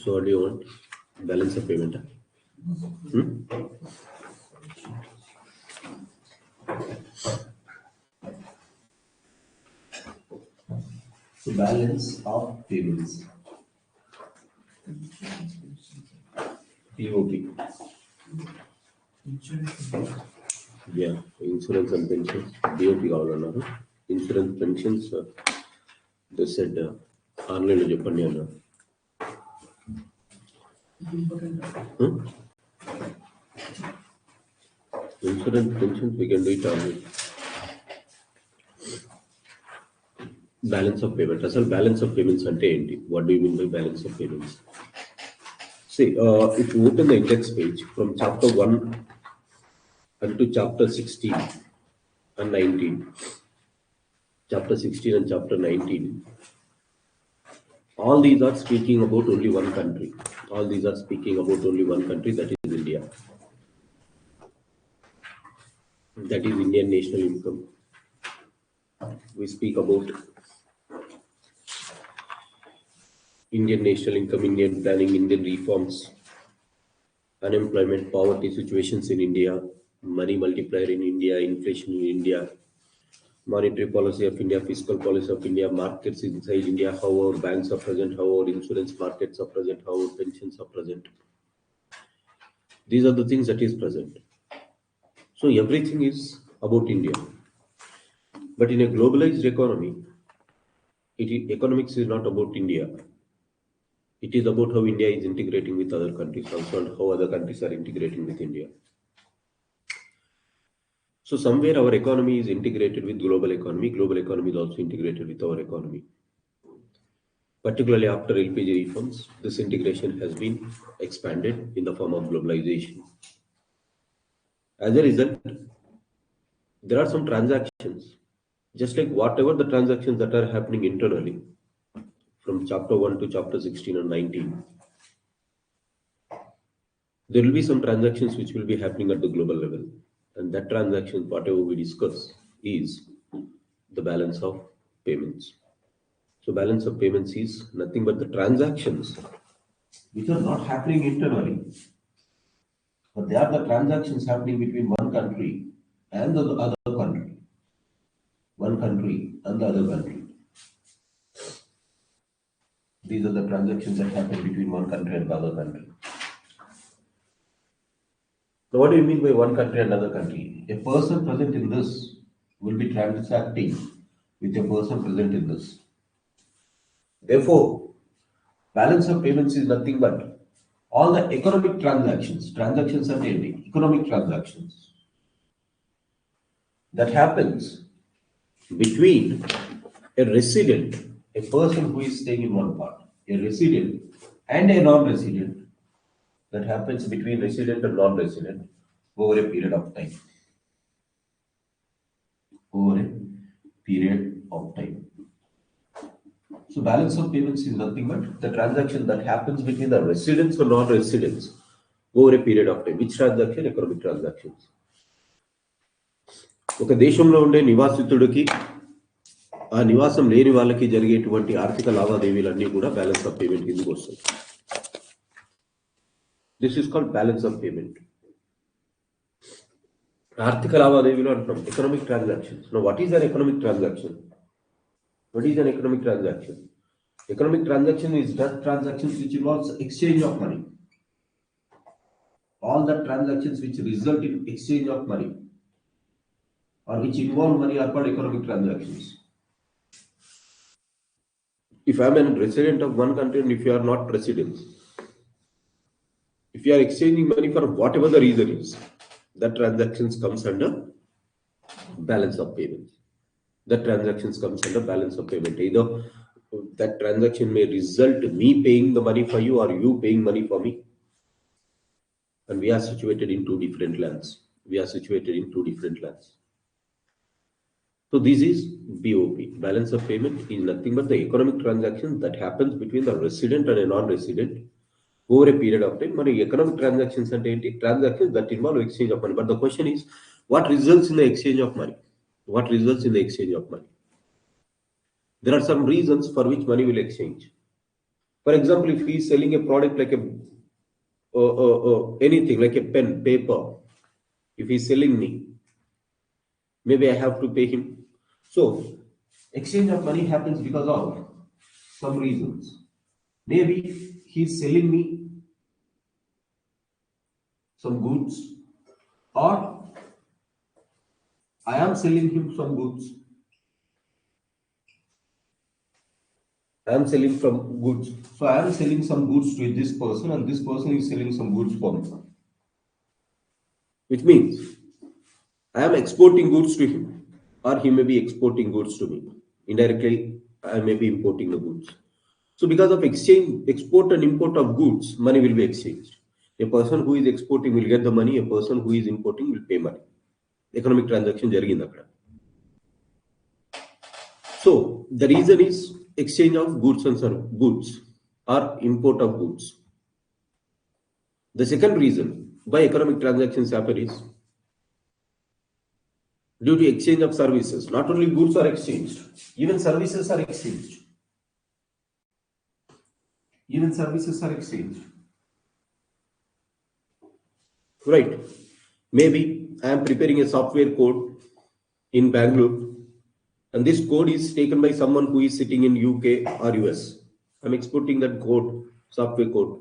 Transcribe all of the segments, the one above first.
So what do you want? Balance of payment. So balance of payments. POP. Yeah, insurance and pensions. DOP కావాలన్నారు. Insurance pensions. They said online లో చెప్పండి అన్నారు. Insurance pensions we can do it online. Balance of payment. Asal balance of payments ante enti? What do you mean by balance of payments? See, if you open the index page from chapter 1 unto chapter 16 and 19, chapter 16 and chapter 19, all these are speaking about only one country. All these are speaking about only one country, that is India. That is Indian national income. We speak about Indian national income, Indian planning, Indian reforms, unemployment, poverty situations in India, money multiplier in India, inflation in India, monetary policy of India, fiscal policy of India, markets inside India, how our banks are present, how our insurance markets are present, how our pensions are present. These are the things that is present. So everything is about India. But in a globalized economy, economics is not about India. It is about how India is integrating with other countries also and how other countries are integrating with India. So somewhere our economy is integrated with global economy is also integrated with our economy. Particularly after LPG reforms, this integration has been expanded in the form of globalization. As a result, there are some transactions, just like whatever the transactions that are happening internally, from chapter 1 to chapter 16 and 19, there will be some transactions which will be happening at the global level. And that transaction, whatever we discuss, is the balance of payments. So balance of payments is nothing but the transactions which are not happening internally, but they are the transactions happening between one country and the other country. One country and the other country. These are the transactions that happen between one country and the other country. Now, what do you mean by one country and another country? A person present in this will be transacting with a person present in this. Therefore, balance of payments is nothing but all the economic transactions are mainly economic transactions that happens between a resident, a person who is staying in one part, a resident and a non-resident, that happens between resident and non-resident over a period of time. Over a period of time. So balance of payments is nothing but the transaction that happens between the residents or non-residents over a period of time. Which transaction? Economic transactions. ఒక దేశంలో ఉండే నివాసితుడికి ఆ నివాసం లేని వాళ్ళకి జరిగేటువంటి ఆర్థిక లావాదేవీలన్నీ కూడా బ్యాలెన్స్ ఆఫ్ పేమెంట్ కిందకు వస్తాయి. This is called balance of payment. ఆర్థిక లావాదేవీలు అంటున్నాం, economic transactions. Know what is an economic transaction? What is an economic transaction? Economic transaction is that transactions which involves exchange of money. All the transactions which result in exchange of money or which involve money are called economic transactions. If I am a resident of one country and if you are not residents, if you are exchanging money for whatever the reason is, that transactions comes under balance of payments. That transactions comes under balance of payment. Either that transaction may result me paying the money for you or you paying money for me. And we are situated in two different lands. So this is BOP. Balance of payment is nothing but the economic transactions that happens between the resident and a non-resident over a period of time. Money economic transactions and transactions that involve exchange of money. But the question is, what results in the exchange of money? What results in the exchange of money? There are some reasons for which money will exchange. For example, if he is selling a product like anything like a pen, paper, if he is selling me, maybe I have to pay him. So, exchange of money happens because of some reasons. Maybe he is selling me some goods, or I am selling him some goods. I am selling some goods. So I am selling some goods to this person, and this person is selling some goods for me. Which means I am exporting goods to him, or he may be exporting goods to me. Indirectly, I may be importing the goods. So because of exchange, export and import of goods, money will be exchanged. A person who is exporting will get the money, a person who is importing will pay money. Economic transaction జరిగింది అక్కడ. So the reason is exchange of goods and goods or import of goods. The second reason why economic transactions happen is due to exchange of services. Not only goods are exchanged, even services are exchanged. Even services are exchanged. Right. Maybe I am preparing a software code in Bangalore, and this code is taken by someone who is sitting in UK or US. I'm exporting that code, software code.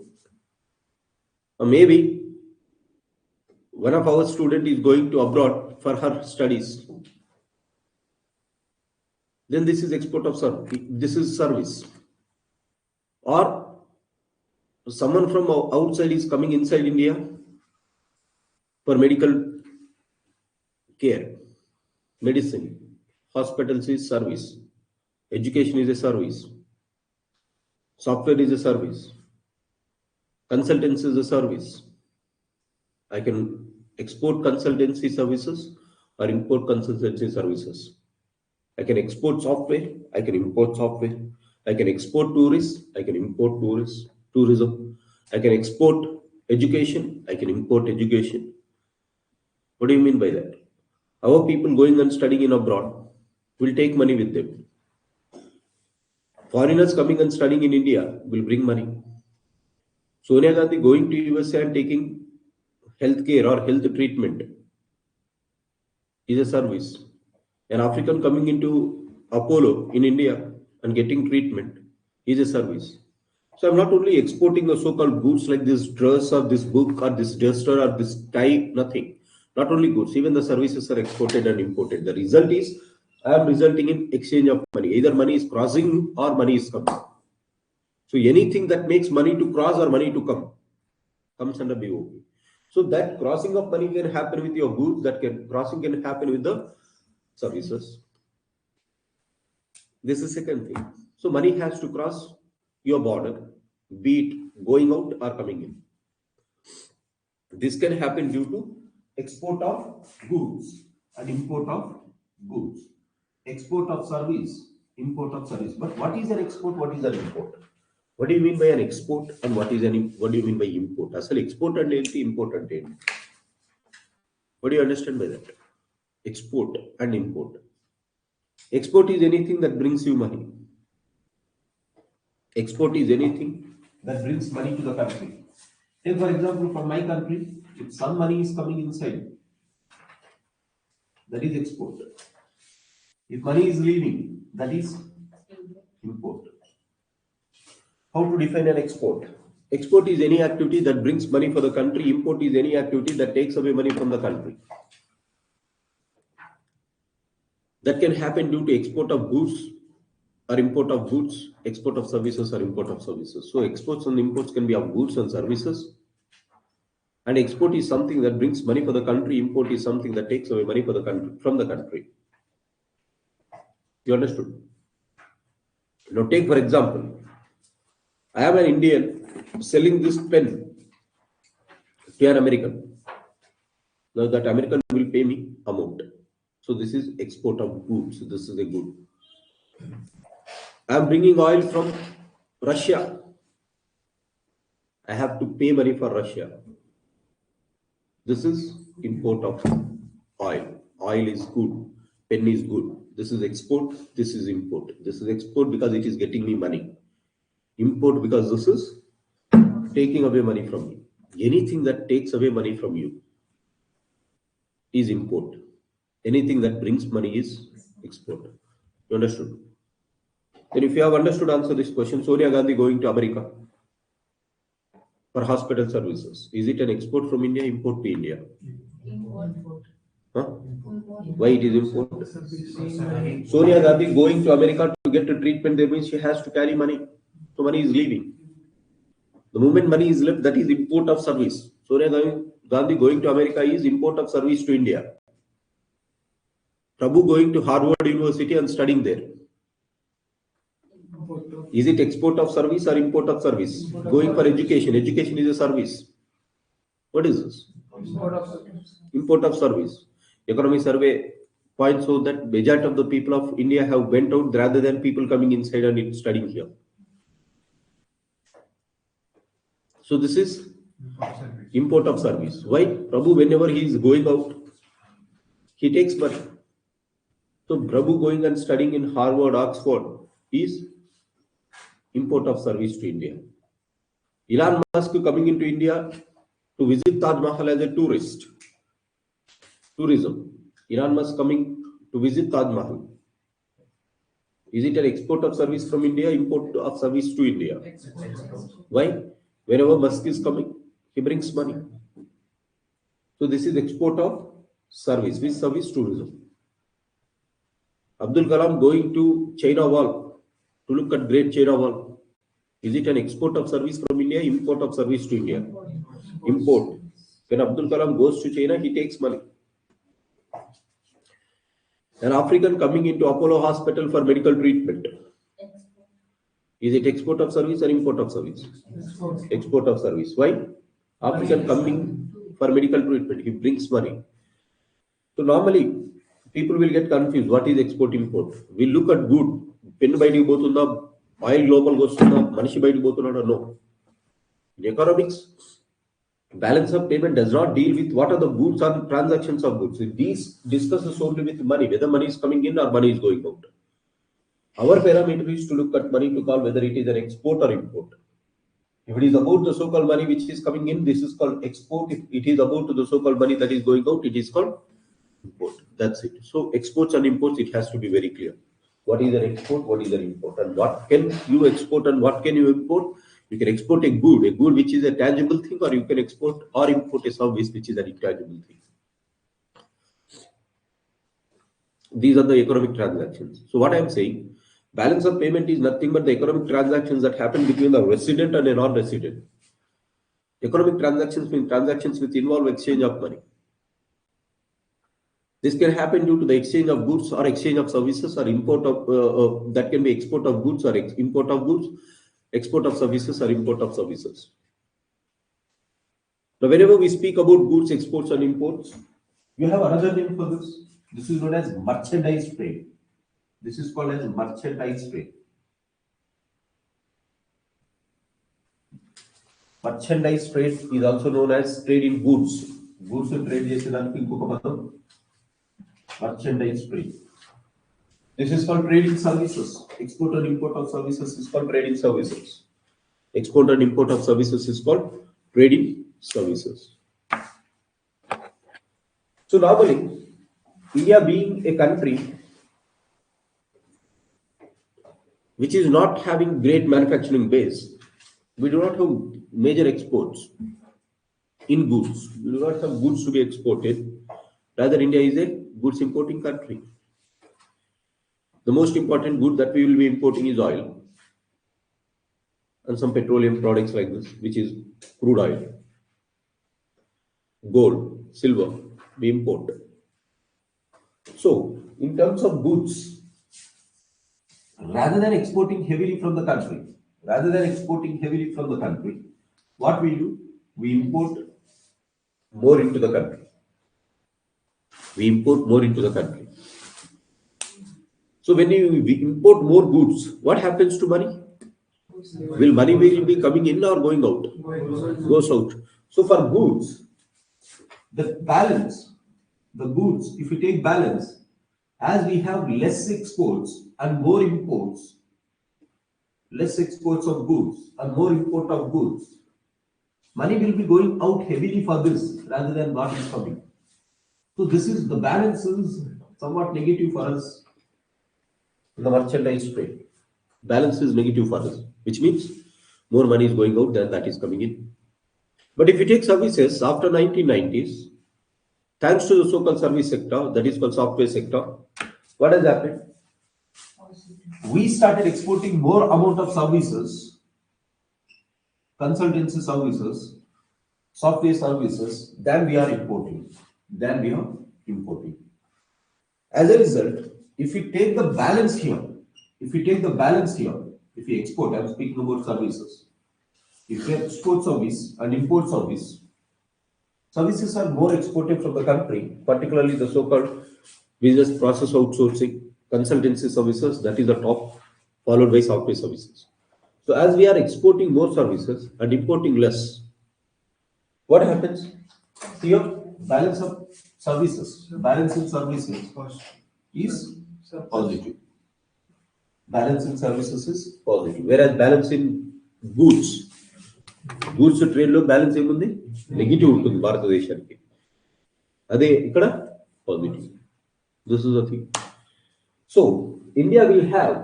Or maybe one of our student is going to abroad for her studies. Then this is export of service. This is service. Or someone from outside is coming inside India for medical care, medicine. Hospitals is service. Education is a service. Software is a service. Consultancy is a service. I can export consultancy services or import consultancy services. I can export software. I can import software. I can export tourists. I can import tourism. I can export education. I can import education. What do you mean by that? Our people going and studying in abroad will take money with them. Foreigners coming and studying in India will bring money. Sonia Gandhi going to USA and taking healthcare or health treatment is a service. An African coming into Apollo in India and getting treatment is a service. So I'm not only exporting the so-called goods like this dress or this book or this duster or this tie, nothing. Not only goods, even the services are exported and imported. The result is I am resulting in exchange of money. Either money is crossing or money is coming. So anything that makes money to cross or money to come comes under BOP. So that crossing of money can happen with your goods, crossing can happen with the services. This is second thing. So money has to cross your border, be it going out or coming in. This can happen due to export of goods and import of goods. Export of service, import of service. But what is an export? What is an import? What do you mean by an export and what do you mean by import? Asal export and import and what do you understand by that? Export and import. Export is anything that brings you money. Export is anything that brings money to the country. Take for example, from my country, if some money is coming inside, that is export. If money is leaving, that is import. How to define an export? Export is any activity that brings money for the country. Import is any activity that takes away money from the country. That can happen due to export of goods or import of goods, export of services or import of services. So exports and imports can be of goods and services. And export is something that brings money for the country. Import is something that takes away money for the country from the country. You understood? Now take for example, I am an Indian selling this pen to an American. Now that American will pay me amount. So this is export of goods. This is a good. I am bringing oil from Russia. I have to pay money for Russia. This is import of oil. Oil is good. Pen is good. This is export. This is import. This is export because it is getting me money. Import, because this is taking away money from you. Anything that takes away money from you is import. Anything that brings money is export. You understood? Then if you have understood, answer this question. Sonia Gandhi going to America for hospital services. Is it an export from India, import to India? Import. Huh? Why it is import? Sonia Gandhi going to America to get a treatment, that means she has to carry money. So money is leaving. The moment money is left, that is import of service. Sonia Gandhi going to America is import of service to India. Prabhu going to Harvard University and studying there. Is it export of service or import of service? Going for education. Education is a service. What is this? Import of service. Economy survey points out that majority of the people of India have went out rather than people coming inside and studying here. So this is import of service. Why? Prabhu, whenever he is going out, he takes money. So Prabhu going and studying in Harvard, Oxford is import of service to India. Elon Musk coming into India to visit Taj Mahal as a tourist. Tourism. Elon Musk coming to visit Taj Mahal. Is it an export of service from India, import of service to India? Why? Whenever Musk is coming, he brings money. So this is export of service. Which service? Tourism. Abdul Kalam going to China Wall to look at Great China Wall. Is it an export of service from India, import of service to India? Import. When Abdul Kalam goes to China, he takes money. An African coming into Apollo Hospital for medical treatment. Is it export of service or import of service? Export of service. Why? African coming for medical treatment, he brings money. So normally, people will get confused. What is export, import? We look at good. Pen by the oil global goes to the Manishi by the no. In economics, balance of payment does not deal with what are the goods or transactions of goods. These discusses only with money, whether money is coming in or money is going out. Our parameter is to look at money to call whether it is an export or import. If it is about the so-called money which is coming in, this is called export. If it is about the so-called money that is going out, it is called import. That's it. So exports and imports, it has to be very clear. What is an export? What is an import? And what can you export and what can you import? You can export a good which is a tangible thing, or you can export or import a service which is an intangible thing. These are the economic transactions. So what I am saying, balance of payment is nothing but the economic transactions that happen between the resident and a non-resident. Economic transactions mean transactions which involve exchange of money. This can happen due to the exchange of goods or exchange of services, or import of that can be export of goods or import of goods, export of services or import of services. Now, whenever we speak about goods, exports and imports, you have another name for this. This is known as merchandise trade. This is called as merchandise trade. Merchandise trade is also known as trade in goods. Goods and trade merchandise trade. This is called trade in services. Export and import of services is called trade in services. Export and import of services is called trade in services. So normally, India being a country which is not having great manufacturing base, we do not have major exports in goods. We do not have goods to be exported. Rather, India is a goods importing country. The most important good that we will be importing is oil and some petroleum products like this, which is crude oil, gold, silver, we import. So, in terms of goods, rather than exporting heavily from the country, what we do? We import more into the country. So when we import more goods, what happens to money? Will money be coming in or going out? Goes out. So for goods, the goods, if we take balance, as we have less exports and more imports, less exports of goods and more import of goods, money will be going out heavily for this rather than what is coming. So this is the balance is somewhat negative for us in the merchandise trade. Balance is negative for us, which means more money is going out than that is coming in. But if you take services after 1990s, thanks to the so-called service sector, that is called software sector, what has happened? We started exporting more amount of services, consultancy services, software services than we are importing. As a result, if we take the balance here, if we export, I'm speaking about services. If we export service and import service, services are more exported from the country, particularly the so-called business process outsourcing, consultancy services, that is the top, followed by software services. So as we are exporting more services and importing less, what happens? Here, balance of services, balance in services is positive. Balance in services is positive. Whereas balance in goods trade లో balance ఏముంది negative ఉంటుంది భారతదేశానికి అదే ఇక్కడ positive this is the thing so India will have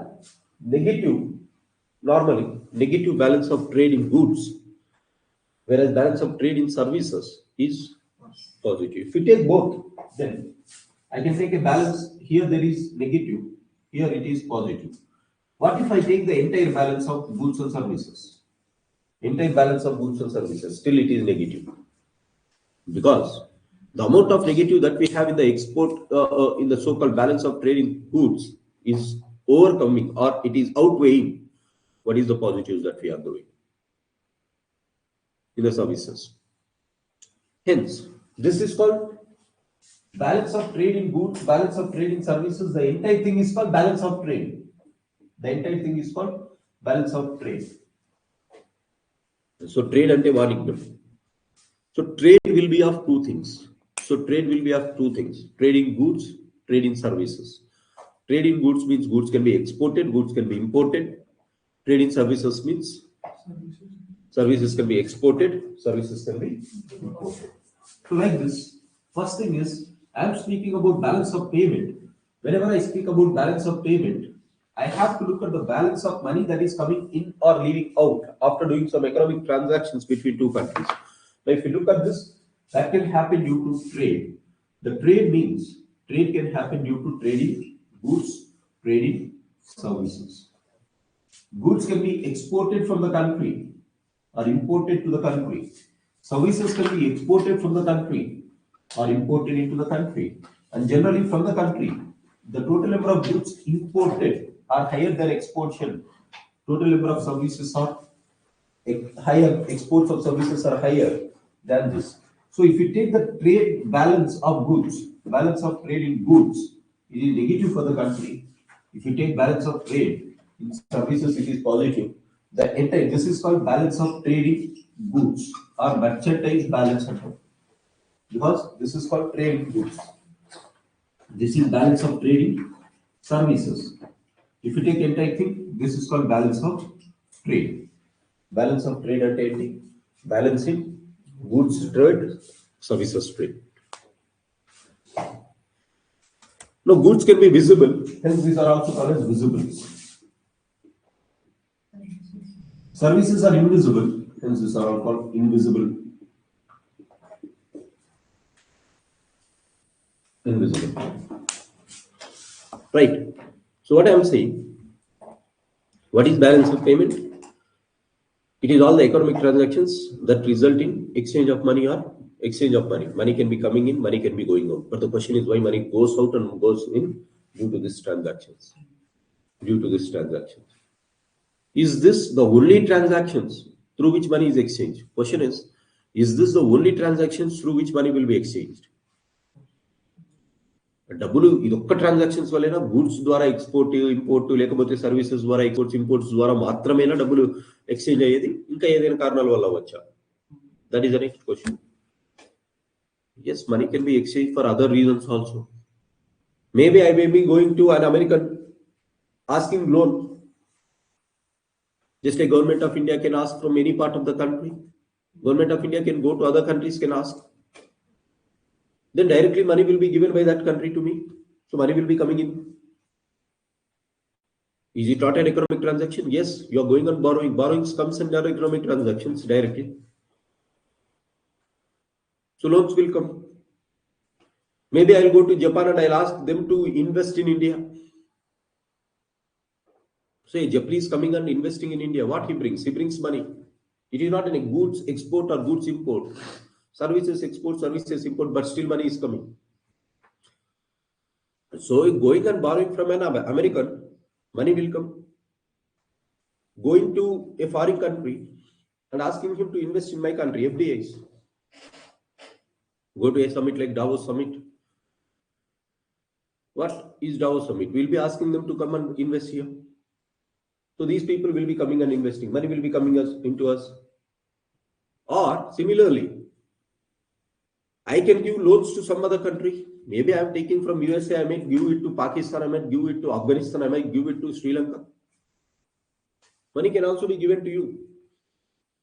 normally negative balance of trade in goods, whereas balance of trade in services is positive. If we take both, then I can take a balance. Here there is negative, here it is positive. What if I take the entire balance of goods and services? Entire balance of goods and services, still it is negative. Because the amount of negative that we have in the export, in the so-called balance of trade in goods is overcoming, or it is outweighing what is the positives that we are doing in the services. Hence, this is called balance of trade in goods, balance of trade in services. The entire thing is called balance of trade. The entire thing is called balance of trade. So trade ante vaanignam. So trade will be of two things. Trade in goods, trade in services. Trade in goods means goods can be exported, goods can be imported. Trade in services means services can be exported, services can be imported. So like this, first thing is, I am speaking about balance of payment. Whenever I speak about balance of payment, I have to look at the balance of money that is coming in or leaving out after doing some economic transactions between two countries. Now, if you look at this, that can happen due to trade. The trade means trade can happen due to trading goods, trading services. Goods can be exported from the country or imported to the country. Services can be exported from the country or imported into the country. And generally from the country, the total number of goods imported are higher than exportation. Total number of services are higher, exports of services are higher than this. So if you take the trade balance of goods, balance of trade in goods, it is negative for the country. If you take balance of trade in services, it is positive. The entire, this is called balance of trading goods or merchandise balance account, because this is called trade goods. This is balance of trading services. If you take entire thing, this is called balance of trade. Balance of trade at ending, balancing goods trade, services trade. Now goods can be visible, hence these are also called as visibles. Services are invisible, hence these are all called invisible. Right. So what I am saying, what is balance of payment? It is all the economic transactions that result in exchange of money or exchange of money. Money can be coming in, money can be going out. But the question is why money goes out and goes in due to these transactions. Is this the only transactions through which money is exchanged? Question is this the only transactions through which money will be exchanged? డబ్బులు ఇది ఒక్క transactions వల్లైనా goods ద్వారా export import లేకపోతే services ద్వారా exports imports ద్వారా మాత్రమేనా డబ్బులు exchange అయ్యేది, ఇంకా ఏదైనా కారణాల వల్ల వచ్చా? That is the next question. Yes, money can be exchanged for other reasons also. Maybe I may be going to an American asking loan. Just like Government of India can ask from any part of the country. Government of India can go to other countries, can ask. Then directly money will be given by that country to me. So money will be coming in. Is it not an economic transaction? Yes, you are going on borrowing. Borrowings comes under economic transactions directly. So loans will come. Maybe I'll go to Japan and I'll ask them to invest in India. Say Japanese coming and investing in India. What he brings? He brings money. It is not a goods export or goods import. Services export, services import, but still money is coming. So going and borrowing from an American, money will come. Going to a foreign country and asking him to invest in my country, FDIs. Go to a summit like Davos Summit. What is Davos Summit? We'll be asking them to come and invest here. So these people will be coming and investing. Money will be coming into us. Or similarly, I can give loans to some other country. Maybe I'm taking from USA, I might give it to Pakistan, I might give it to Afghanistan, I might give it to Sri Lanka. Money can also be given to you,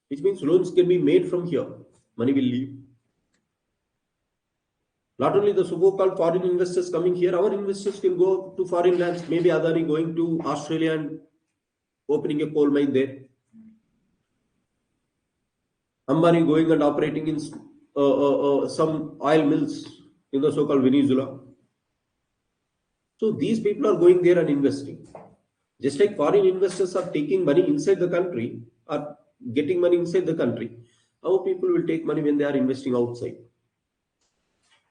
which means loans can be made from here. Money will leave. Not only the so-called foreign investors coming here, our investors can go to foreign lands. Maybe Adani going to Australia and opening a coal mine there. Ambani going and operating in some oil mills in the so-called Venezuela. So these people are going there and investing. Just like foreign investors are taking money inside the country, are getting money inside the country, our people will take money when they are investing outside.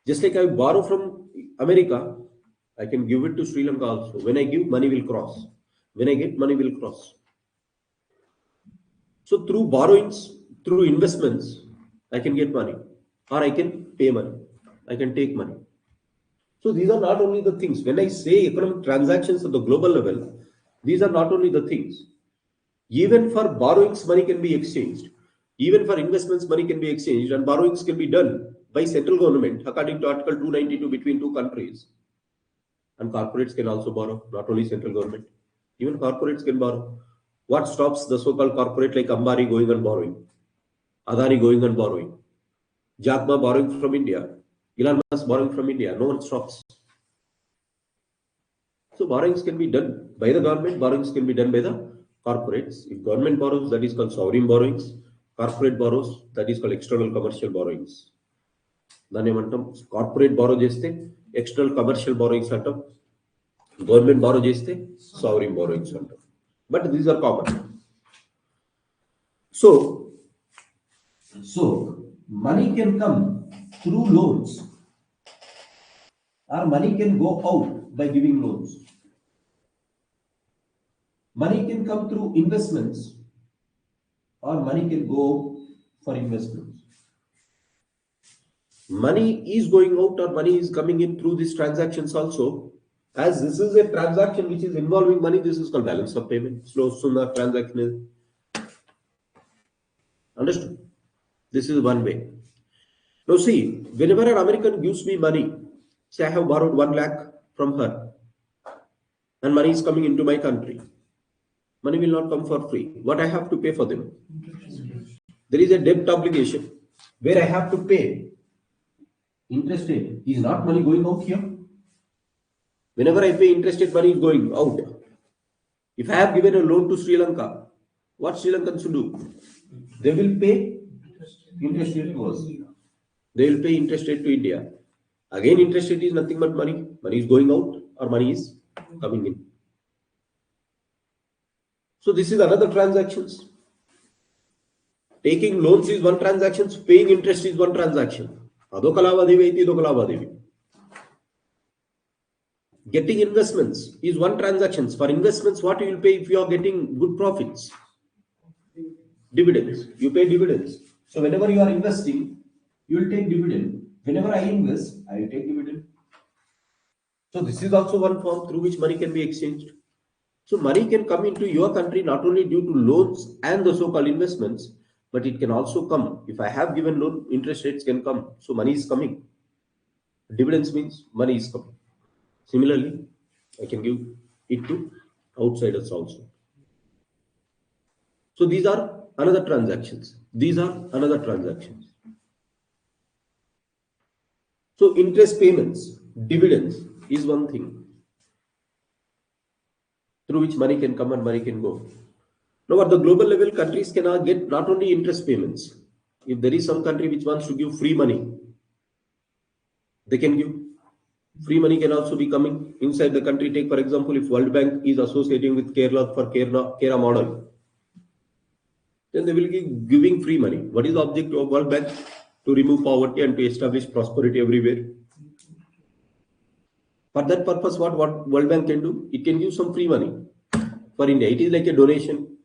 Just like I borrow from America, I can give it to Sri Lanka also. When I give, money will cross. When I get, money will cross. So through borrowings, through investments, I can get money, or I can pay money. I can take money. So these are not only the things. When I say economic transactions at the global level, these are not only the things. Even for borrowings, money can be exchanged. Even for investments, money can be exchanged, and borrowings can be done by central government according to Article 292 between two countries. And corporates can also borrow, not only central government. Even corporates can borrow. What stops the so-called corporate like Ambani going and borrowing? Adani going and borrowing? Jack Ma borrowing from India? Elon Musk borrowing from India? No one stops. So borrowings can be done by the government, borrowings can be done by the corporates. If government borrows, that is called sovereign borrowings. Corporate borrows, that is called external commercial borrowings. దాన్ని ఏమంటాం corporate borrow చేస్తే external commercial borrowings అంటాం, government borrow చేస్తే sovereign borrowings అంటాం. But these are common. So money can come through loans or money can go out by giving loans. Money can come through investments or money can go for investments. Money is going out or money is coming in through these transactions also. As this is a transaction which is involving money, this is called balance of payment. Slow sooner transaction is understood. This is one way. Now see, whenever an American gives me money, say I have borrowed 1 lakh from her and money is coming into my country, money will not come for free. What I have to pay for them? There is a debt obligation where I have to pay interest rate. Is not money going out here? Whenever I pay interest rate, money is going out. If I have given a loan to Sri Lanka, what Sri Lankans should do? They will pay interest rate to us. They will pay interest rate to India. Again, interest rate is nothing but money. Money is going out or money is coming in. So this is another transactions. Taking loans is one transaction. Paying interest is one transaction. అదొక లావాదేవీ అయితే ఇదొక లావాదేవీ. Getting investments is one transaction. For investments, what you will pay if you are getting good profits? Dividends. You pay dividends. So whenever you are investing, you will take dividend. Whenever I invest, I will take dividend. So this is also one form through which money can be exchanged. So money can come into your country not only due to loans and the so-called investments, but it can also come. If I have given loan, interest rates can come. So money is coming. Dividends means money is coming. Similarly, I can give it to outsiders also. So these are another transactions. These are another transactions. So interest payments, dividends is one thing through which money can come and money can go. Now at the global level, countries can get not only interest payments. If there is some country which wants to give free money, they can give. Free money can also be coming inside the country. Take for example, if World Bank is associating with Kerala for Kerala model, then they will be giving free money. What is the objective of World Bank? To remove poverty and to establish prosperity everywhere. For that purpose, what World Bank can do? It can give some free money for India. It is like a donation.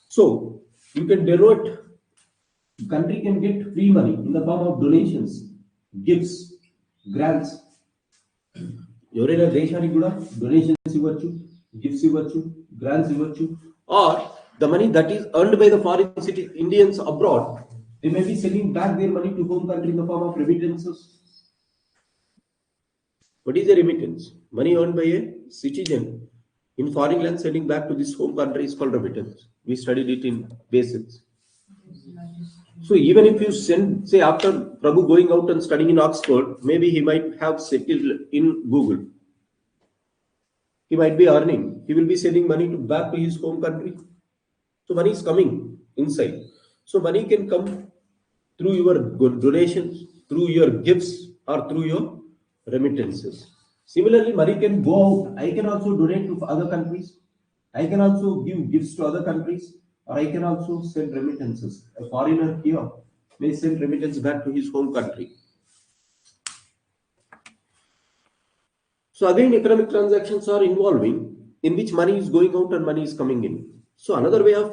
So you can denote, country can get free money in the form of donations, gifts, grants. ఎవరైనా దేశానికి కూడా donations ఇవ్వచ్చు, gifts ఇవ్వచ్చు, grants ఇవ్వచ్చు, or the money that is earned by the foreign Indians abroad, they may be sending back their money to home country in the form of remittances. What is a remittance? Money earned by a citizen in foreign land sending back to this home country is called remittance. We studied it in basics. So even if you send, say after Prabhu going out and studying in Oxford, maybe he might have settled in Google. He might be earning. He will be sending money back to his home country. So money is coming inside. So money can come through your donations, through your gifts, or through your remittances. Similarly, money can go out. I can also donate to other countries. I can also give gifts to other countries, or I can also send remittances. A foreigner here may send remittance back to his home country. So again, economic transactions are involving in which money is going out and money is coming in. So another way of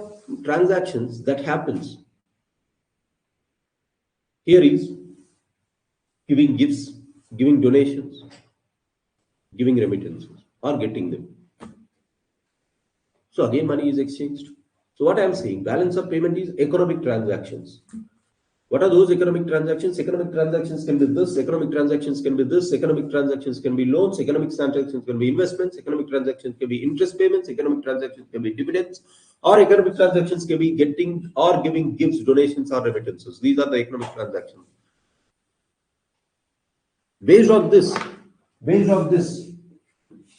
transactions that happens here is giving gifts, giving donations, giving remittances, or getting them. So again, money is exchanged. So what I am saying, balance of payment is economic transactions. What are those economic transactions? Economic transactions can be this, economic transactions can be this, economic transactions can be loans, economic transactions can be investments, economic transactions can be interest payments, economic transactions can be dividends, or economic transactions can be getting or giving gifts, donations, or remittances. These are the economic transactions. Based on this,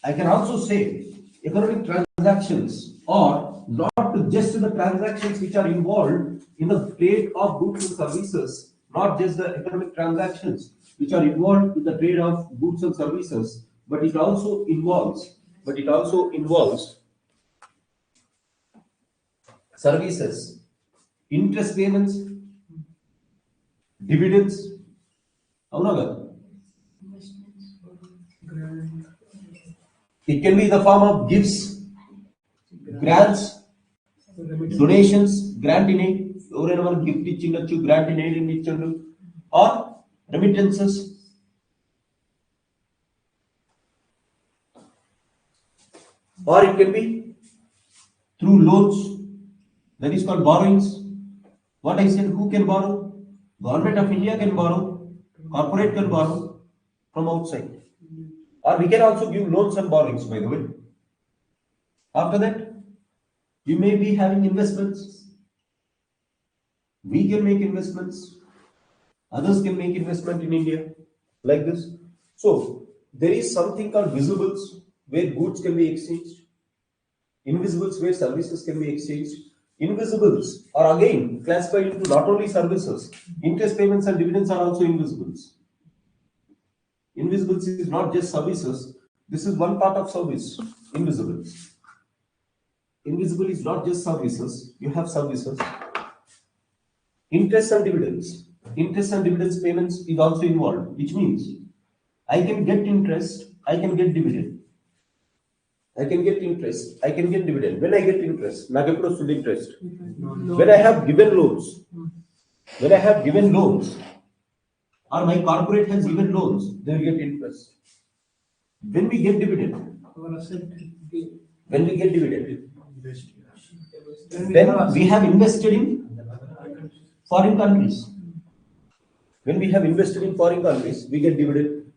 I can also say economic transactions are not just the transactions which are involved in the trade of goods and services, not just the economic transactions which are involved in the trade of goods and services, but it also involves services, interest payments, dividends. It can be in the form of gifts, grants, donations, grant in aid, gift ichindachchu, grant in aid ichundu, or remittances. Or it can be through loans, that is called borrowings. What I said, who can borrow? Government of India can borrow, corporate can borrow from outside. Or we can also give loans and borrowings, by the way. After that, you may be having investments. We can make investments. Others can make investment in India, like this. So, there is something called visibles, where goods can be exchanged. Invisibles, where services can be exchanged. Invisibles are again classified into not only services, interest payments and dividends are also invisibles. Invisibles is not just services. This is one part of service. Invisibles. Invisible is not just services. You have services. Interest and dividends. Interest and dividends payments is also involved, which means I can get interest, I can get dividend. I can get interest, I can get dividend. When I get interest, interest. When I have given loans, or my corporate has given loans, they will get interest. When we get dividend, when we have invested in foreign countries. When we have invested in foreign countries, we get dividend.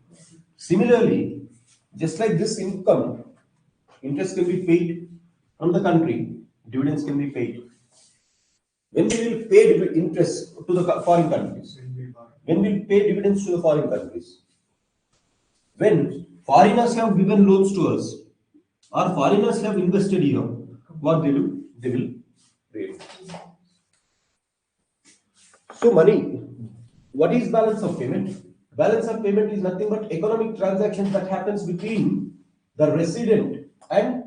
Similarly, just like this income, interest can be paid from the country. Dividends can be paid. When we will pay interest to the foreign countries? When we will pay dividends to the foreign countries? When foreigners have given loans to us, or foreigners have invested here, what they do? They will pay. So money, what is balance of payment? Balance of payment is nothing but economic transactions that happens between the resident and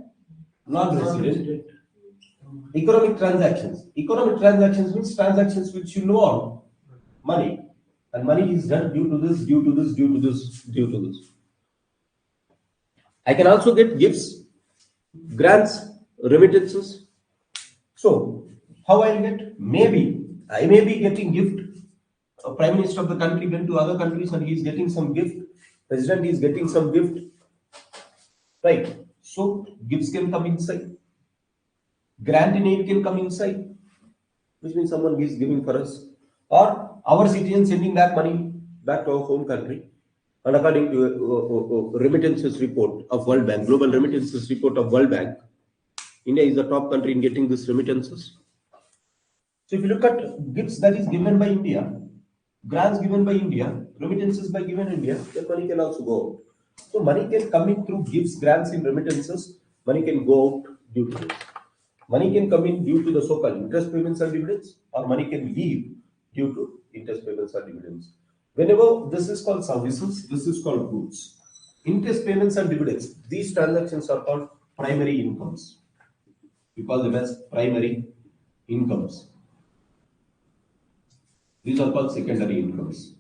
non-resident. Economic transactions. Economic transactions means transactions which involve money. And money is done due to this, due to this, due to this, due to this. I can also get gifts, grants, remittances. So, how I get? Maybe I may be getting gift. A prime minister of the country went to other countries and he is getting some gift. President is getting some gift. Right. So, gifts can come inside. Grant in aid can come inside, which means someone is giving for us, or our citizens sending back money back to our home country. And according to remittances report of World Bank, global remittances report of World Bank, India is the top country in getting this remittances. So if you look at gifts that is given by India, grants given by India, remittances by given India, then money can also go out. So money can come in through gifts, grants, and remittances. Money can go out due to this. Money can come in due to the so-called interest payments and dividends, or money can leave due to interest payments and dividends. Whenever this is called services, this is called goods. Interest payments and dividends, these transactions are called primary incomes. We call them as primary incomes. These are called secondary incomes.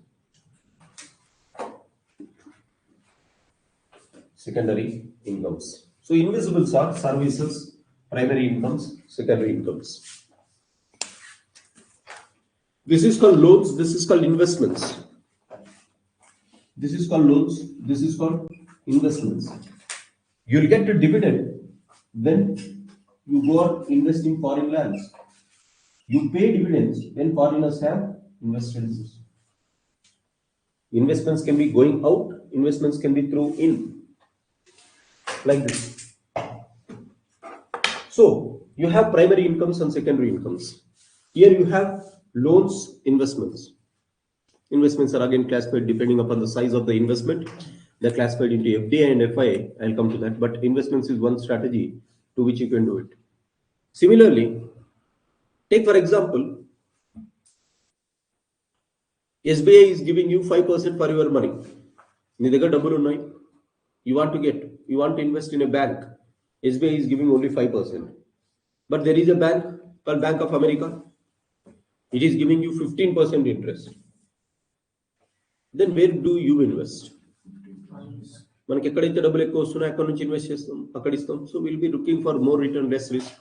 Secondary incomes. So invisibles are services, primary incomes, secondary incomes. This is called loans, this is called investments. This is called loans, this is called investments. You'll get a dividend when you go out invest in foreign lands. You pay dividends when foreigners have invested in this. Investments can be going out, investments can be through in. Like this. So, you have primary incomes and secondary incomes. Here you have loans, investments. Investments are again classified depending upon the size of the investment. They're classified into FDI and FIA. I'll come to that. But investments is one strategy to which you can do it. Similarly, take for example, SBI is giving you 5% for your money. You want to invest in a bank. SBI is giving only 5%. But there is a bank called Bank of America. It is giving you 15% interest. Then where do you invest? So we'll be looking for more return, less risk.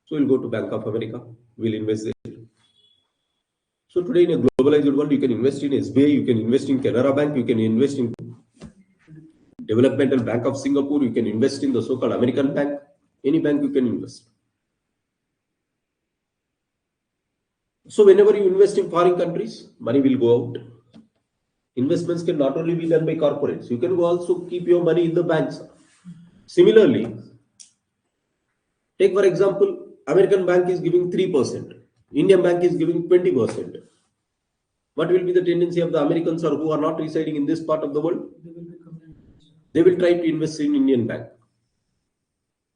So we'll go to Bank of America. We'll invest there. So today in a globalized world, you can invest in SBI, you can invest in Canara Bank, you can invest in Developmental Bank of Singapore, you can invest in the so-called American bank. Any bank you can invest. So whenever you invest in foreign countries, money will go out. Investments can not only be done by corporates, you can also keep your money in the banks. Similarly, take for example, American bank is giving 3%, Indian bank is giving 20%. What will be the tendency of the Americans or who are not residing in this part of the world? They will try to invest in Indian bank.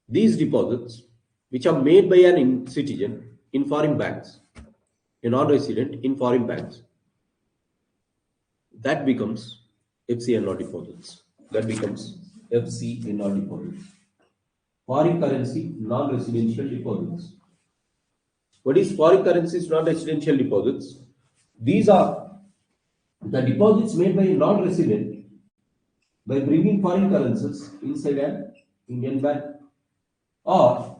These deposits, which are made by an citizen in foreign banks, a non-resident in foreign banks, that becomes FCNR deposits. That becomes FCNR deposits. Foreign currency non-residential deposits. What is foreign currencies non-residential deposits? These are the deposits made by a non-resident by bringing foreign currencies inside an Indian bank. Or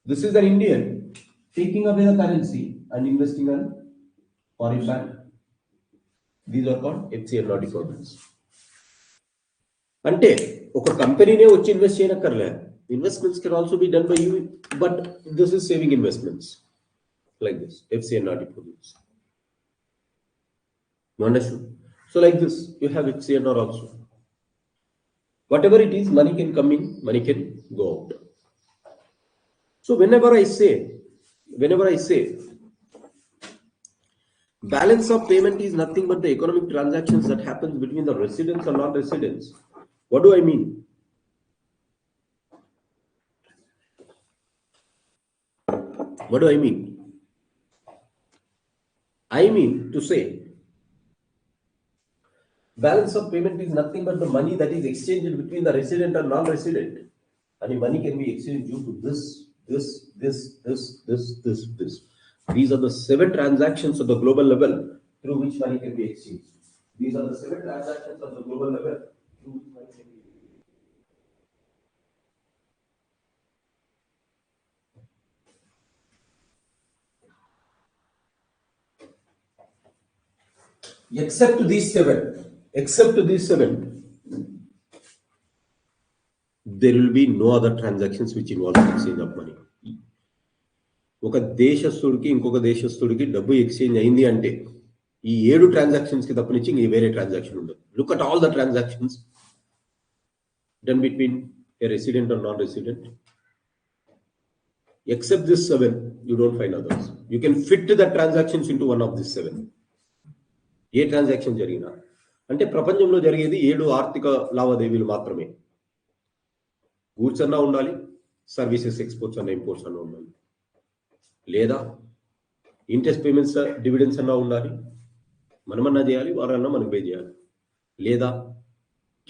this is an Indian taking away the currency and investing in foreign bank. These are called FCNR deposits. అంటే ఒక కంపెనీనే వచ్చి invest చేయనక్కర్లే. Investments can also be done by you, but this is saving investments like this, FCNR deposits. You understand? So like this, you have FCNR also. Whatever it is, money can come in, money can go out. So whenever I say balance of payment is nothing but the economic transactions that happens between the residents and non-residents, what do I mean? What do I mean? I mean to say balance of payment is nothing but the money that is exchanged between the resident and non-resident. And the money can be exchanged due to this. These are the 7 transactions at the global level through which money can be exchanged. These are the 7 transactions at the global level through which money can be except these 7, there will be no other transactions which involve exchange of money. ఒక దేశస్థుడికి ఇంకొక దేశస్థుడికి డబ్బు exchange అయింది అంటే ఈ 7 transactions కి తప్పనిచ్చి ఇంక వేరే transaction ఉండదు. Look at all the transactions done between a resident or non-resident. Except this 7, you don't find others. You can fit the transactions into one of these 7. A transaction జరిగినా అంటే ప్రపంచంలో జరిగేది 7 ఆర్థిక లావాదేవీలు మాత్రమే. గూడ్స్ అన్నా ఉండాలి, సర్వీసెస్ ఎక్స్పోర్ట్స్ అన్న ఇంపోర్ట్స్ అన్నా ఉండాలి, లేదా ఇంట్రెస్ట్ పేమెంట్స్ డివిడెండ్స్ అన్నా ఉండాలి, మనమన్నా చేయాలి, వారన్నా మనకు పే చేయాలి, లేదా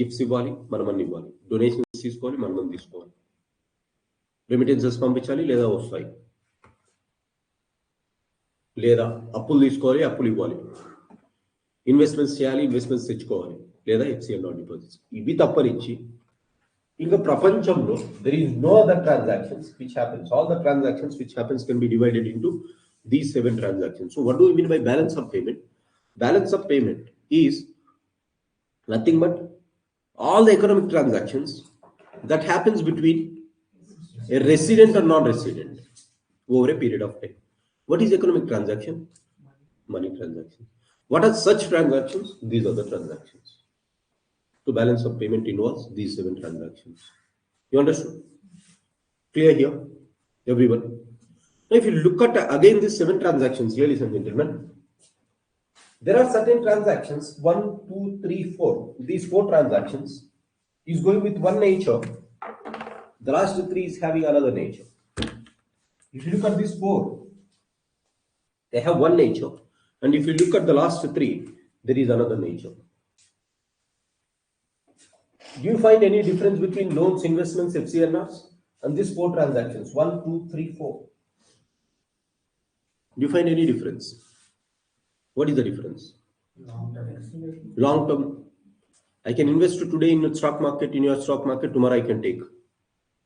గిఫ్ట్స్ ఇవ్వాలి, మనమన్నా ఇవ్వాలి, డొనేషన్స్ తీసుకోవాలి, మనమన్నా తీసుకోవాలి, రెమిటెన్సెస్ పంపించాలి లేదా వస్తాయి, లేదా అప్పులు తీసుకోవాలి, అప్పులు ఇవ్వాలి, ఇన్వెస్ట్మెంట్స్ చేయాలి, ఇన్వెస్ట్మెంట్స్ తెచ్చుకోవాలి, లేదా హెచ్సిఎల్ నాట్ డిపాజిట్స్. ఇవి తప్పనిచ్చి ఇంకా ప్రపంచంలో there is no other transactions which happens. All the transactions which happens can be divided into these 7 transactions. So what do we mean by balance of payment? Balance of payment is nothing but all the economic transactions that happens between a resident or non-resident over a period of time. What is economic transaction? Money transaction. What are such transactions? These are the transactions. So balance of payment involves these 7 transactions. You understood? Clear here, everyone? Now, if you look at again these 7 transactions, ladies and gentlemen, there are certain transactions 1, 2, 3, 4. These 4 transactions is going with one nature. The last 3 is having another nature. If you look at these 4, they have one nature, and if you look at the last 3, there is another nature. Do you find any difference between loans, investments, FCNRs and these 4 transactions? 1, 2, 3, 4. Do you find any difference? What is the difference? Long term. I can invest today in the stock market, in your stock market, tomorrow I can take.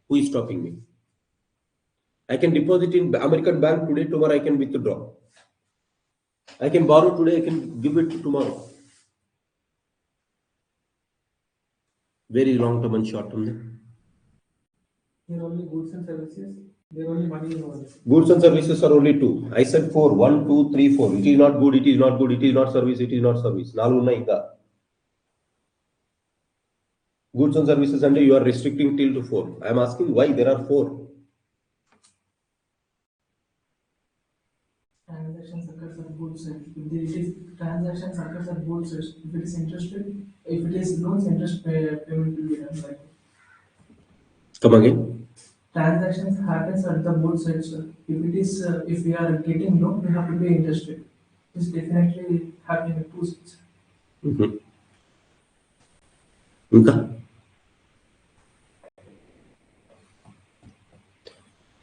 Who is stopping me? I can deposit in American bank today, tomorrow I can withdraw. I can borrow today, I can give it tomorrow. Very long term and short term. There are only goods and services. There are only money involved. Goods and services are only 2. I said 4. 1, 2, 3, 4. It is not good. It is not good. It is not service. It is not service. Goods and services and you are restricting till to 4. I am asking why there are 4. Transactions occurs at both sides. If it is transactions occurs at both sides, if it is interested, if it is loans, interest payment will be done by. Come again. Transactions happens at the both sides, sir. If it is, if we are getting loan, we have to pay interest rate. It's definitely happening at 2 sides.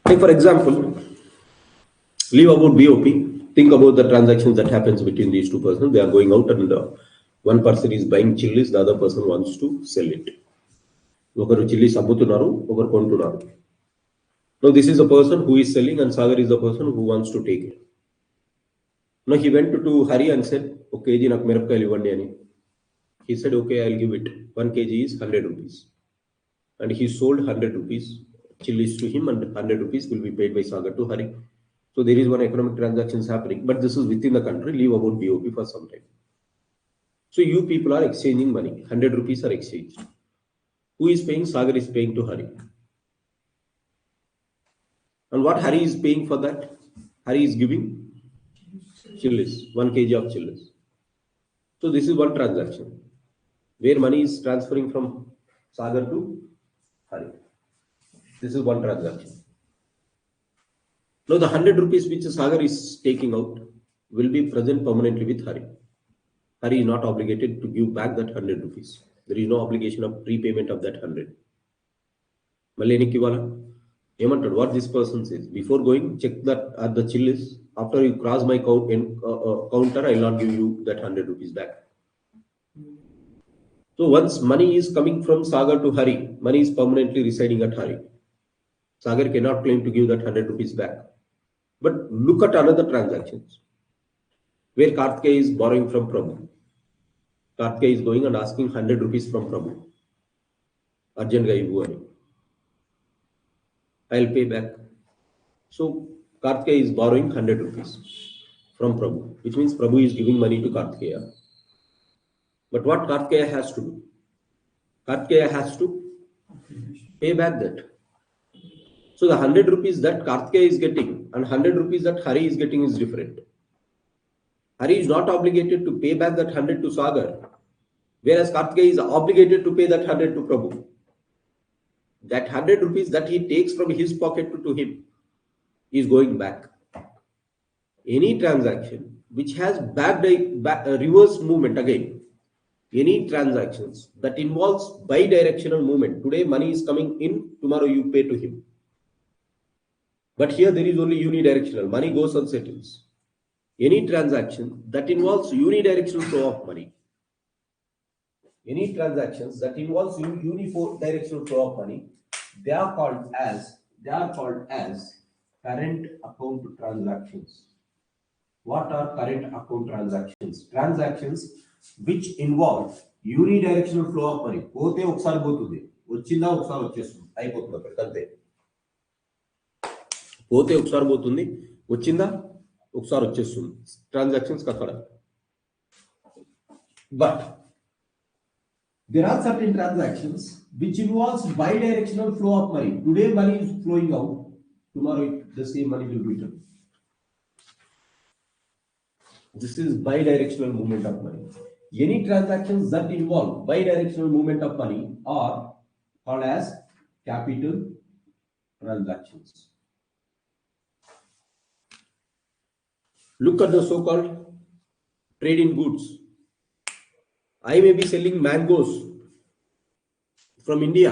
Like for example, leave about BOP. Think about the transactions that happens between these 2 persons. They are going out and one person is buying chilies, the other person wants to sell it. Okaru chilies ammutunnaru, okaru kontunnaru. Now this is the person who is selling and Sagar is the person who wants to take it. Now he went to Hari and said, okay, ji nak merapkayలు ఇవ్వండి అని. He said, okay, I'll give it. 1 kg is 100 rupees. And he sold 100 rupees chilies to him and 100 rupees will be paid by Sagar to Hari. So there is one economic transactions happening, but this is within the country. Leave about BOP for some time. So you people are exchanging money. 100 rupees are exchanged. Who is paying? Sagar is paying to Hari. And what Hari is paying for that? Hari is giving chilies, 1 kg of chilies. So this is one transaction where money is transferring from Sagar to Hari. This is one transaction. Now the 100 rupees which Sagar is taking out will be present permanently with Hari. Hari is not obligated to give back that 100 rupees. There is no obligation of prepayment of that 100. What this person says, before going, check that at the chilies. After you cross my counter, I will not give you that 100 rupees back. So once money is coming from Sagar to Hari, money is permanently residing at Hari. Sagar cannot claim to give that 100 rupees back. But look at another transactions where Kartikeya is borrowing from Prabhu. Kartikeya is going and asking 100 rupees from Prabhu. Arjun Gaibu. I'll pay back. So Kartikeya is borrowing 100 rupees from Prabhu, which means Prabhu is giving money to Kartikeya. But what Kartikeya has to do? Kartikeya has to pay back that. So the 100 rupees that Kartikeya is getting and 100 rupees that Hari is getting is different. Hari is not obligated to pay back that 100 to Sagar, whereas Kartikeya is obligated to pay that 100 to Prabhu. That 100 rupees that he takes from his pocket to him is going back. Any transaction which has reverse movement again, any transactions that involves bi-directional movement, today money is coming in, tomorrow you pay to him. But here there is only unidirectional, money goes and settles. Any transaction that involves unidirectional flow of money, any transactions that involves unidirectional flow of money, they are called as current account transactions. What are current account transactions? Transactions which involve unidirectional flow of money. పోతే ఒకసారి పోతుంది, వచ్చిందా ఒకసారి వచ్చేస్తుంది, అయిపోతుంది అక్కడ అంతే. పోతే ఒకసారి పోతుంది, వచ్చిందా ఒకసారి వచ్చేస్తుంది. ట్రాన్సాక్షన్స్ అక్కడ. But there are certain transactions which involves bi-directional flow of money. Today money is flowing out, tomorrow the same money will return. This is bi-directional movement of money. Any transactions that involve bi-directional movement of money are called as capital transactions. Look at the so-called trade in goods. I may be selling mangoes from India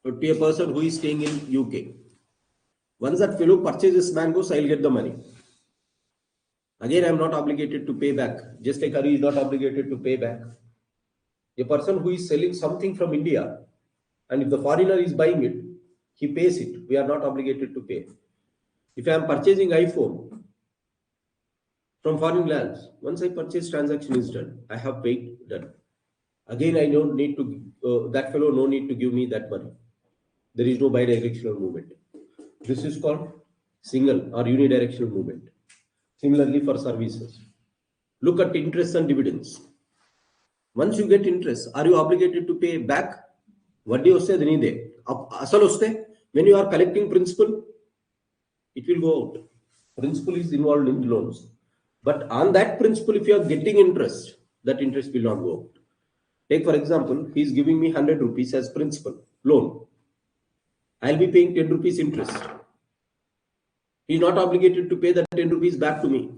to a person who is staying in UK. Once that fellow purchases mangoes, I will get the money. Again, I am not obligated to pay back. Just like Hari is not obligated to pay back. A person who is selling something from India, and if the foreigner is buying it, he pays it. We are not obligated to pay. If I am purchasing iPhone from foreign lands, once I purchase, transaction is done. I have paid, done. Again, I don't need to, that fellow no need to give me that money. There is no bidirectional movement. This is called single or unidirectional movement. Similarly for services. Look at interest and dividends. Once you get interest, are you obligated to pay back? Vadi vaste adanide. Asal vaste, when you are collecting principal, it will go out. Principal is involved in loans. But on that principal, if you are getting interest, that interest will not go out. Take for example, he is giving me 100 rupees as principal loan. I will be paying 10 rupees interest. He is not obligated to pay that 10 rupees back to me.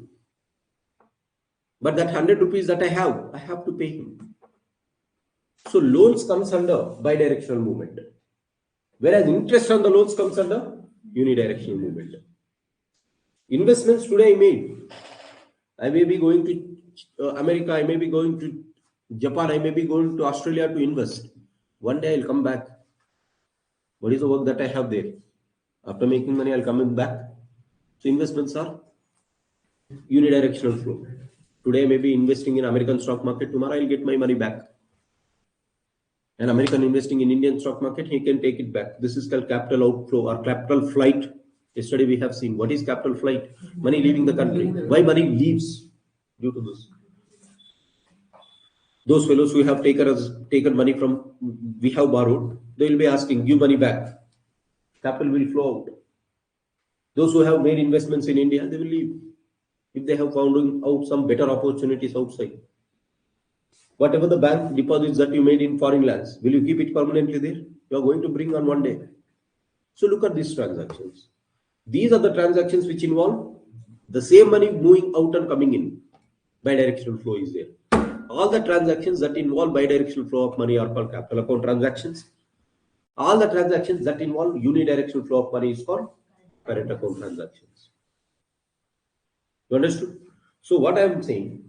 But that 100 rupees that I have to pay him. So loans comes under bidirectional movement. Whereas interest on the loans comes under unidirectional movement. Investments today I made. I may be going to America, I may be going to Japan, I may be going to Australia to invest. One day I'll come back. What is the work that I have there? After making money, I'll come back. So investments are unidirectional flow. Today I may be investing in American stock market. Tomorrow I'll get my money back. An American investing in Indian stock market, he can take it back. This is called capital outflow or capital flight. Yesterday we have seen what is capital flight. Money leaving the country. Why money leaves? Due to this. Those fellows who have taken money from, we have borrowed, they will be asking, give money back. Capital will flow out. Those who have made investments in India, they will leave if they have found out some better opportunities outside. Whatever the bank deposits that you made in foreign lands, will you keep it permanently there? You are going to bring on one day. So look at these transactions. These are the transactions which involve the same money moving out and coming in. Bidirectional flow is there. All the transactions that involve bidirectional flow of money are called capital account transactions. All the transactions that involve unidirectional flow of money is called current account transactions. You understood? So what I am saying,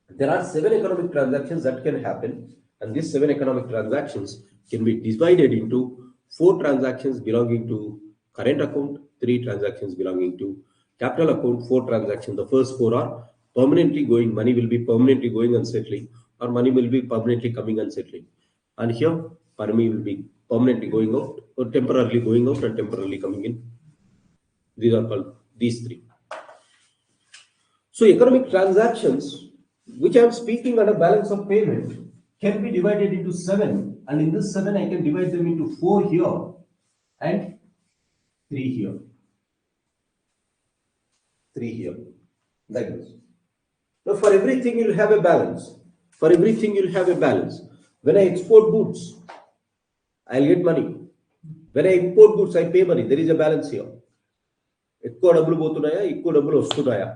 there are 7 economic transactions that can happen, and these 7 economic transactions can be divided into 4 transactions belonging to current account, 3 transactions belonging to capital account, 4 transactions. The first 4 are permanently going, money will be permanently going and settling, or money will be permanently coming and settling. And here, money will be permanently going out, or temporarily going out and temporarily coming in. These are called these 3. So economic transactions, which I am speaking under balance of payment, can be divided into 7, and in this 7 I can divide them into 4 here and 3 here. 3 here, like this. Now for everything you'll have a balance. For everything you'll have a balance. When I export goods, I'll get money. When I import goods, I pay money. There is a balance here. ఎక్కువ డబ్బులు పోతున్నాయా, ఎక్కువ డబ్బులు వస్తున్నాయా,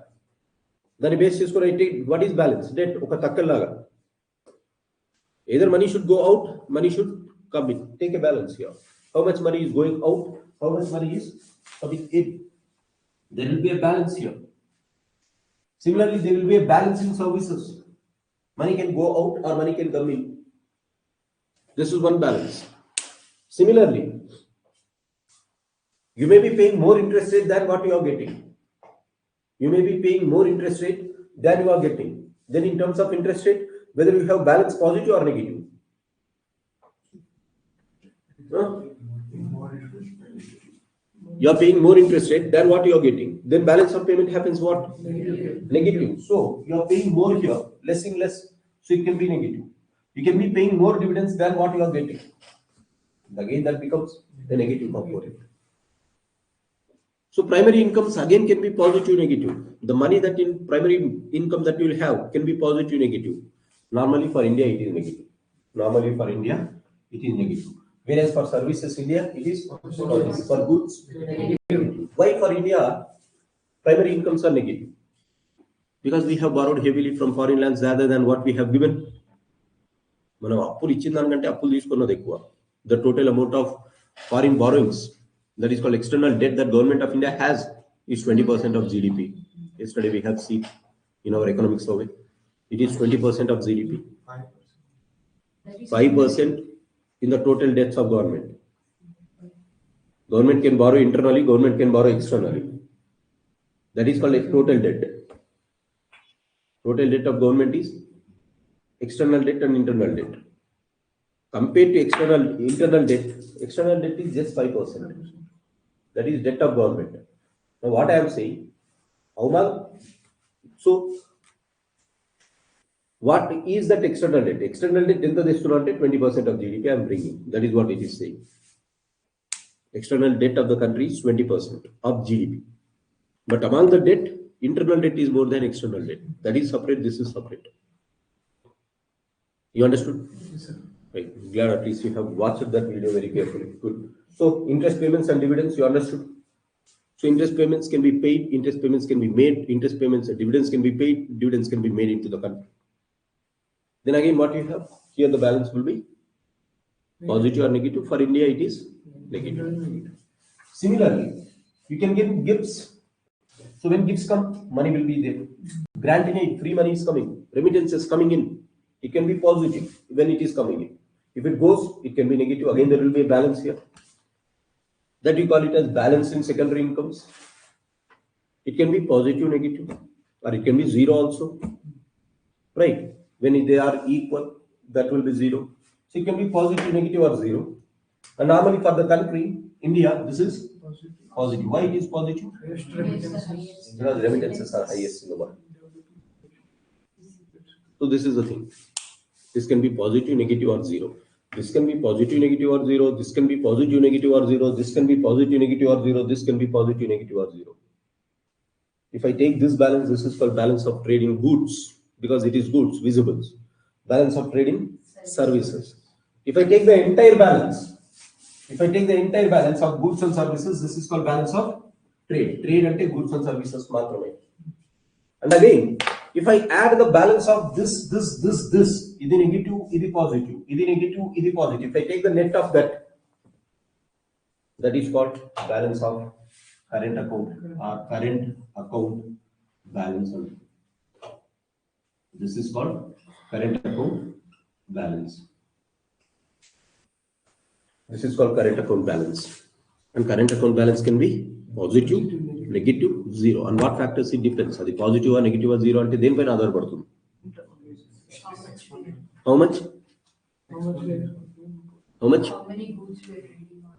దాన్ని base చేసుకొని అయితే what is balance? Debt ఒక తక్కల్లాగా. Either money should go out, money should come in. Take a balance here. How much money is going out? How much money is coming in? There will be a balance here. Similarly, there will be a balance in services. Money can go out or money can come in. This is one balance. Similarly, you may be paying more interest rate than what you are getting. You may be paying more interest rate than you are getting. Then in terms of interest rate, whether you have balance positive or negative. You are paying more interest rate than what you are getting. Then balance of payment happens what? Negative. So you are paying more here, less in less. So it can be negative. You can be paying more dividends than what you are getting. Again, that becomes a negative component. So primary incomes again can be positive, negative. The money that in primary income that you will have can be positive, negative. Normally for India it is negative. Normally for India it is negative. Whereas for services India it is positive. For goods negative. Why for India primary incomes are negative? Because we have borrowed heavily from foreign lands rather than what we have given. మనం అప్పులు ఇచ్చిన దానికంటే అప్పులు తీసుకున్నది ఎక్కువ. The total amount of foreign borrowings, that is called external debt, that government of India has is 20% of GDP. Yesterday we have seen in our economic survey, it is 20% of GDP. 5% in the total debts of government. Government can borrow internally, government can borrow externally. That is called a total debt. Total debt of government is external debt and internal debt. Compared to internal debt is just 5%. That is debt of government. Now what I am saying, so what is that external debt? External debt enta testunante 20% of GDP I am bringing. That is what it is saying. External debt of the country is 20% of GDP. But among the debt, internal debt is more than external debt. That is separate, this is separate. You understood? Yes, sir. Right. Glad at least you have watched that video very carefully. Good. So interest payments and dividends, you understood? So interest payments can be paid, interest payments can be made, interest payments and dividends can be paid, dividends can be made into the country. Then again, what you have here, the balance will be positive or negative. For India, it is negative. Similarly, you can give gifts. So when gifts come, money will be there. Grant in aid, free money is coming. Remittances coming in. It can be positive when it is coming in. If it goes, it can be negative. Again, there will be a balance here. That you call it as balance in secondary incomes. It can be positive, negative, or it can be zero also. Right? When they are equal, that will be zero. So it can be positive, negative, or zero. And normally for the country, India, this is positive. Why it is positive? Because remittances are highest in the world. So this is the thing. This can be positive, negative, or zero. This can be positive, negative, or zero. This can be positive, negative, or zero. This can be positive, negative, or zero. This can be positive, negative, or zero. If I take this balance, this is called balance of trading goods because it is goods, visibles. Balance of trading services. If I take the entire balance, of goods and services, this is called balance of trade. Trade and goods and services matrame. And again, if I add the balance of this, this, ఇది negative, ఇది positive, ఇది negative, ఇది positive. If I take the net of that, that is called balance of current account or current account balance. This is called current account balance. This is called current account balance. And current account balance can be positive, negative, zero. And what factors it depends? The positive or negative or zero ante then paina adhar padtundi. How much? How much? How many goods we are trading on?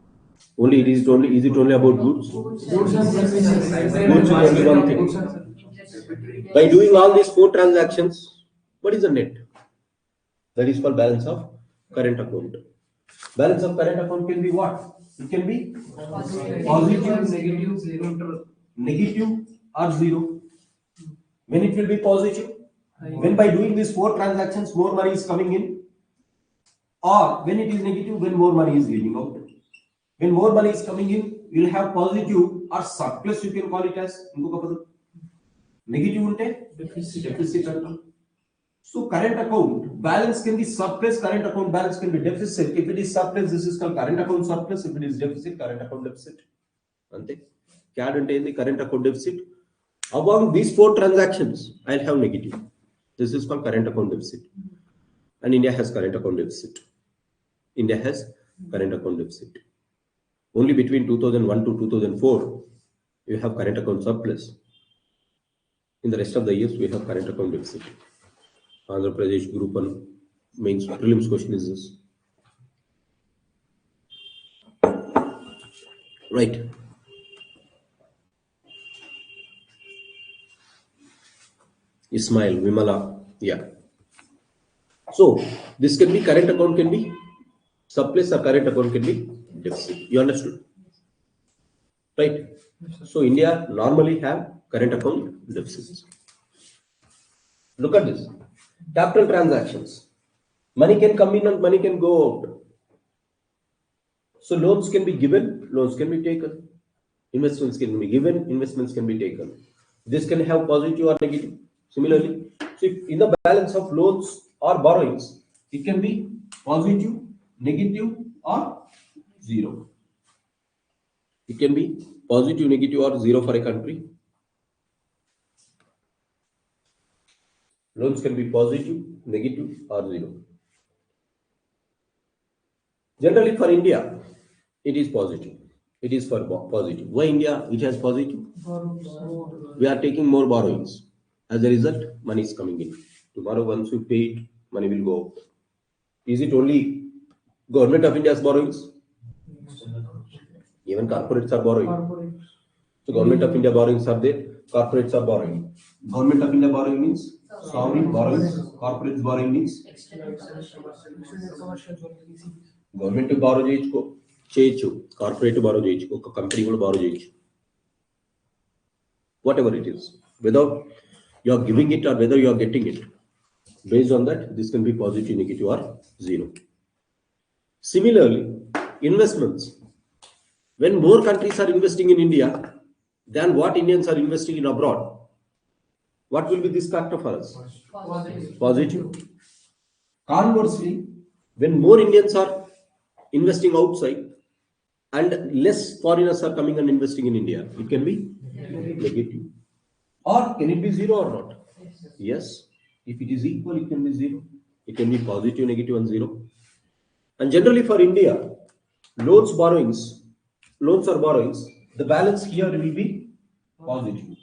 Only is it only about goods? Goods is only one thing. By doing all these 4 transactions, what is the net? That is called balance of current account. Balance of current account can be what? It can be positive, negative, or zero. When it will be positive? When by doing these 4 transactions, more money is coming in. Or when it is negative, when more money is leaving out. When more money is coming in, you will have positive or surplus, you can call it as. Negative unte deficit. So current account balance can be surplus, current account balance can be deficit. If it is surplus, this is called current account surplus. If it is deficit, current account deficit. Ante CAD ante the current account deficit. Among these 4 transactions, I'll have negative. This is called current account deficit. And India has current account deficit. India has current account deficit. Only between 2001 to 2004, you have current account surplus. In the rest of the years, we have current account deficit. Andhra Pradesh Group 1 mains prelims question is this. Right. Ismail, Vimala, yeah. So this can be current account can be surplus or current account can be deficit. You understood? Right. So India normally have current account deficits. Look at this. Capital transactions. Money can come in and money can go out. So loans can be given, loans can be taken. Investments can be given, investments can be taken. This can have positive or negative. Similarly, so if in the balance of loans or borrowings, it can be positive, negative, or zero. It can be positive, negative, or zero for a country. Loans can be positive, negative, or zero. Generally for India, it is positive. It is for positive. Why India? It has positive. We are taking more borrowings. As a result, money is coming in. Tomorrow, once you pay it, money will go out. Is it only government of India's borrowings? Even corporates are borrowing. So government of India borrowings are there. Corporates are borrowing. Government of India borrowing means sovereign borrowings. Corporates borrowing means government to borrow చేయొచ్చు, corporate borrow చేయొచ్చు, ఒక company కూడా borrow చేయొచ్చు. Whatever it is, whether you are giving it or whether you are getting it, based on that, this can be positive, negative, or zero. Similarly, investments. When more countries are investing in India than what Indians are investing in abroad, what will be this factor for us? Positive. Conversely, when more Indians are investing outside and less foreigners are coming and investing in India, it can be negative. Or can it be zero or not? Yes. If it is equal, it can be zero. It can be positive, negative, and zero. And generally for India, loans or borrowings, the balance here will be positive.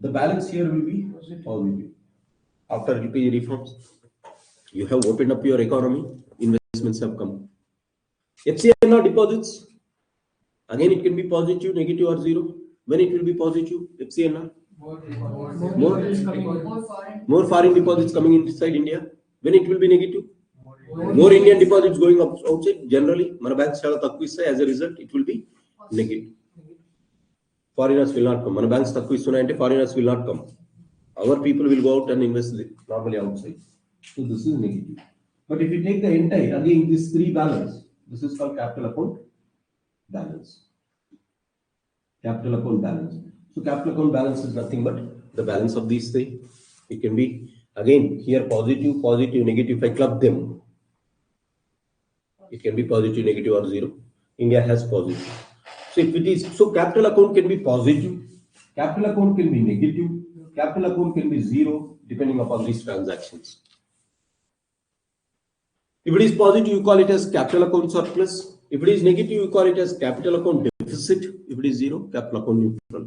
The balance here will be positive. After LPG reforms, you have opened up your economy, investments have come. FCNR deposits, again it can be positive, negative, or zero. When it will be positive, FCNR? More foreign deposits coming inside India. When it will be negative? More Indian deposits going up outside, generally, మన banks చాలా తక్కువ ఇస్తాయి. As a result, it will be negative. Foreigners will not come. మన banks తక్కువ ఇస్తున్నాయంటే foreigners will not come. Our people will go out and invest normally outside. So this is negative. But if you take the entire, again, this three balance, this is called capital account balance. Capital account balance. So capital account balance is nothing but the balance of these three. It can be, again, here positive, positive, negative. If I club them, it can be positive, negative, or zero. India has positive. So if it is, so capital account can be positive, capital account can be negative, capital account can be zero, depending upon these transactions. If it is positive, you call it as capital account surplus. If it is negative, you call it as capital account deficit. If it is zero, capital account neutral.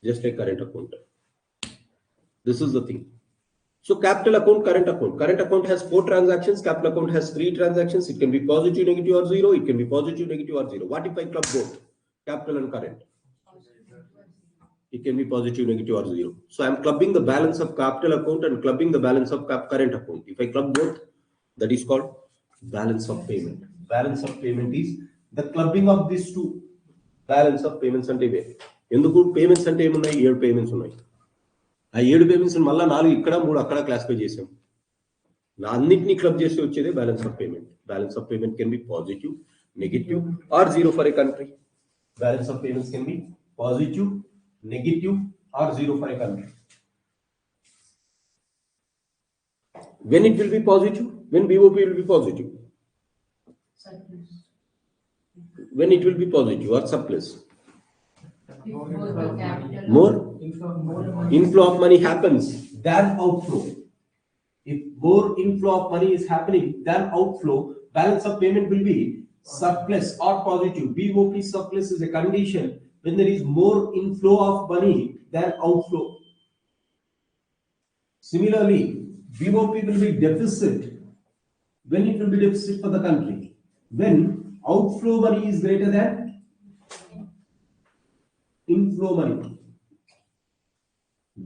Just like current account. This is the thing. So capital account, current account. Current account has 4 transactions. Capital account has 3 transactions. It can be positive, negative, or zero. It can be positive, negative, or zero. What if I club both? Capital and current. It can be positive, negative, or zero. So I am clubbing the balance of capital account and clubbing the balance of current account. If I club both, that is called balance of payment. Balance of payment is the clubbing of these two. Balance of payments and payment. ఎందుకు payments అంటే ఏమున్నాయి? 7 payments ఉన్నాయి. ఆ 7 payments మళ్ళీ 4 ఇక్కడ 3 అక్కడ classify చేసాం. అన్నిటిని క్లబ్ చేసి వచ్చేదే balance of payment. Balance of payment can be positive, negative, or zero for a country. Balance of payments can be positive, negative, or zero for a country. When it will be positive? When BOP will be positive? When it will be positive or surplus? More inflow of money happens than outflow. If more inflow of money is happening than outflow, balance of payment will be surplus or positive. BOP surplus is a condition when there is more inflow of money than outflow. Similarly, BOP will be deficit when it will be deficit for the country. When outflow money is greater than inflow money.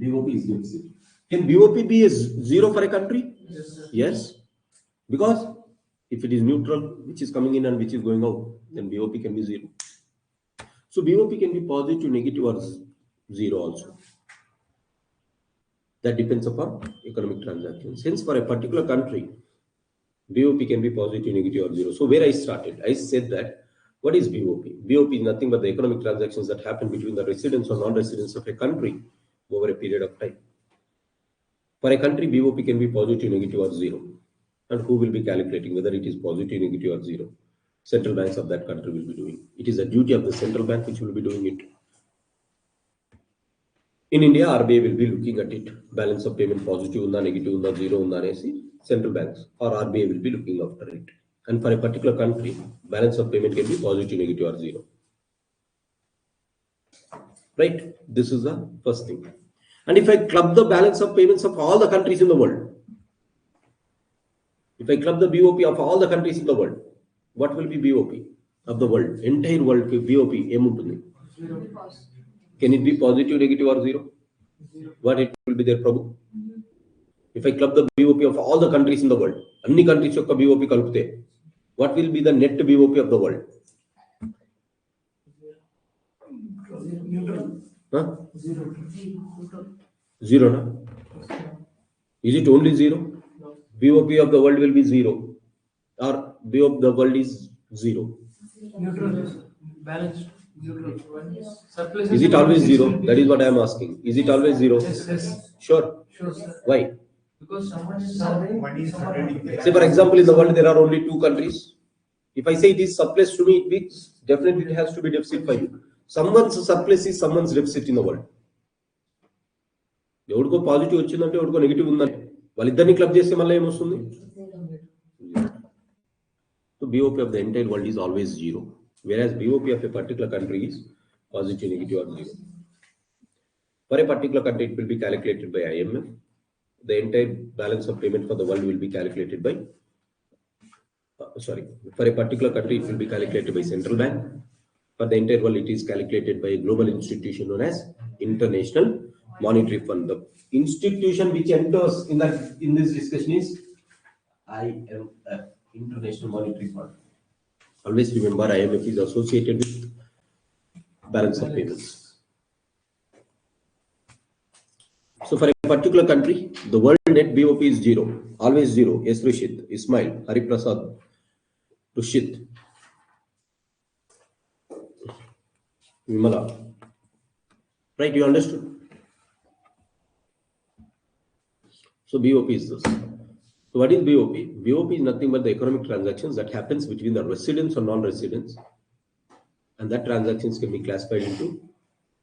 BOP is deficit. Can BOP be a zero for a country? Yes. Yes. Because if it is neutral, which is coming in and which is going out, then BOP can be zero. So BOP can be positive, negative, or zero also. That depends upon economic transactions. Hence, for a particular country, BOP can be positive, negative, or zero. So where I started, I said that, what is BOP? BOP is nothing but the economic transactions that happen between the residents or non-residents of a country over a period of time. For a country, BOP can be positive, negative, or zero. And who will be calculating whether it is positive, negative, or zero? Central banks of that country will be doing. It is a duty of the central bank which will be doing it. In India, RBI will be looking at it. Balance of payment positive, unda, negative, unda, zero, unda, central banks or RBI will be looking after it. And for a particular country, balance of payment can be positive, negative, or zero. Right? This is the first thing. And if I club the balance of payments of all the countries in the world, if I club the BOP of all the countries in the world, what will be BOP of the world? Entire world BOP emuntundi. Can it be positive, negative, or zero? What it will be there, Prabhu? If I club the BOP of all the countries in the world, anni countries yokka BOP kalupte, what will be the net BOP of the world? Huh? Zero, na? Is it only zero? BOP of the world will be zero, or BOP of the world is zero. Neutral, balanced, neutral. Surplus Is it always zero? That is what I am asking. Is it always zero? Yes. Sure. Sure, sir. Why? Because someone Say, for example, in the world there are only 2 countries. If I say it is surplus to me, it means definitely it has to be deficit for you. Someone's surplus is someone's deficit in the world. ఎవరికో positive వచ్చిందంటే ఎవరికో negative ఉందంటే వాళ్ళిద్దరిని club చేస్తే మళ్ళీ ఏమొస్తుంది? So BOP of the entire world is always zero, whereas BOP of a particular country is positive, negative, or zero. For a particular country, it will be calculated by IMF. The entire balance of payment for the world will be calculated by, for a particular country, it will be calculated by central bank. For the entire world, it is calculated by a global institution known as International Monetary Fund. The institution which enters in this discussion is IMF, International Monetary Fund. Always remember IMF is associated with balance of payments. So for a particular country, the world net BOP is zero, always zero. Yes, Rishit, Ismail, Hari Prasad, Rushit, Vimala. Right, you understood? So BOP is this. So what is BOP? BOP is nothing but the economic transactions that happens between the residents or non-residents, and that transactions can be classified into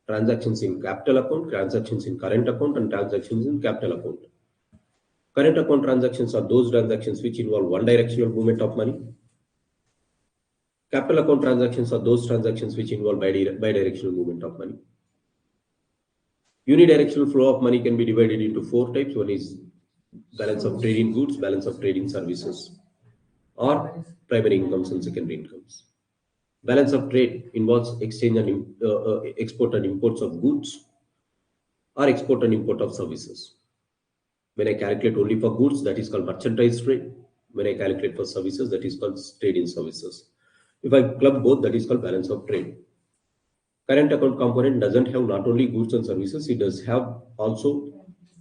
transactions in capital account, transactions in current account, and transactions in capital account. Current account transactions are those transactions which involve one directional movement of money. Capital account transactions are those transactions which involve bidirectional movement of money. Unidirectional flow of money can be divided into four types. One is balance of trade in goods, balance of trade in services, or primary incomes and secondary incomes. Balance of trade involves exchange and export and imports of goods, or export and import of services. When I calculate only for goods, that is called merchandise trade. When I calculate for services, that is called trade in services. If I club both, that is called balance of trade. Current account component doesn't have not only goods and services, it does have also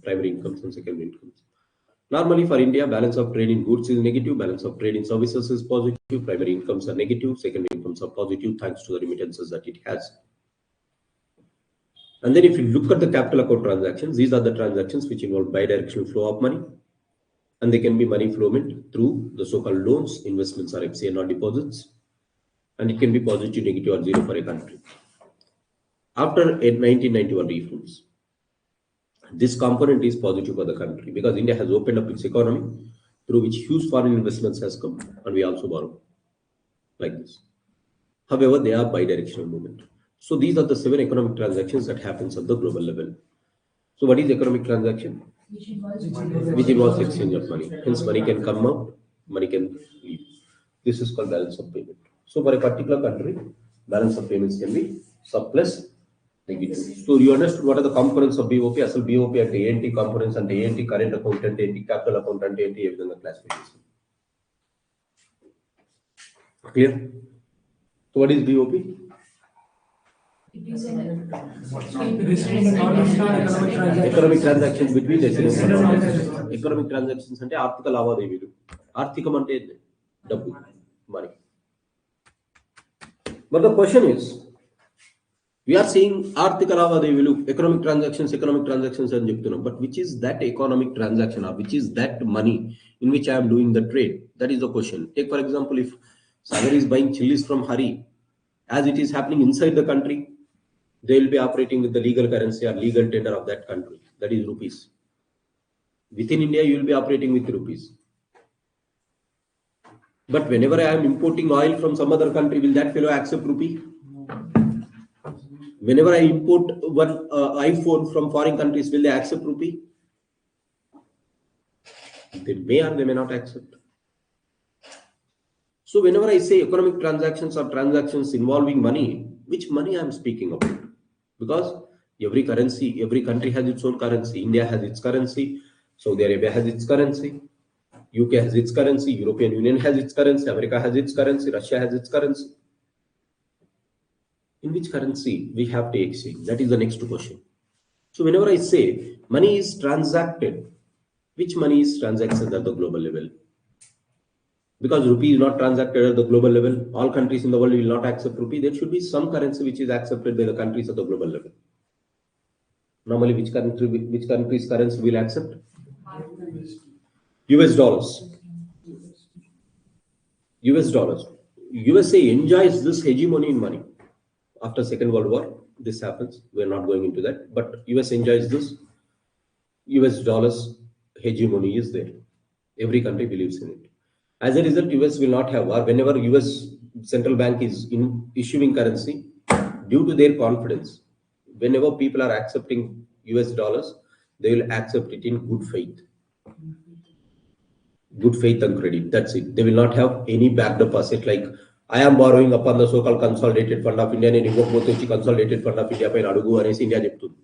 primary incomes and secondary incomes. Normally for India, balance of trade in goods is negative, balance of trade in services is positive, primary incomes are negative, secondary incomes are positive thanks to the remittances that it has. And then if you look at the capital account transactions, these are the transactions which involve bidirectional flow of money, and they can be money flowment through the so-called loans, investments, or FCN or deposits, and it can be positive, negative, or zero for a country. After 1991 reforms, this component is positive for the country because India has opened up its economy through which huge foreign investments has come, and we also borrow like this. However, they are bidirectional movement. So these are the 7 economic transactions that happens at the global level. So what is economic transaction? Which involves exchange of money. Hence, money can come out, money can leave. This is called balance of payment. So for a particular country, balance of payments can be surplus, negative. So you understood what are the components of BOP? Asal BOP and ANT components and ANT current account and ANT capital account and ANT everything the classification. Clear? So what is BOP? It is an economic transactions between residents and non-residents. Economic transactions అంటే ఆర్థిక లావాదేవీలు. ఆర్థికం అంటే డబ్బు, money. But the question is, we are seeing ఆర్థిక లావాదేవీలు, economic transactions అని చెప్తున్నాం. But which is that economic transaction, or which is that money in which I am doing the trade? That is the question. Take for example, if Sagar is buying chilies from Hari, as it is happening inside the country, they will be operating with the legal currency or legal tender of that country, that is rupees. Within India, you will be operating with rupees. But whenever I am importing oil from some other country, will that fellow accept rupee? Whenever I import one iPhone from foreign countries, will they accept rupee? They may or they may not accept. So whenever I say economic transactions or transactions involving money, which money I am speaking about? Because every country has its own currency. India has its currency, Saudi Arabia has its currency, UK has its currency, European Union has its currency, America has its currency, Russia has its currency. In which currency we have to exchange? That is the next question. So whenever I say money is transacted, which money is transacted at the global level? Because rupee is not transacted at the global level, all countries in the world will not accept rupee. There should be some currency which is accepted by the countries at the global level. Normally, which country's currency will accept? US dollars. US dollars. USA enjoys this hegemony in money. After Second World War, this happens. We are not going into that. But US enjoys this. US dollars hegemony is there. Every country believes in it. As a result, US will not have war. Whenever US central bank is issuing currency, due to their confidence, whenever people are accepting US dollars, they will accept it in good faith. Good faith and credit. That's it. They will not have any backed up asset like I am borrowing upon the so-called consolidated fund of India and consolidated fund of India pain adugu anesi India cheptundi.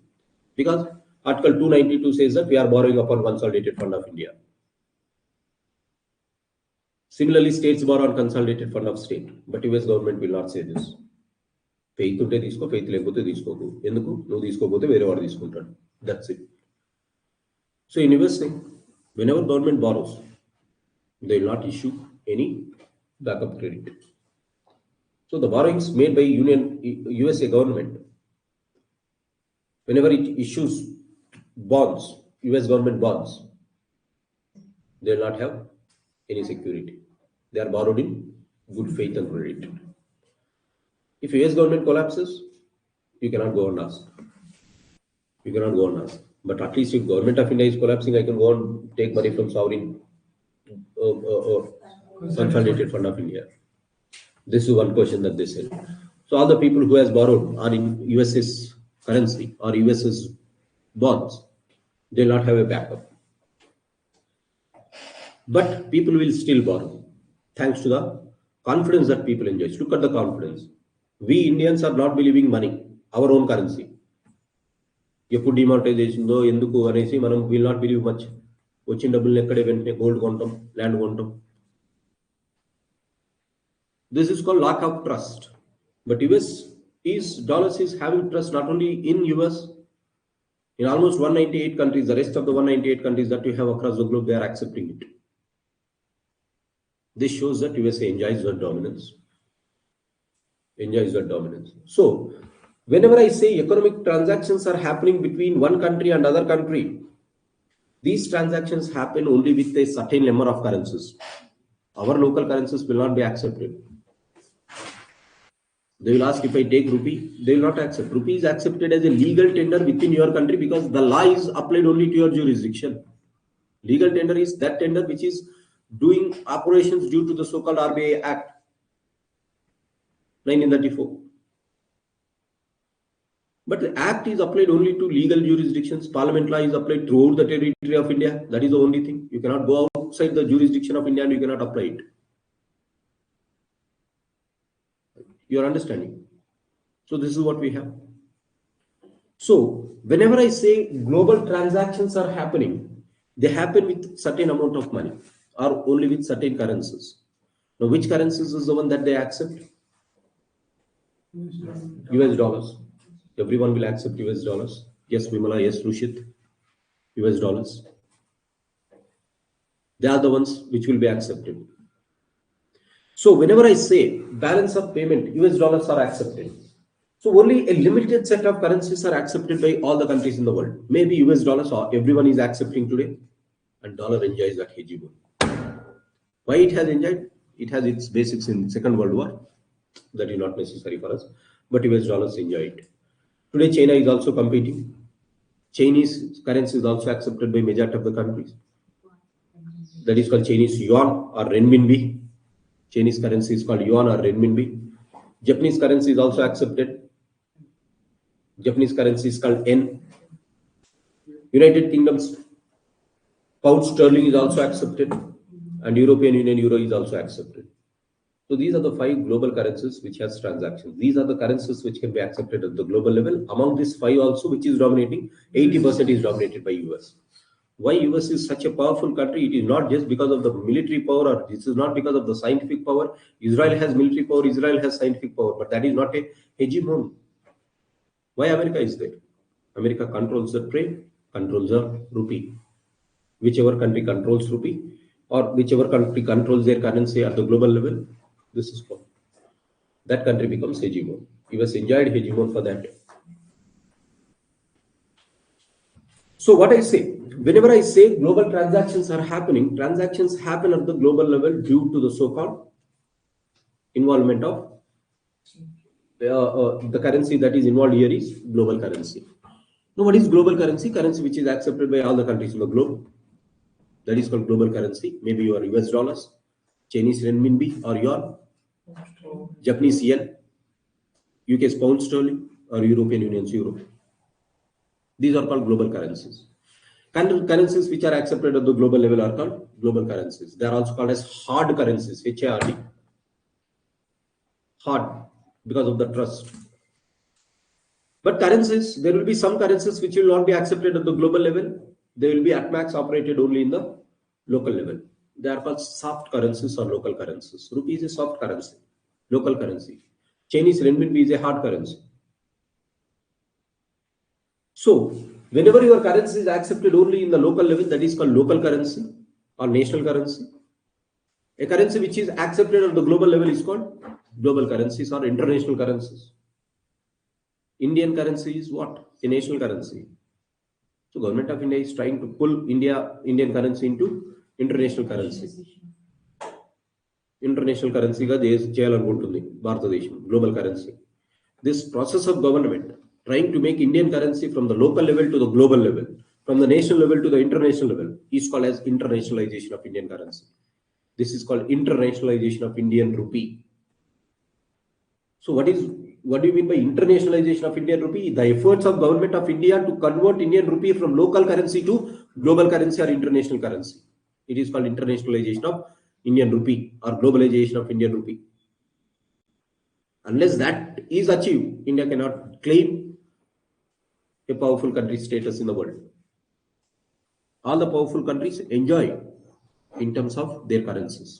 Because Article 292 says that we are borrowing upon consolidated fund of India. Similarly, states borrow on consolidated fund of state, but US government will not say this. Faith unte తీసుకో, faith లేకపోతే తీసుకోకు. ఎందుకు? నువ్వు తీసుకోకపోతే వేరే వాడు తీసుకుంటాడు. That's it. So in USA, whenever government borrows, they will not issue any backup credit. So the borrowings made by USA government, whenever it issues bonds, US government bonds, they will not have any security. They are borrowed in good faith and credit. If US government collapses, you cannot go and ask. You cannot go and ask. But at least if government of India is collapsing, I can go and take money from sovereign consolidated fund of India. This is one question that they said. So all the people who has borrowed are in US's currency or US's bonds. They will not have a backup. But people will still borrow, thanks to the confidence that people enjoy. Look at the confidence. We Indians are not believing money, our own currency. ఎప్పుడు demonetisation ఎందుకు అనేసి మనం will not believe much. వచ్చిన డబ్బుల్ని ఎక్కడే వెంటనే gold కొంటాం, land కొంటాం. This is called lack of trust. But dollars is having trust not only in US, in almost 198 countries, the rest of the 198 countries that you have across the globe, they are accepting it. This shows that USA enjoys that dominance. So, whenever I say economic transactions are happening between one country and other country, these transactions happen only with a certain number of currencies. Our local currencies will not be accepted. They will ask, if I take rupee, they will not accept. Rupee is accepted as a legal tender within your country because the law is applied only to your jurisdiction. Legal tender is that tender which is doing operations due to the so-called RBI Act 1934. But the act is applied only to legal jurisdictions. Parliament law is applied throughout the territory of India. That is the only thing. You cannot go outside the jurisdiction of India and you cannot apply it. You are understanding? So this is what we have. So whenever I say global transactions are happening, they happen with certain amount of money or only with certain currencies. Now which currencies is the one that they accept? US dollars. Everyone will accept US dollars. Yes, Vimala, yes, Rushit. US dollars. They are the ones which will be accepted. So whenever I say balance of payment, US dollars are accepted. So only a limited set of currencies are accepted by all the countries in the world. Maybe US dollars or everyone is accepting today, and dollar enjoys that hegemony. Why it has enjoyed? It has its basics in Second World War. That is not necessary for us, but US dollars enjoy it. Today, China is also competing. Chinese currency is also accepted by majority of the countries. That is called Chinese yuan or renminbi. Chinese currency is called yuan or renminbi. Japanese currency is also accepted. Japanese currency is called yen. United Kingdom's pound sterling is also accepted, and European Union euro is also accepted. So these are the 5 global currencies which has transactions. These are the currencies which can be accepted at the global level. Among these 5 also, which is dominating, 80% is dominated by US. Why US is such a powerful country? It is not just because of the military power, or this is not because of the scientific power. Israel has military power, Israel has scientific power, but that is not a hegemon. Why America is there? America controls the trade, controls the rupee. Whichever country controls rupee, or whichever country controls their currency at the global level, this is called. That country becomes hegemon. US enjoyed hegemon for that. So what I say, whenever I say global transactions are happening, transactions happen at the global level due to the so-called involvement of the currency that is involved here is global currency. Now what is global currency? Currency which is accepted by all the countries in the globe. That is called global currency. Maybe your US dollars, Chinese renminbi or yuan, Japanese yen, UK's pound sterling, or European Union's euro. These are called global currencies. Currencies which are accepted at the global level are called global currencies. They are also called as hard currencies, HARD. Hard, because of the trust. But currencies, there will be some currencies which will not be accepted at the global level. They will be at max operated only in the local level. They are called soft currencies or local currencies. Rupee is a soft currency, local currency. Chinese renminbi is a hard currency. So, whenever your currency is accepted only in the local level, that is called local currency or national currency. A currency which is accepted at the global level is called global currencies or international currencies. Indian currency is what? A national currency. So, Government of India is trying to pull Indian currency into international currency. International currency ga చేయాలనుకుంటుంది భారతదేశం global currency. This process of government trying to make Indian currency from the local level to the global level, from the national level to the international level, is called as internationalization of Indian currency. This is called internationalization of Indian rupee. So what do you mean by internationalization of Indian rupee? The efforts of Government of India to convert Indian rupee from local currency to global currency or international currency. It is called internationalization of Indian rupee or globalization of Indian rupee. Unless that is achieved, India cannot claim a powerful country status in the world. All the powerful countries enjoy in terms of their currencies.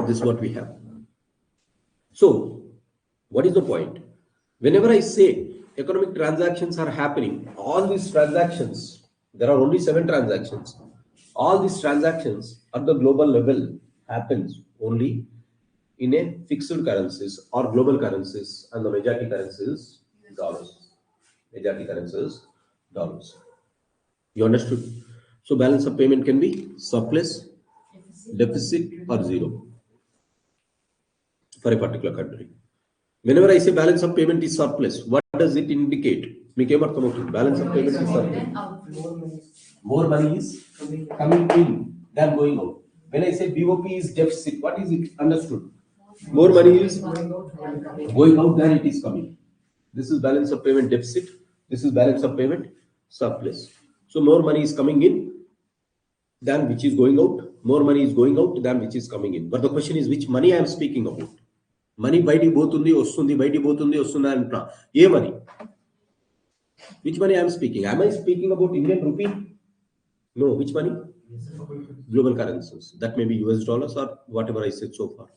This is what we have. So, what is the point? Whenever I say economic transactions are happening, all these transactions, there are only 7 transactions. All these transactions at the global level happens only in a fixed currencies or global currencies, and the majority currencies dollars. Majority currencies dollars. You understood? So balance of payment can be surplus, deficit, or zero for a particular country. Whenever I say balance of payment is surplus, what does it indicate? Balance of payment is surplus. More money is coming in than going out. When I say BOP is deficit, what is it understood? More money is going out than it is coming. This is balance of payment deficit. This is balance of payment surplus. So more money is coming in than which is going out. More money is going out than which is coming in. But the question is which money I am speaking about. Money బయటికి పోతుంది వస్తుంది బయటికి పోతుంది వస్తుంది అంటున్నా ఏ money? Which money I am speaking? Am I speaking about Indian rupee? No. Which money? Global currencies. That may be US dollars or whatever I said so far.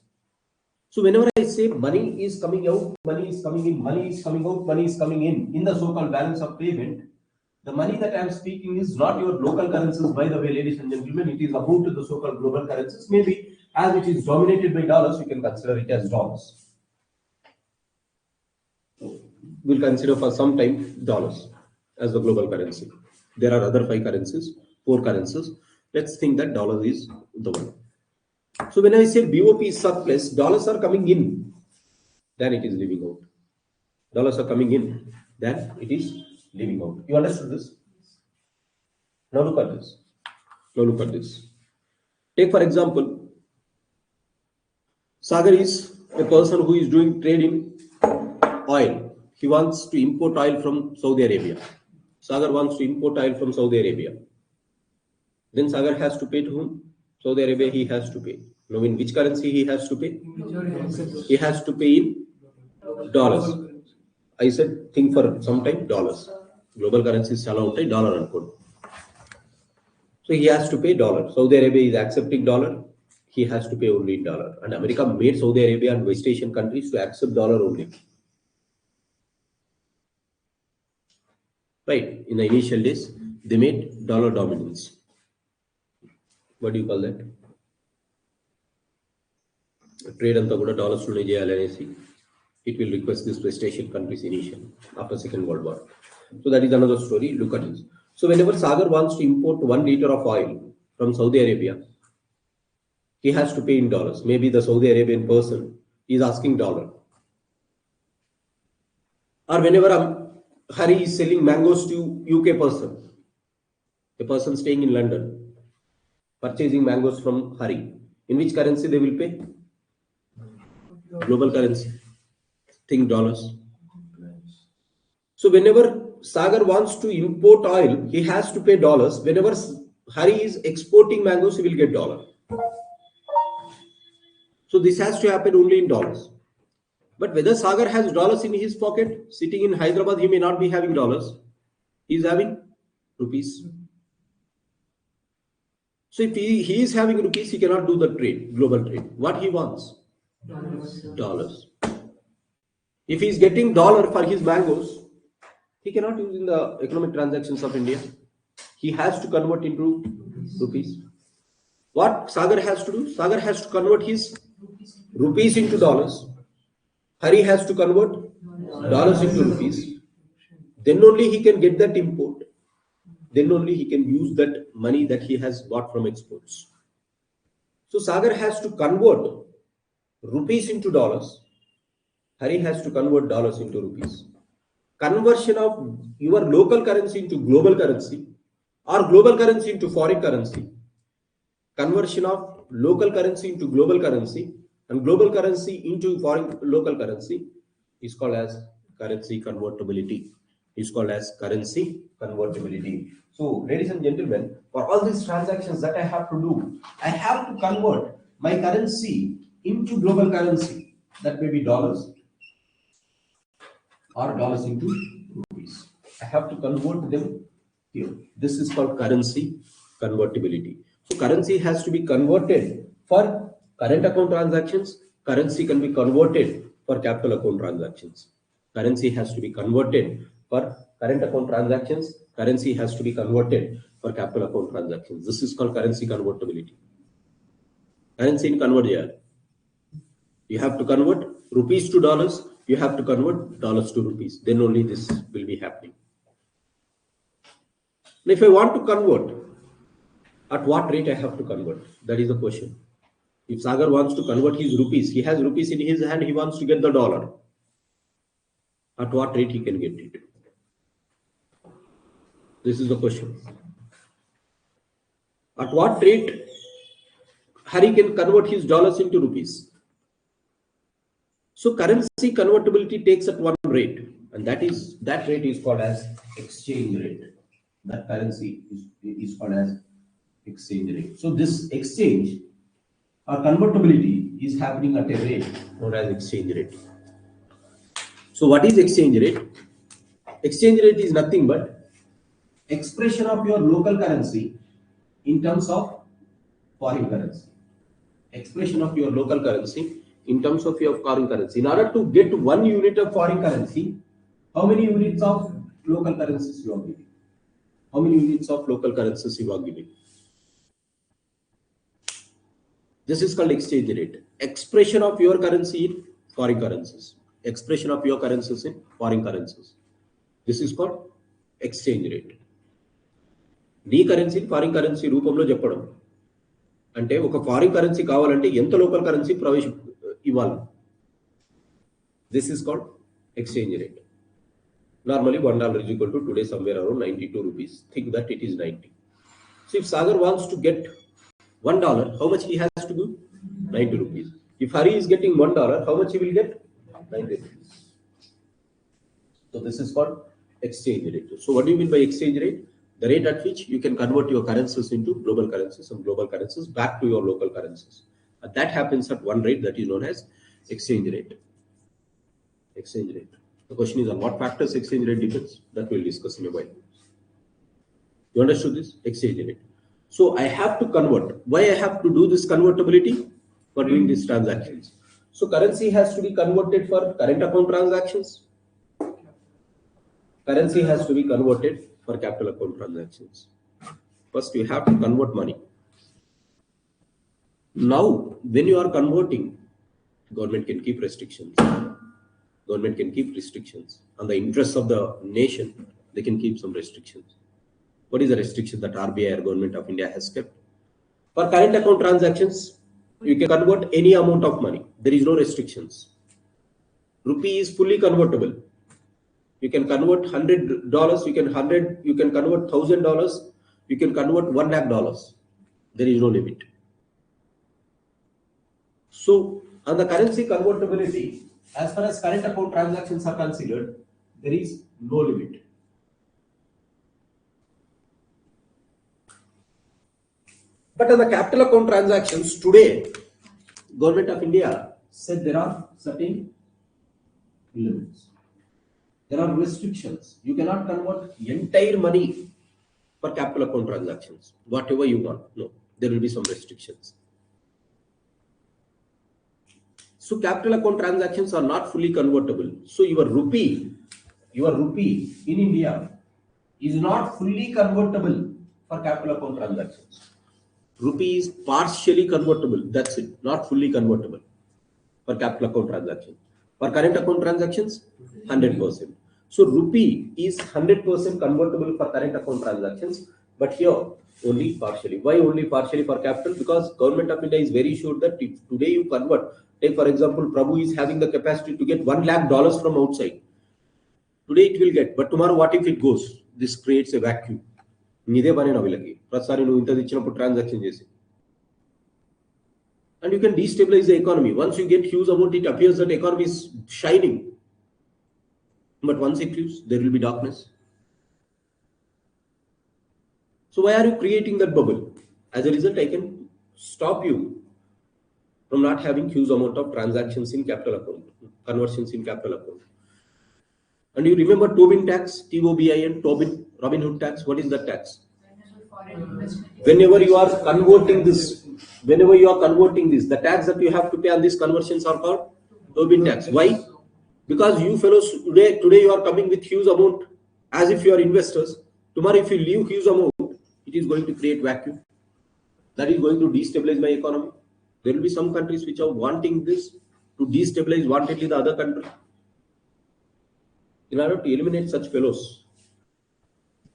So whenever I say money is coming out, money is coming in, money is coming out, money is coming in the so-called balance of payment, the money that I am speaking is not your local currencies, by the way, ladies and gentlemen. It is about the so-called global currencies. Maybe as it is dominated by dollars, you can consider it as dollars. We'll consider for some time dollars as the global currency. There are other 5 currencies, 4 currencies. Let's think that dollar is the one. So when I say BOP is surplus, dollars are coming in, then it is leaving out. Dollars are coming in, then it is leaving out. You understood this? Now look at this. Now look at this. Take for example, Sagar is a person who is doing trading oil. He wants to import oil from Saudi Arabia. Sagar wants to import oil from Saudi Arabia. Then Sagar has to pay to whom? Saudi Arabia he has to pay. Now in which currency he has to pay? He has to pay in dollars. I said think for some time dollars. Global currencies chala untai dollar anukondi. So he has to pay dollar. Saudi Arabia is accepting dollar. He has to pay only in dollar. And America made Saudi Arabia and West Asian countries to accept dollar only. Right. In the initial days, they made dollar dominance. What do you call that? Trade anta kuda dollars lone cheyali anesi it will request these West Asian countries initially after Second World War. So that is another story. Look at this. So whenever Sagar wants to import 1 liter of oil from Saudi Arabia, he has to pay in dollars. Maybe the Saudi Arabian person is asking dollar. Or whenever Hari is selling mangoes to UK person, a person staying in London, purchasing mangoes from Hari, in which currency they will pay? Global currency. Think dollars. So whenever Sagar wants to import oil, he has to pay dollars. Whenever Hari is exporting mangoes, he will get dollar. So this has to happen only in dollars. But whether Sagar has dollars in his pocket, sitting in Hyderabad, he may not be having dollars. He is having rupees. So if he is having rupees, he cannot do the trade, global trade. What he wants? Dollars. If he is getting dollar for his mangoes, he cannot use in the economic transactions of India. He has to convert into rupees. What Sagar has to do? Sagar has to convert his rupees into dollars. Hari has to convert dollars into rupees. Then only he can get that import. Then only he can use that money that he has bought from exports. So Sagar has to convert rupees into dollars. Hari has to convert dollars into rupees. Conversion of your local currency into global currency or global currency into foreign currency. Conversion of local currency into global currency and global currency into foreign local currency is called as currency convertibility. Is called as currency convertibility. So, ladies and gentlemen, for all these transactions that I have to do, I have to convert my currency into global currency. That may be dollars or dollars into rupees. I have to convert them here. This is called currency convertibility. So currency has to be converted for current account transactions. Currency can be converted for capital account transactions. Currency has to be converted for current account transactions. Currency has to be converted for capital account transactions. This is called currency convertibility. Currency in convert here. You have to convert rupees to dollars. You have to convert dollars to rupees. Then only this will be happening. Now, if I want to convert, at what rate I have to convert? That is the question. If Sagar wants to convert his rupees, he has rupees in his hand, he wants to get the dollar. At what rate he can get it? This is the question. At what rate Hari can convert his dollars into rupees? So currency convertibility takes at one rate, and that rate is called as exchange rate. That currency is called as exchange rate. So this exchange or convertibility is happening at a rate known as exchange rate. So what is exchange rate? Exchange rate is nothing but expression of your local currency in terms of foreign currency. Expression of your local currency in terms of your foreign currency. In order to get 1 unit of foreign currency, how many units of local currencies you are giving? How many units of local currencies you are giving? This is called exchange rate. Expression of your currency in foreign currencies. Expression of your currencies in foreign currencies. This is called exchange rate. నీ currency foreign currency రూపంలో చెప్పడం అంటే ఒక foreign currency కావాలంటే ఎంత local currency ఇవ్వాలి. This is called exchange rate. Normally $1 is equal to today somewhere around 92 rupees. Think that it is 90. So if Sagar wants to get $1, how much he has to do? 90 rupees. If Hari is getting $1, how much he will get? 90 rupees. So this is called exchange rate. So what do you mean by exchange rate? The rate at which you can convert your currencies into global currencies and global currencies back to your local currencies. And that happens at one rate that is known as exchange rate. Exchange rate. The question is on what factors exchange rate depends. That we'll discuss in a while. You understood this? Exchange rate. So I have to convert. Why I have to do this convertibility? For doing these transactions. So currency has to be converted for current account transactions. Currency has to be converted for capital account transactions. First, you have to convert money. Now, when you are converting, government can keep restrictions. Government can keep restrictions. On the interests of the nation, they can keep some restrictions. What is the restriction that RBI or Government of India has kept? For current account transactions, you can convert any amount of money. There is no restrictions. Rupee is fully convertible. You can convert $100. You can convert $1,000. You can convert $1 lakh. There is no limit. So, on the currency convertibility, as far as current account transactions are considered, there is no limit. But on the capital account transactions, today, Government of India said there are certain limits. There are restrictions. You cannot convert entire money for capital account transactions, whatever you want. No, there will be some restrictions. So capital account transactions are not fully convertible. So your rupee in India is not fully convertible for capital account transactions. Rupee is partially convertible. That's it. Not fully convertible for capital account transactions. For current account transactions, 100%. So rupee is 100% convertible for current account transactions, but here only partially. Why only partially for capital? Because Government of India is very sure that if today you convert, take for example, Prabhu is having the capacity to get $1 lakh from outside. Today it will get, but tomorrow what if it goes? This creates a vacuum. Nide bane navilagi. Prasari nu inta ichinapu transaction chesi. And you can destabilize the economy. Once you get huge amount, it appears that economy is shining. But once it leaves, there will be darkness. So why are you creating that bubble? As a result, I can stop you from not having huge amount of transactions in capital account, conversions in capital account. And you remember Tobin tax, TOBIN, Tobin, Robin Hood tax. What is that tax? Whenever you are converting this, the tax that you have to pay on these conversions are called Tobin tax. Why? Because you fellows today you are coming with huge amount as if you are investors. Tomorrow if you leave huge amount, it is going to create vacuum. That is going to destabilize my economy. There will be some countries which are wanting this to destabilize wantedly the other country. In order to eliminate such fellows,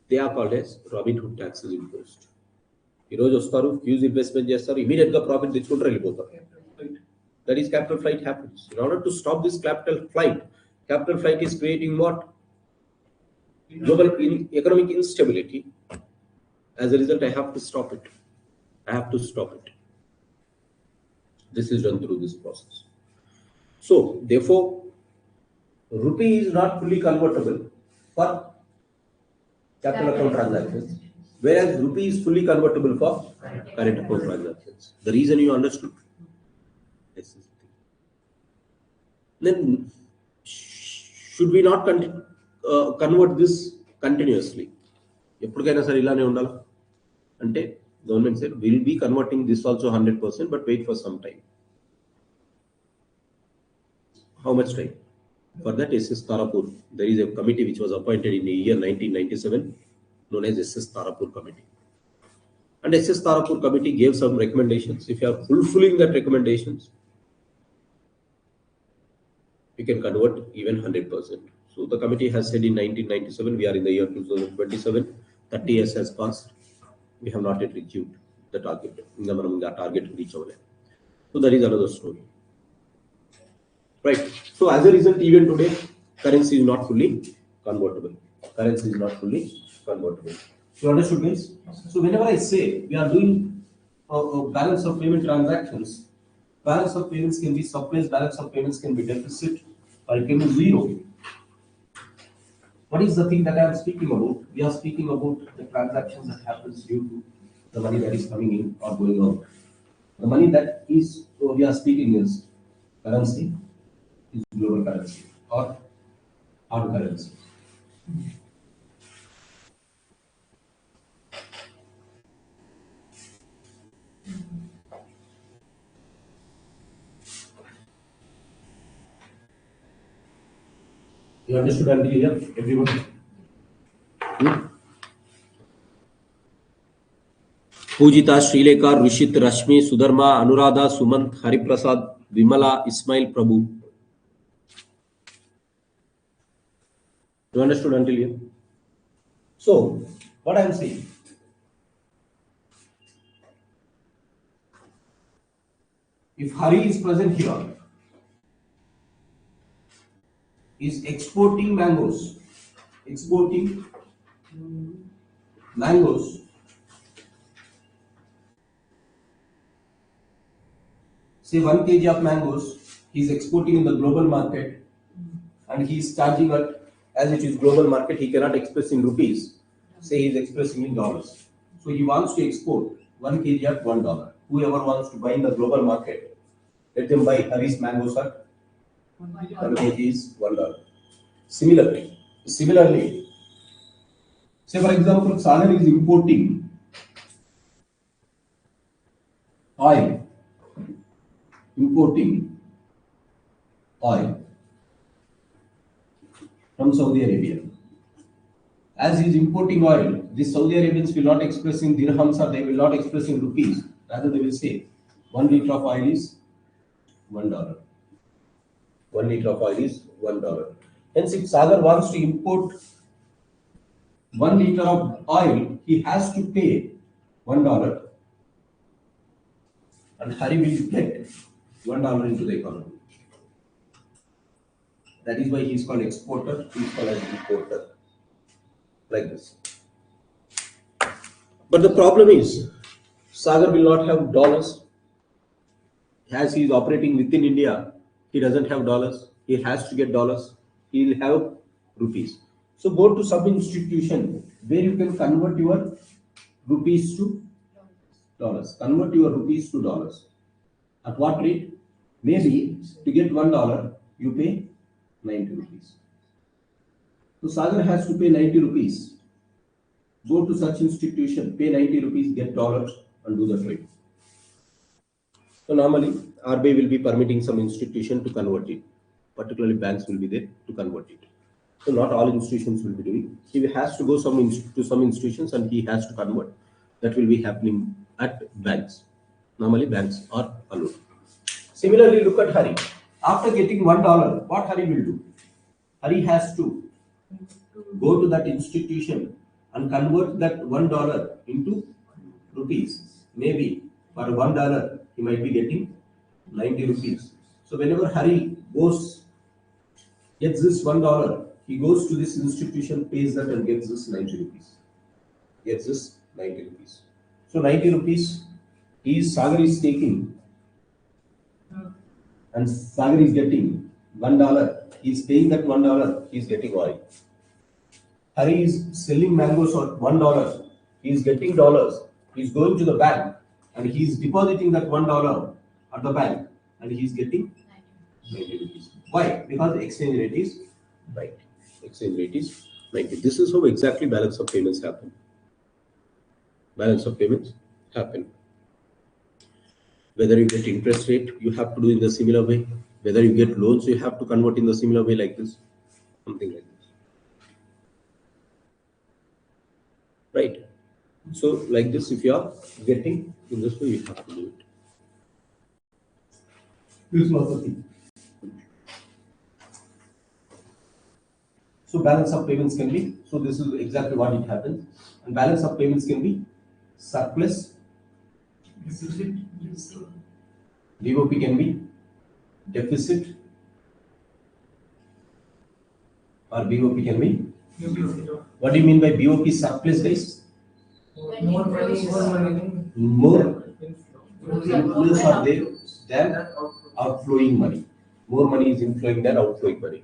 they are called as Robin Hood taxes imposed. ఈరోజు వస్తారు huge investment చేస్తారు immediate గా profit తెచ్చుకుంటారు వెళ్ళిపోతారు. That is capital flight happens. In order to stop this capital flight is creating what? Global economic instability. As a result, I have to stop it. This is done through this process. So, therefore, rupee is not fully convertible for capital account transactions, whereas rupee is fully convertible for current account transactions. The reason you understood? This is the thing. Then, should we not convert this continuously? ఎప్పటికైనా సరే ఇలానే ఉండాలి అంటే government said will be converting this also 100%, but wait for some time. How much time? For that, SS Tarapur, there is a committee which was appointed in the year 1997, known as SS Tarapur Committee. And SS Tarapur Committee gave some recommendations. If you are fulfilling that recommendations, you can convert even 100%. So the committee has said in 1997, we are in the year 2027, 30 years has passed. We have not yet achieved the target. The target reach over. So that is another story. Right. So as a result, even today, currency is not fully convertible. You understood, guys? So whenever I say we are doing balance of payment transactions, balance of payments can be surplus, balance of payments can be deficit, or it can be zero. What is the thing that I am speaking about? We are speaking about the transactions that happens due to the money that is coming in or going out. The money that is we are speaking is currency, is global currency or hard currency. You understood until here, everyone? Pujita, Srilekha, Rishit, Rashmi, Sudharma, Anuradha, Sumant, Hariprasad, Vimala, Ismail, Prabhu. You understood until here? So, what I am saying, if Hari is present here, is exporting mangoes, say 1 kg of mangoes, he is exporting in the global market and he is charging it as it is global market, he cannot express in rupees, say he is expressing in dollars. So he wants to export 1 kg at $1. Whoever wants to buy in the global market, let them buy Hari's mangoes at 1 kg is $1. Similarly, say for example, Sagar is importing oil, importing oil from Saudi Arabia. As he is importing oil, the Saudi Arabians will not express in dirhams or they will not express in rupees. Rather, they will say 1 liter of oil is $1. 1 liter of oil is $1. Hence, if Sagar wants to import 1 liter of oil, he has to pay $1, and Hari will get $1 into the economy. That is why he is called exporter, he is called as importer. Like this. But the problem is, Sagar will not have dollars. As he is operating within India, he doesn't have dollars. He has to get dollars. He will have rupees. So go to some institution where you can convert your rupees to dollars. Convert your rupees to dollars. At what rate? Maybe to get $1, you pay 90 rupees. So Sagar has to pay 90 rupees. Go to such institution, pay 90 rupees, get dollars, and do the trade. So normally, RBI will be permitting some institution to convert it. Particularly banks will be there to convert it. So not all institutions will be doing. He has to go to some institutions and he has to convert. That will be happening at banks. Normally banks are allowed. Similarly, look at Hari. After getting $1, what Hari will do? Hari has to go to that institution and convert that $1 into rupees. Maybe for $1 he might be getting 90 rupees. So whenever Hari gets this $1, he goes to this institution, pays that and gets this 90 rupees. Gets this 90 rupees. So 90 rupees Sagar is taking and Sagar is getting $1. He is paying that $1, he is getting oil. Hari is selling mangoes for $1. He is getting dollars. He is going to the bank and he is depositing that $1 at the bank and he is getting 90 rupees. Why? Because the exchange rate is 90. Exchange rate is 90. This is how exactly balance of payments happen. Balance of payments happen. Whether you get interest rate, you have to do in the similar way. Whether you get loans, you have to convert in the similar way like this. Something like this. Right. So like this, if you are getting in this way, you have to do it. This was the thing. So balance of payments can be, so this is exactly what it happens. And balance of payments can be surplus, BOP can be deficit, or BOP can be. What do you mean by BOP surplus, guys? More money. More inflows are there than outflowing money. More money is inflowing than outflowing money.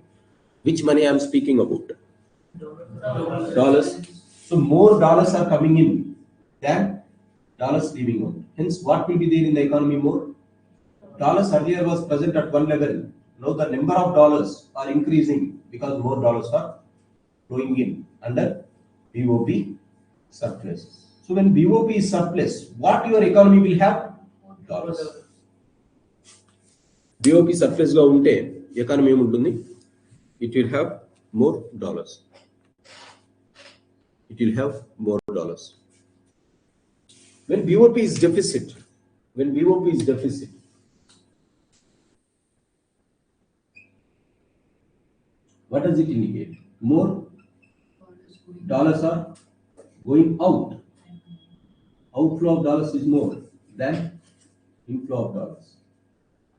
Which money I am speaking about? Dollars. So more dollars are coming in than dollars leaving out. Hence, what will be there in the economy more? Dollars earlier was present at one level. Now the number of dollars are increasing because more dollars are flowing in under BOP surplus. So when BOP is surplus, what your economy will have? Dollars. BOP surplus ga unte economy em untundi? It will have more dollars. It will have more dollars. When BOP is deficit, what does it indicate? More dollars are going out. Outflow of dollars is more than inflow of dollars.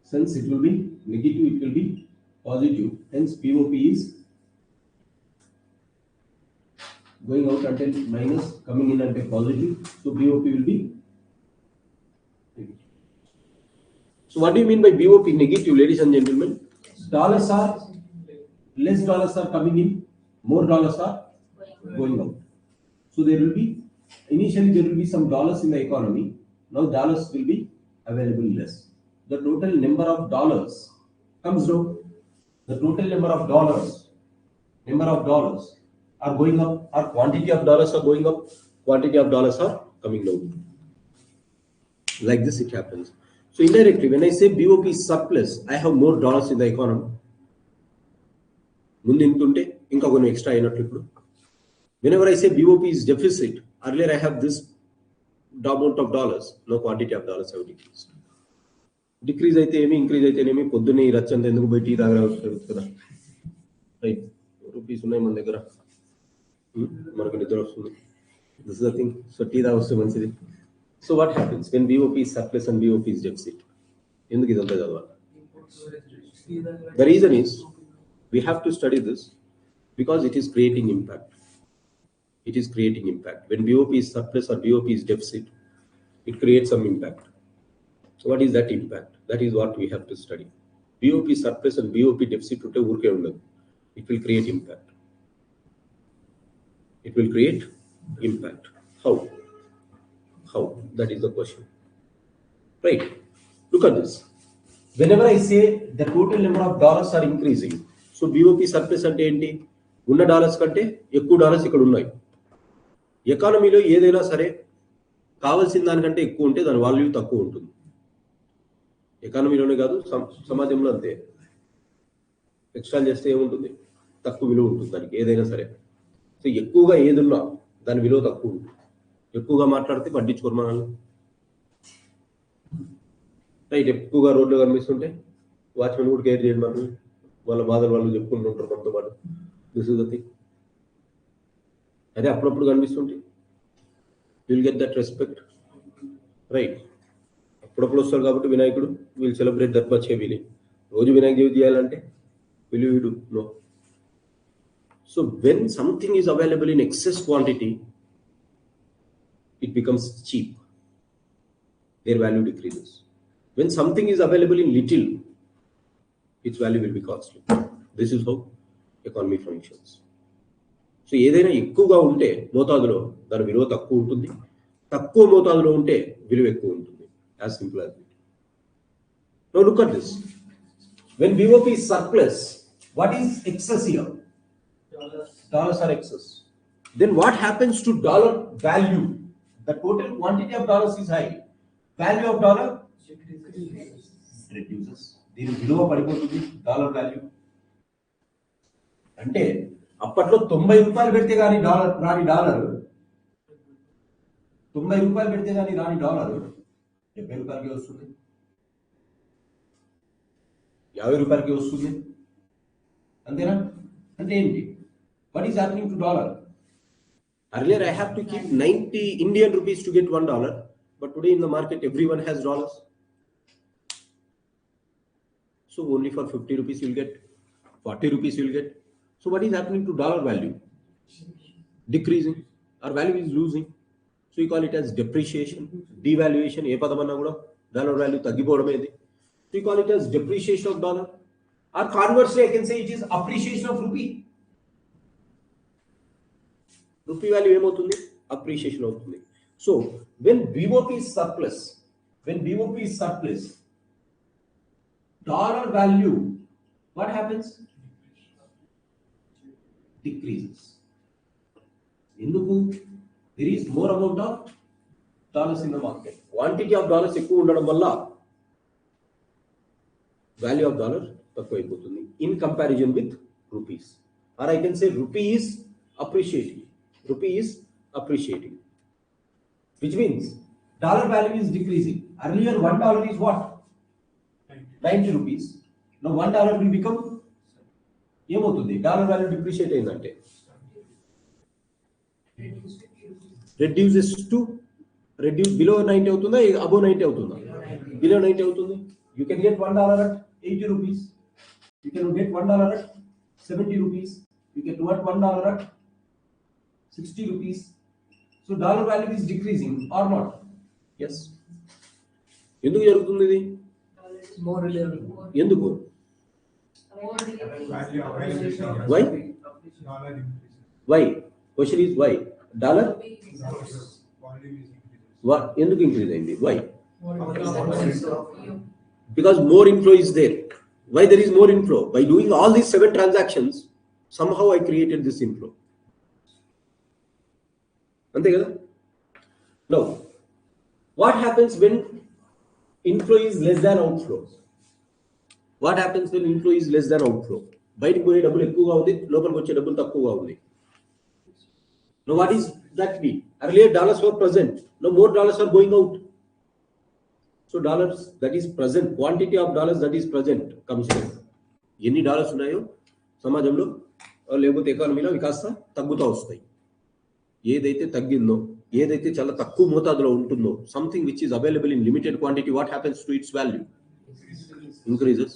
Since it will be negative, it will be positive. Hence, BOP is going out until minus, coming in until positive. So, BOP will be negative. So, what do you mean by BOP negative, ladies and gentlemen? Dollars are, less dollars are coming in, more dollars are going out. So, there will be, initially there will be some dollars in the economy. Now, dollars will be available less. The total number of dollars comes down. The total number of dollars are going up, or quantity of dollars are going up, quantity of dollars are coming down. Like this it happens. So indirectly, when I say BOP is surplus, I have more dollars in the economy. ముందు ఇంత ఉంటే ఇంకా కొన్ని extra అయినట్లు ఇప్పుడు. Whenever I say BOP is deficit, earlier I have this amount of dollars, no quantity of dollars have decreased. Decrease అయితే ఏమి, increase అయితే ఏమి, పొద్దున్నే ఈ రచ్చంత ఎందుకు బయట టీ తాగవచ్చు కదా. రైట్, రూపీస్ ఉన్నాయి మన దగ్గర, మనకు నిద్ర వస్తుంది. This is the thing. So tea తాగొస్తే మంచిది. So what happens when BOP is surplus and BOP is deficit? ఎందుకు ఇదంతా చదవాలి? The reason is we have to study this because it is creating impact. It is creating impact. When BOP is surplus or BOP is deficit, it creates some impact. So what is that impact? That is what we have to study. BOP surplus and BOP deficit unte urke undadu. It will create impact. It will create impact. How? How? That is the question. Right. Look at this. Whenever I say the total number of dollars are increasing, so BOP surplus అంటే ఏంటి? ఉన్న dollars కంటే ఎక్కువ dollars ఇక్కడ ఉన్నాయి. ఎకానమీలో ఏదైనా సరే కావాల్సిన దానికంటే ఎక్కువ ఉంటే దాని వాల్యూ తక్కువ ఉంటుంది. ఎకానమీలోనే కాదు, సమాజంలో అంతే. ఎక్స్ట్రా చేస్తే ఏముంటుంది? తక్కువ విలువ ఉంటుంది దానికి, ఏదైనా సరే. సో ఎక్కువగా ఏదున్నా దాని విలువ తక్కువ ఉంటుంది. ఎక్కువగా మాట్లాడితే పట్టించుకోరు మనల్ని. రైట్, ఎక్కువగా రోడ్లో కనిపిస్తుంటే వాచ్మెన్ కూడా కేర్ చేయండి, మనల్ని వాళ్ళ బాధలు వాళ్ళు చెప్పుకుంటూ ఉంటారు మనతో పాటు. This is the thing. అదే అప్పుడప్పుడు కనిపిస్తుంటే will get that respect. Right, అప్పుడప్పుడు వస్తాడు కాబట్టి వినాయకుడు, we'll celebrate that much heavily. రోజు వినాయక చవితి చేయాలంటే will you do? No. So when something is available in excess quantity, it becomes cheap. Their value decreases. When something is available in little, its value will be costly. This is how economy functions. So ఏదైనా ఎక్కువగా ఉంటే మోతాదులో దాని విలువ తక్కువ ఉంటుంది, తక్కువ మోతాదులో ఉంటే విలువ ఎక్కువ ఉంటుంది. As simple as it. Now look at this. When BOP is surplus, what is excess here? Dollars are excess. Then what happens to dollar value? The total quantity of dollars is high. Value of dollar reduces. దీని విలువ పడిపోతుంది, dollar value. అంటే అప్పట్లో 90 రూపాయలు పెడితే కానీ రాని dollar 90 రూపాయలు పెడితే కానీ రాని డాలర్ 70 రూపాయలకి వస్తుంది, 50 రూపాయలకి వస్తుంది. అంతేనా? అంటే ఏంటి? What is happening to dollar? Earlier, I have to keep 90 Indian rupees to get $1, but today in the market, everyone has dollars. So only for 50 rupees you'll get, 40 rupees you'll get. So what is happening to dollar value? Decreasing. Our value is losing. So we call it as depreciation, devaluation. ఏ పదమన్నా కూడా dollar value తగ్గిపోవడమే ఇది. So we call it as depreciation of dollar. Or conversely, I can say it is appreciation of rupee. Rupee value ఏమవుతుంది? Appreciation అవుతుంది. So when BOP is surplus, dollar value, what happens? Decreases. ఎందుకు? There is more amount of dollars in the market. Quantity of dollars ఎక్కువ ఉండడం వల్ల value of dollar తక్కువైపోతుంది in comparison with rupees. Or I can say rupee is appreciating. Which means dollar value is decreasing. Earlier $1 is what? 90 rupees. Now $1 will become ఏమవుతుంది? Dollar value depreciate అయిందంటే reduce below 90 అవుతుందా, above 90 అవుతుందా? Below 90 అవుతుంది. You can get $1 at 80 rupees. You can get $1 at 70 rupees. You can get $1 at 60 rupees. So dollar value is decreasing or not? Yes. ఎందుకు జరుగుతుంది ఇది? ఎందుకు? Why? Why? Question is why? Dollar? What? ఎందుకు increase అయింది? Why? Because more inflow is there. Why there is more inflow? By doing all these 7 transactions, somehow I created this inflow. అంతే కదా? Now, what happens when inflow is less than outflow. What happens when inflow is less than outflow? బయటికి పోయే డబ్బులు ఎక్కువగా ఉంది, లోపలికి వచ్చే డబ్బులు తక్కువగా ఉంది. Now what is that mean? Earlier dollars were present, now more dollars are going out. So dollars that is present, quantity of dollars that is present comes down. ఎన్ని డాలర్స్ ఉన్నాయో సమాజంలో లేకపోతే ఎకానమీలో అవి కాస్త తగ్గుతూ వస్తాయి. ఏదైతే తగ్గిందో, ఏదైతే చాలా తక్కువ మోతాదులో ఉంటుందో, something which is available in limited quantity, what happens to it's value? Increases.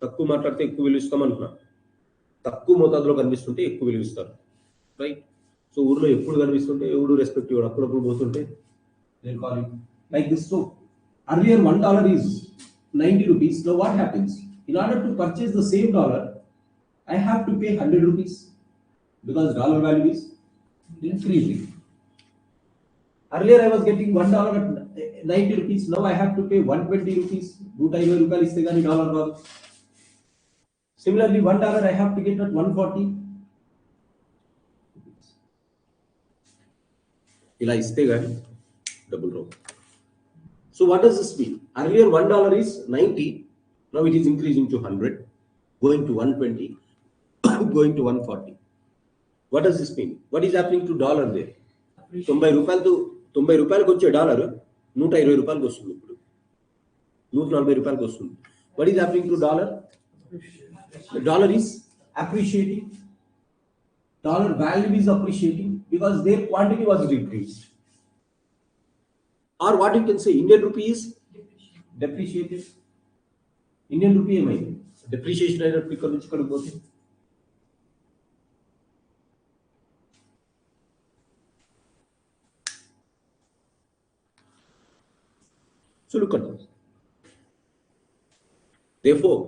తక్కువ మాట్లాడితే ఎక్కువ విలువ ఇస్తాం అంటున్నా, తక్కువ మోతాదులో కనిపిస్తుంటే ఎక్కువ విలువ ఇస్తారు, రైట్? సో ఊర్లో ఎప్పుడు కనిపిస్తుంటే ఎవడు రెస్పెక్ట్ ఇవ్వడు, అప్పుడప్పుడు పోతుంటే like this. So earlier $1 is 90 rupees. Now what happens? In order to purchase the same dollar, I have to pay 100 rupees because dollar value is increasing. Earlier I was getting $1 at 90 rupees. Now I have to pay 120 rupees. 150 రూపాయలు ఇస్తే గానీ dollar రాదు. Similarly, $1 I have to get at 140. ఇలా ఇస్తే గానీ double Rao. So what does this mean? Earlier $1 is 90, now it is increasing to 100, going to 120, going to 140. What does this mean? What is happening to dollar there? 90 రూపాయలకు వచ్చే dollar 120 రూపాయలకు వస్తుంది, ఇప్పుడు 140 రూపాయలకు వస్తుంది. What is happening to dollar? The dollar is appreciating. Dollar value is appreciating because their quantity was decreased. Or what you can say, Indian rupee is depreciated. Indian rupee ఏమైంది? Depreciation అయినప్పుడు ఇక్కడ నుంచి ఇక్కడికి పోతే. So look at this. Therefore,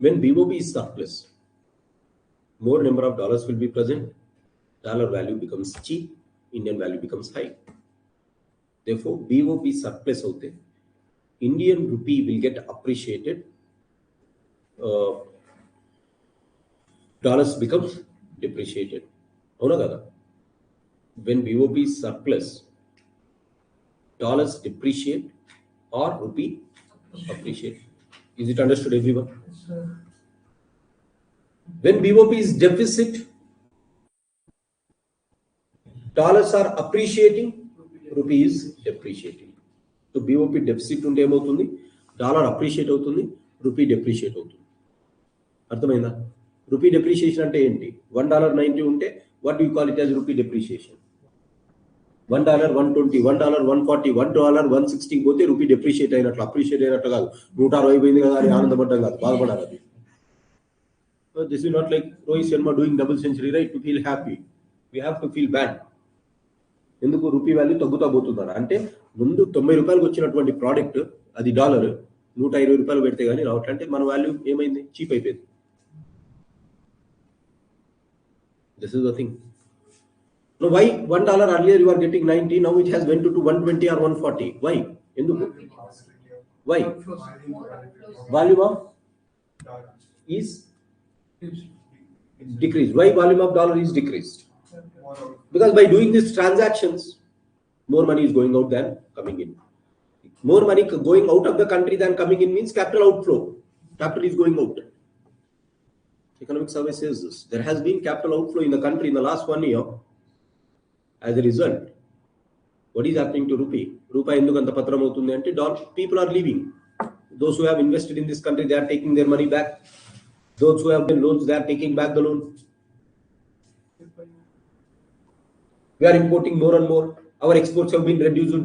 when BOP is surplus, more number of dollars will be present, dollar value becomes cheap, Indian value becomes high. Therefore, BOP surplus होते, Indian rupee will get appreciated, dollars becomes depreciated. అవునా కదా? When BOP is surplus, dollars depreciate or rupee appreciate. Is it understood, everyone? When BOP is deficit, dollars are appreciating, rupee is depreciating. So BOP deficit ఉంటే ఏమవుతుంది? Dollar appreciate అవుతుంది, rupee depreciate అవుతుంది. అర్థమైందా? Rupee depreciation అంటే ఏంటి? $1.90 ఉంటే what you call it as rupee depreciation. $1 120, $1 140, $1 160 పోతే rupee depreciate అయినట్లు, అప్రిషియేట్ అయినట్లు కాదు. 160 పోయింది కదా అని ఆనందపడ్డం కాదు, బాధపడాలి. అది this is not like Rohit Sharma doing double century, right? To feel happy, we have to feel bad. ఎందుకు? రూపీ వాల్యూ తగ్గుతా పోతున్నారు అంటే ముందు 90 రూపాయలకు వచ్చినటువంటి ప్రోడక్ట్ అది డాలర్ 120 రూపాయలు పెడితే కానీ రావట్లే, అంటే మన వాల్యూ ఏమైంది? చీప్ అయిపోయింది. This is the thing. Now why $1 earlier you are getting 90, now it has went to 120 or 140? Why? ఎందుకు? Why? Volume of is decreased. Why volume of dollar is decreased? Because by doing these transactions, more money is going out than coming in. More money going out of the country than coming in means capital outflow. Capital is going out. Economic survey says this. There has been capital outflow in the country in the last 1 year. As a result, what is happening to rupee? Rupee ఎందుకు అంత పత్రం అవుతుంది అంటే people are leaving. Those who have invested in this country, they are taking their money back. Those who have been loans, they are taking back the loan. We are importing more and more. Our exports have been reduced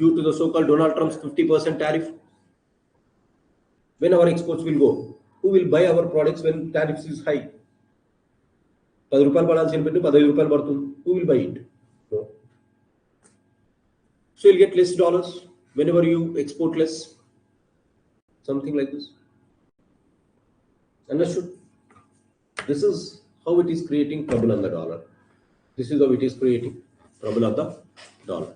due to the so-called Donald Trump's 50% tariff. When our exports will go? Who will buy our products when tariffs is high? 10 రూపాయలు పడాల్సిన పెట్టి 15 రూపాయలు పడుతుంది. Who will buy it? No. So you'll get less dollars whenever you export less. Something like this. Understood? This is how it is creating trouble on the dollar. This is how it is creating trouble of the dollar.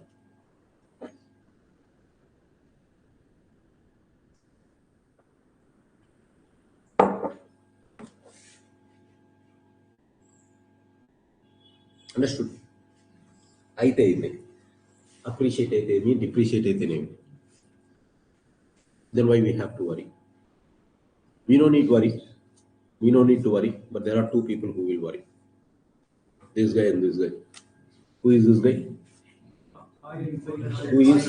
Understood? అయితే ఇది appreciate అయితేనేమి, depreciate అయితేనేమి, then why we have to worry? We don't need worry. We don't need to worry, but there are two people who will worry. This guy and this guy. Who is this guy? Who is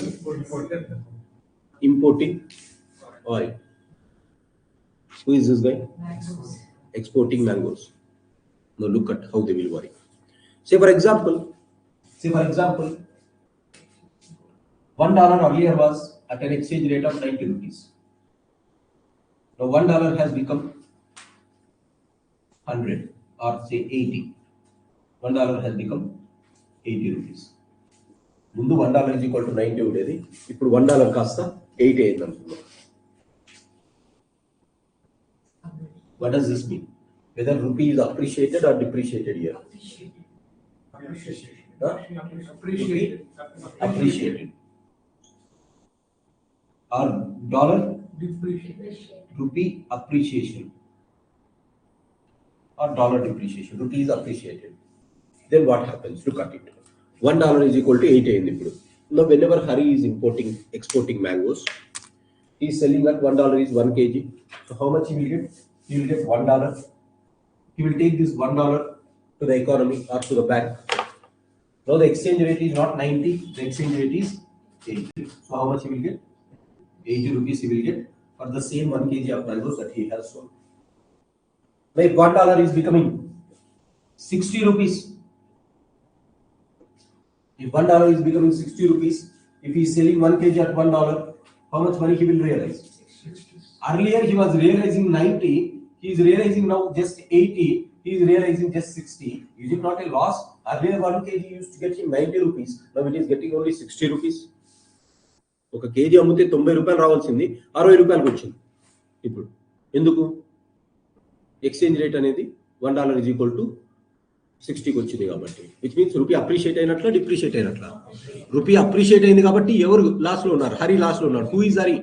importing oil? Who is this guy? Mangoes. Exporting mangoes. Now look at how they will worry. Say for example, $1 earlier was at an exchange rate of 90 rupees. Now $1 has become 100 or say 80. $1 has become 80 rupees. ముందు $1 is equal to 90 ఉండేది, ఇప్పుడు $1 కాస్త 80 అయింది అనుకుందాం. What does this mean? Whether rupee is appreciated or depreciated here? Huh? Appreciated. Or dollar? Rupee appreciation. Or dollar depreciation. Rupee is appreciated. Then what happens? Look at it. $1 is equal to 80 in the group. Now, whenever Hari is exporting mangoes, he is selling at $1 is 1 kg. So, how much he will get? He will get $1. He will take this $1 to the economy or to the bank. Now, the exchange rate is not 90, the exchange rate is 80. So, how much he will get? 80 rupees he will get for the same 1 kg of mangoes that he has sold. Now, if $1 is becoming 60 rupees, if $1 is becoming 60 rupees, if he is selling 1 kg at $1, how much money he will realize? Earlier he was realizing 90, he is realizing now just 80, he is realizing just 60. Is it not a loss? Earlier 1 kg used to get him 90 rupees, now it is getting only 60 rupees. ఒక KG అమ్మితే 90 రూపాయలు రావాల్సింది 60 రూపాయలకు వచ్చింది. ఇప్పుడు ఎందుకు? Exchange rate అనేది $1 is equal to 60కి వచ్చింది కాబట్టి, విచ్ మీన్స్ రూపీ అప్రిషియేట్ అయినట్ల డిప్రిషియేట్ అయినట్ల. రూపీ అప్రిషియేట్ అయింది కాబట్టి ఎవరు లాస్ లో ఉన్నారు? హరి లాస్ లో ఉన్నారు. Who is Hari?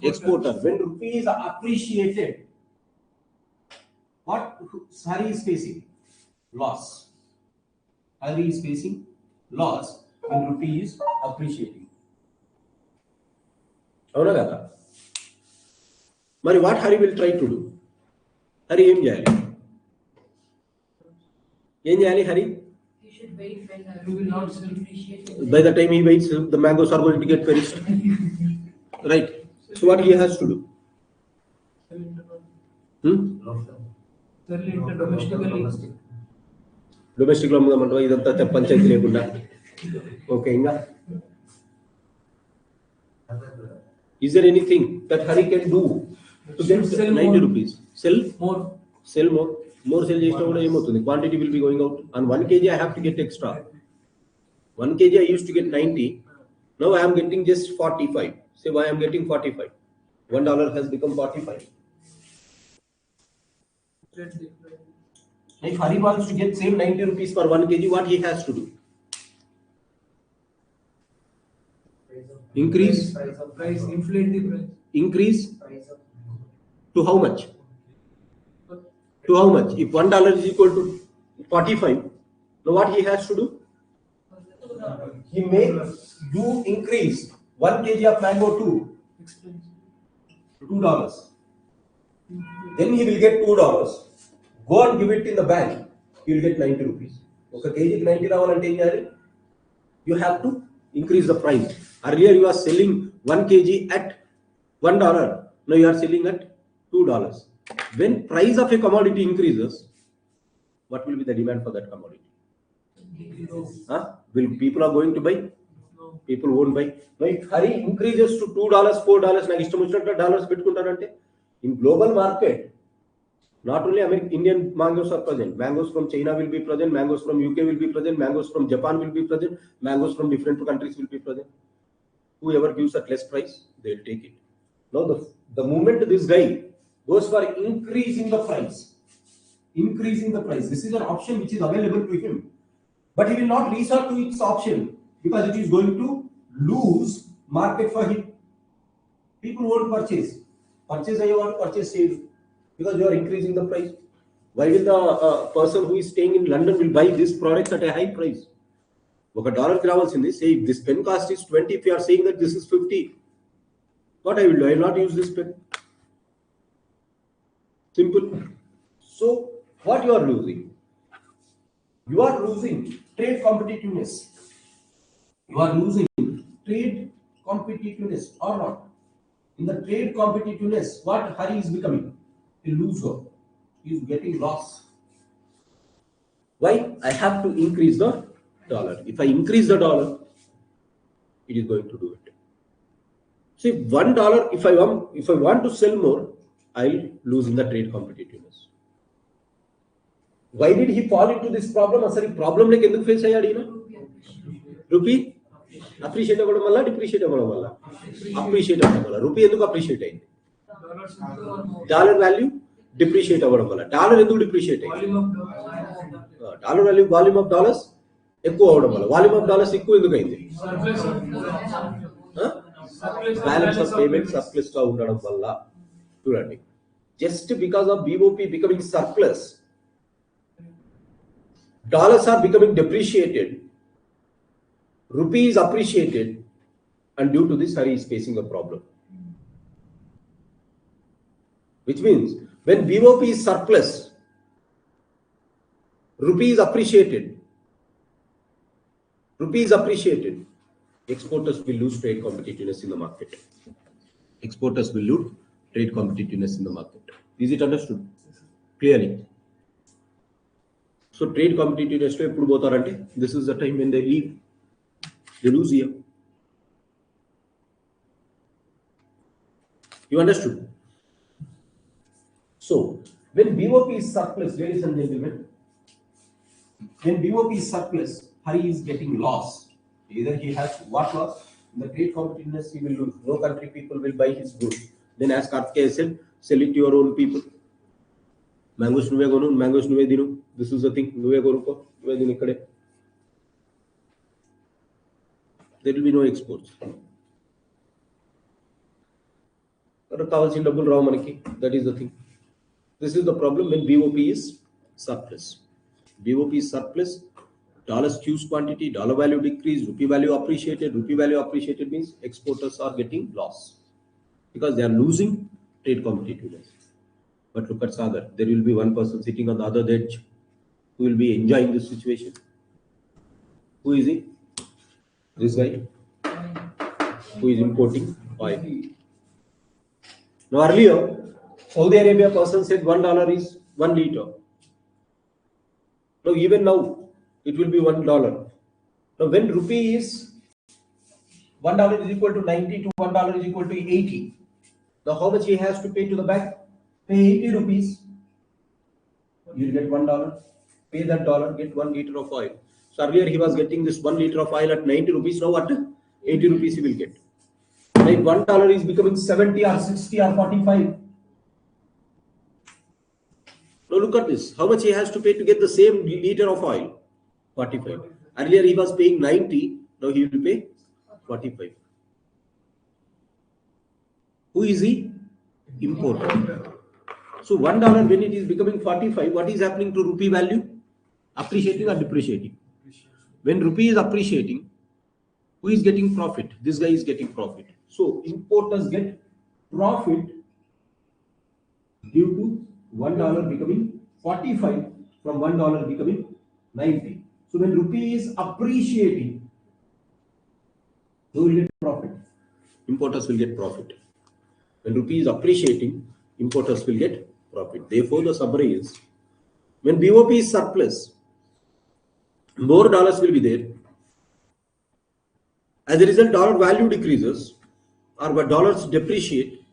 Exporter. When rupee is appreciated, what Hari is facing? Loss. Hari is facing loss when rupee is appreciating. అవునా కదా? మరి what Hari will try to do? Hari ఏం చేయాలి? ఏం చేయాలి Hari? You should wait when rupee will not depreciate. By the time he waits, the mangoes are going to get perished. Right? So what he has to do? Domestic లో అమ్ముదామంటావా? ఇదంతా పంచాయతీ లేకుండా. Okay, ఇంకా is there anything that Hari can do to get 90 rupees? Sell more. More sell చేసినా కూడా ఏమవుతుంది? Quantity will be going out. On 1 kg I have to get extra. 1 kg I used to get 90. Now I am getting just 45. Say why I am getting 45? $1 has become 45. If Hari wants to get same 90 rupees for 1 kg, what he has to do? Increase Price, inflate the price. Increase to how much? To how much? If $1 is equal to 45, now what he has to do? He may do increase 1 kg of mango to $2. Then he will get $2. Go and give it in the bank. He will get 90 rupees. Okay, kg 90 రావాలంటే ఏం చేయాలి? You have to increase the price. Earlier you are selling 1 kg at $1. Now you are selling at $2. When price of a commodity increases, what will be the demand for that commodity? Will people are going to buy? People won't buy. Now if Hari increases to $2, $4, నాకు ఇష్టం వచ్చినట్టు dollars పెట్టుకుంటారంటే, in global market, not only Indian mangoes are present, mangoes from China will be present, mangoes from UK will be present, mangoes from Japan will be present, mangoes from different countries will be present. Whoever gives at less price, they will take it. Now the moment this guy goes for increasing the price, this is an option which is available to him, but he will not resort to its option because it is going to lose market for him. People won't purchase sale because you are increasing the price. Why will the person who is staying in London will buy this product at a high price? $1 రావాల్సింది, say if this pen cost is 20, if you are saying that this is 50, What I will do? I will not use this pen. Simple. So what you are losing? You are losing trade competitiveness. You are losing trade competitiveness or not? In the trade competitiveness, what Hari is becoming? A loser. He is getting lost. Why? I have to increase the dollar. If I increase the dollar, it is going to do it. See, $1, if I want to sell more, I'll lose in the trade competitiveness. Why did he fall into this problem? Asari problem like enduku face ayyadi na? Rupee appreciate avvadam valla, depreciate avvadam valla. Appreciate avvadam valla. Rupee enduku appreciate ayindi? Dollar value depreciate avvadam valla. Dollar enduku depreciate ayindi? Dollar value, volume of dollars ఎక్కువ అవడం వల్ల. Volume of dollars ఎక్కువ ఎందుకు అయింది? Balance of payment surplus గా ఉండడం వల్ల. చూడండి, just because of BOP becoming surplus, dollars are becoming depreciated, rupee is appreciated, and due to this Hari is facing a problem. Which means when BOP is surplus, rupee is appreciated, exporters will lose trade competitiveness in the market. Exporters will lose trade competitiveness in the market. Is it understood clearly? So trade competitiveness to eppudu potarante, this is the time when they leave, they lose here. You understood? So when BOP is surplus, ladies and gentlemen, when BOP is surplus, Hari is getting loss. Either he has what loss? In the trade competitiveness, he will lose. No country people will buy his goods. Then as Karthikeya said, sell it to your own people. Mangoes nuve gonu, mangoes nuve dinu. This is the thing. Nuve konuko, nuve dinu ikkade. There will be no exports. Kavalsin double raw manaki. That is the thing. This is the problem when BOP is surplus. BOP is surplus. Dollars choose quantity, dollar value decrease, rupee value appreciated. Rupee value appreciated means exporters are getting loss because they are losing trade competitiveness. But look at Sagar. There will be one person sitting on the other edge who will be enjoying this situation. Who is he? This guy who is importing oil. Now earlier, Saudi Arabia person said $1 is 1 liter. Now even now, it will be $1. Now when rupee is $1 is equal to 90 to $1 is equal to 80. Now how much he has to pay to the bank? Pay 80 rupees. You will get $1. Pay that dollar, get 1 liter of oil. So earlier he was getting this 1 liter of oil at 90 rupees. Now what? 80 rupees he will get. Like $1 is becoming 70 or 60 or 45. Now look at this. How much he has to pay to get the same liter of oil? 45. Earlier he was paying 90. Now he will pay 45. Who is he? Importer. So $1 when it is becoming 45, what is happening to rupee value? Appreciating or depreciating? When rupee is appreciating, who is getting profit? This guy is getting profit. So importers get profit due to $1 becoming 45 from $1 becoming 90. So when rupee is appreciating, who will get profit? Importers will get profit. When rupee is appreciating, importers will get profit. Therefore, the summary is, when BOP is surplus, more dollars will be there. As a result, dollar value decreases, or when dollars depreciate,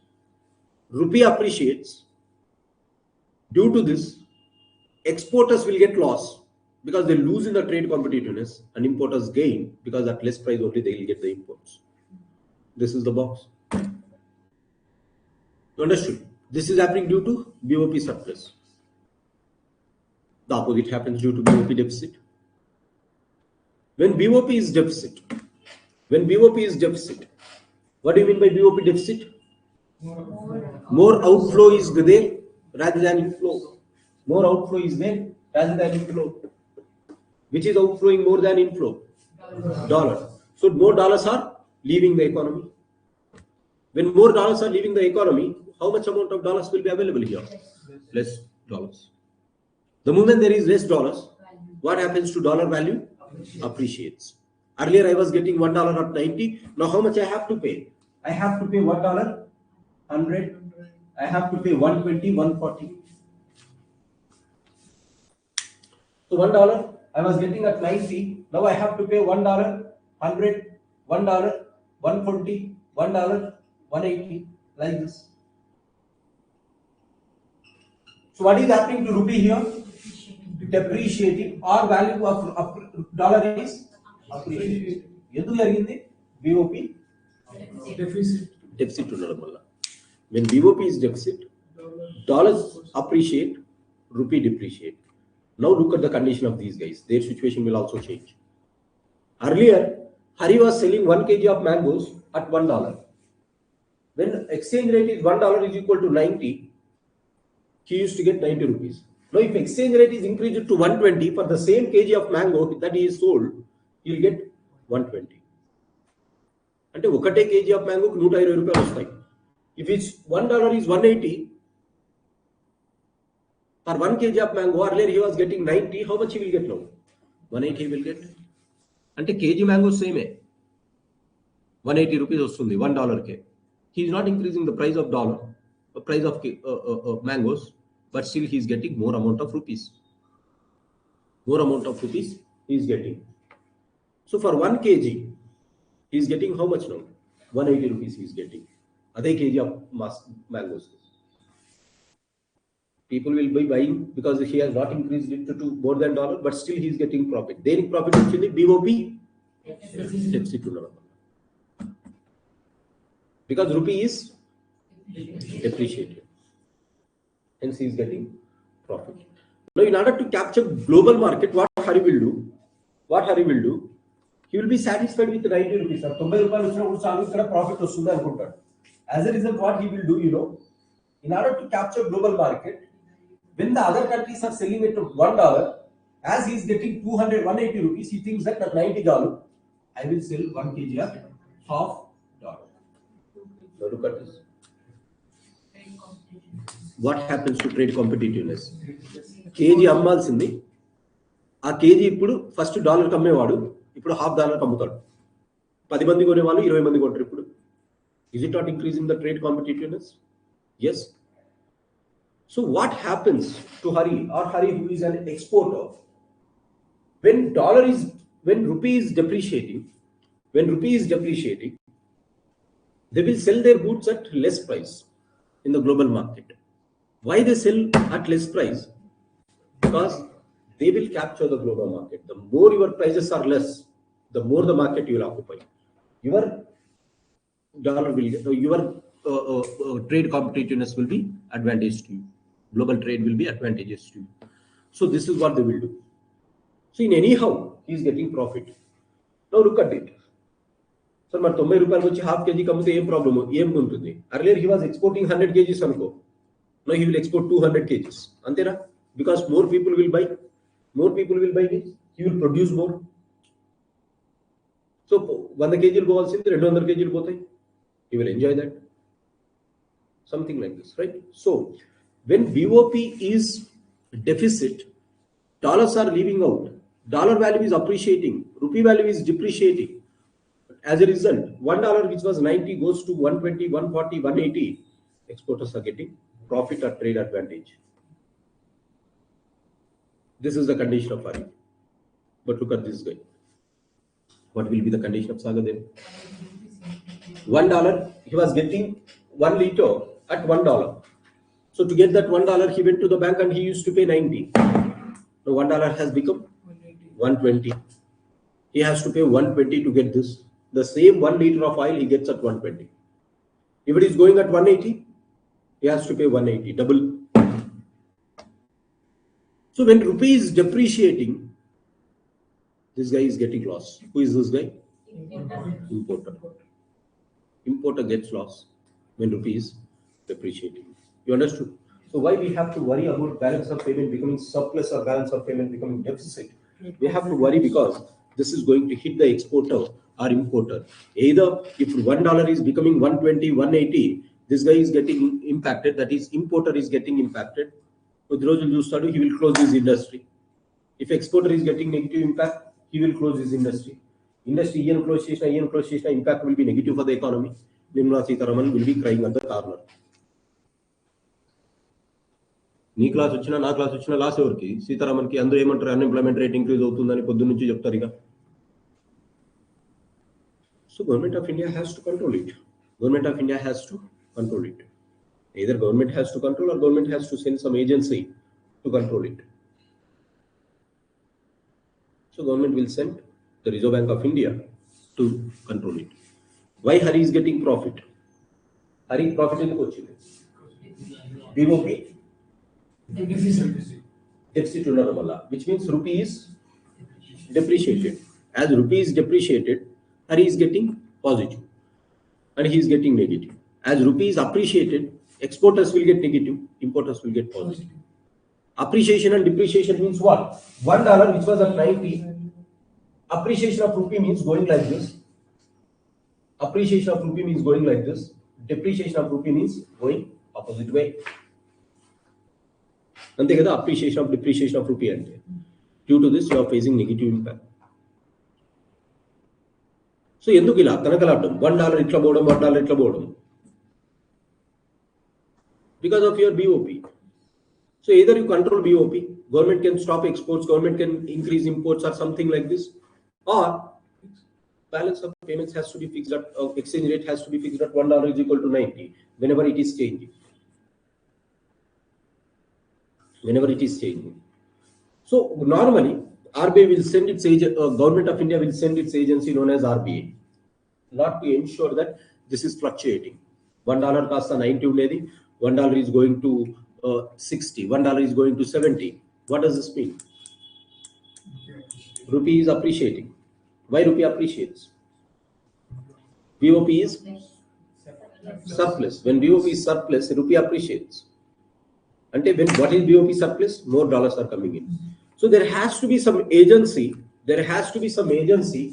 rupee appreciates. Due to this, exporters will get loss because they lose in the trade competitiveness, and importers gain because at less price only they will get the imports. This is the box. You understood? This is happening due to BOP surplus. The opposite happens due to BOP deficit. When BOP is deficit, what do you mean by BOP deficit? More outflow is there rather than inflow. More outflow is there rather than inflow. Which is outflowing more than inflow? Dollar. So more dollars are leaving the economy. When more dollars are leaving the economy, how much amount of dollars will be available here? Less dollars. The moment there is less dollars, what happens to dollar value? Appreciates. Earlier I was getting $1 at 90. Now how much I have to pay? I have to pay $1, 100. I have to pay 120, 140. So $1 I was getting at 90. Now I have to pay $1, 100, $1, 140, $1, 180, like this. So what is happening to rupee here? Depreciating. Or value of dollar is appreciating. Endu jarigindi? BOP deficit ఉండడం వల్ల. When BOP is deficit, dollars appreciate, rupee depreciate. Now look at the condition of these guys. Their situation will also change. Earlier, Hari was selling 1 kg of mangoes at $1. When exchange rate is $1 is equal to 90, he used to get 90 rupees. Now if exchange rate is increased to 120 for the same kg of mango that he is sold, he will get 120. అంటే ఒకటే KG of మ్యాంగోకి 120 రూపాయలు వస్తాయి. If it's $1 is 180 for 1 kg of mango, earlier he was getting 90, how much he will get now? 180 he will get. అంటే KG mango సేమే 180 rupees వస్తుంది $1కే. He is not increasing the price of dollar, the price of mangoes, but still he is getting more amount of rupees. More amount of rupees he is getting. So for 1 kg, he is getting how much now? 180 rupees he is getting. Adhe kg of mangoes. People will be buying because he has not increased it to more than $1, but still he is getting profit. Their profit actually BOP deficit ఉండడం. Because rupee is depreciated. Hence he is getting profit. Now in order to capture global market, what Hari will do? He will be satisfied with 90 rupees. 90 రూపాయలు వచ్చినప్పుడు చాలు ఇక్కడ profit వస్తుంది అనుకుంటాడు. As a result, what he will do, in order to capture global market, when the other countries are selling it at $1, as he is getting 200, 180 rupees, he thinks that at $90, I will sell 1 kg at half $1. Now look at this. What happens to trade competitiveness? KG అమ్మాల్సింది ఆ KG ఇప్పుడు first $1 అమ్మేవాడు ఇప్పుడు $1/2 అమ్ముతాడు. 10 మంది కొనేవాళ్ళు 20 మంది కొంటారు ఇప్పుడు. Is it not increasing the trade competitiveness? Yes. So what happens to Hari or Hari who is an exporter? When rupee is depreciating, they will sell their goods at less price in the global market. Why they sell at less price? Because they will capture the global market. The more your prices are less, the more the market you will occupy. Your dollar will get, your trade competitiveness will be advantage to you. Global trade will be advantageous to you. So this is what they will do. So in anyhow, he is getting profit. Now look at it. So మరి 90 రూపాయలు వచ్చి half KG కమ్మితే ఏం problem ఏం ఉంటుంది? Earlier he was exporting 100 kgs అనుకో. Now he will export 200 kgs. అంతేనా? Because more people will buy this. He will produce more. So 100 kgలు పోవాల్సింది 200 kgలు పోతాయి. He will enjoy that. Something like this, right? So when BOP is deficit, dollars are leaving out. Dollar value is appreciating. Rupee value is depreciating. As a result, $1 which was 90 goes to 120, 140, 180. Exporters are getting profit or trade advantage. This is the condition of Hari. But look at this guy. What will be the condition of Sagadev? $1, he was getting 1 liter at $1. So to get that $1, he went to the bank and he used to pay 90. Now $1 has become 120. He has to pay 120 to get this. The same 1 liter of oil he gets at 120. If it is going at 180, he has to pay 180, double. So when rupee is depreciating, this guy is getting loss. Who is this guy? Importer. Importer gets loss when rupee is depreciating. You understood? So why we have to worry about balance of payment becoming surplus or balance of payment becoming deficit? We have to worry because this is going to hit the exporter or importer. Either if $1 is becoming 120, 180, this guy is getting impacted, that is importer is getting impacted. He will close his industry. If exporter is getting negative impact, he will close his industry. Industry close, impact will be negative for the economy. Nirmala Sitharaman will be crying at the corner. నీ class వచ్చినా నా class వచ్చినా loss ఎవరికి? సీతారామన్కి. అందరూ ఏమంటారు? Unemployment rate increase అవుతుందని పొద్దున్న నుంచి చెప్తారు ఇక. So Government of India has to control it. Government of India has to control it. Either government has to control or government has to send some agency to control it. So government will send the Reserve Bank of India to control it. Why Hari is getting profit? Hari profit in the coaching. BOP deficit which means rupee is depreciated. As rupee is depreciated, Hari is getting positive and he is getting negative. As rupee is appreciated, exporters will get negative, importers will get positive. Appreciation and depreciation means what? $1 which was at 90, appreciation of rupee means going like this. Appreciation of rupee means going like this. Depreciation of rupee means going opposite way. అంతే కదా appreciation of depreciation of rupee అంటే. Due to this you are facing negative impact. So ఎందుకు ఇలా కనకలాడడం? $1 ఇట్లా పోవడం, $1 ఇట్లా పోవడం. Because of your BOP. So either you control BOP, government can stop exports, government can increase imports or something like this, or balance of payments has to be fixed at exchange rate has to be fixed at $1 is equal to 90 whenever it is changing. Whenever it is changing. So normally RBI will send its Government of India will send its agency known as RBI, not to ensure that this is fluctuating. $1 cost 90 ఉండేది, $1 is going to 60, $1 is going to 70. What does this mean? Rupee is appreciating. Why rupee appreciates? BOP is surplus. When BOP is surplus, rupee appreciates. And when what is BOP surplus? More dollars are coming in. So there has to be some agency. There has to be some agency.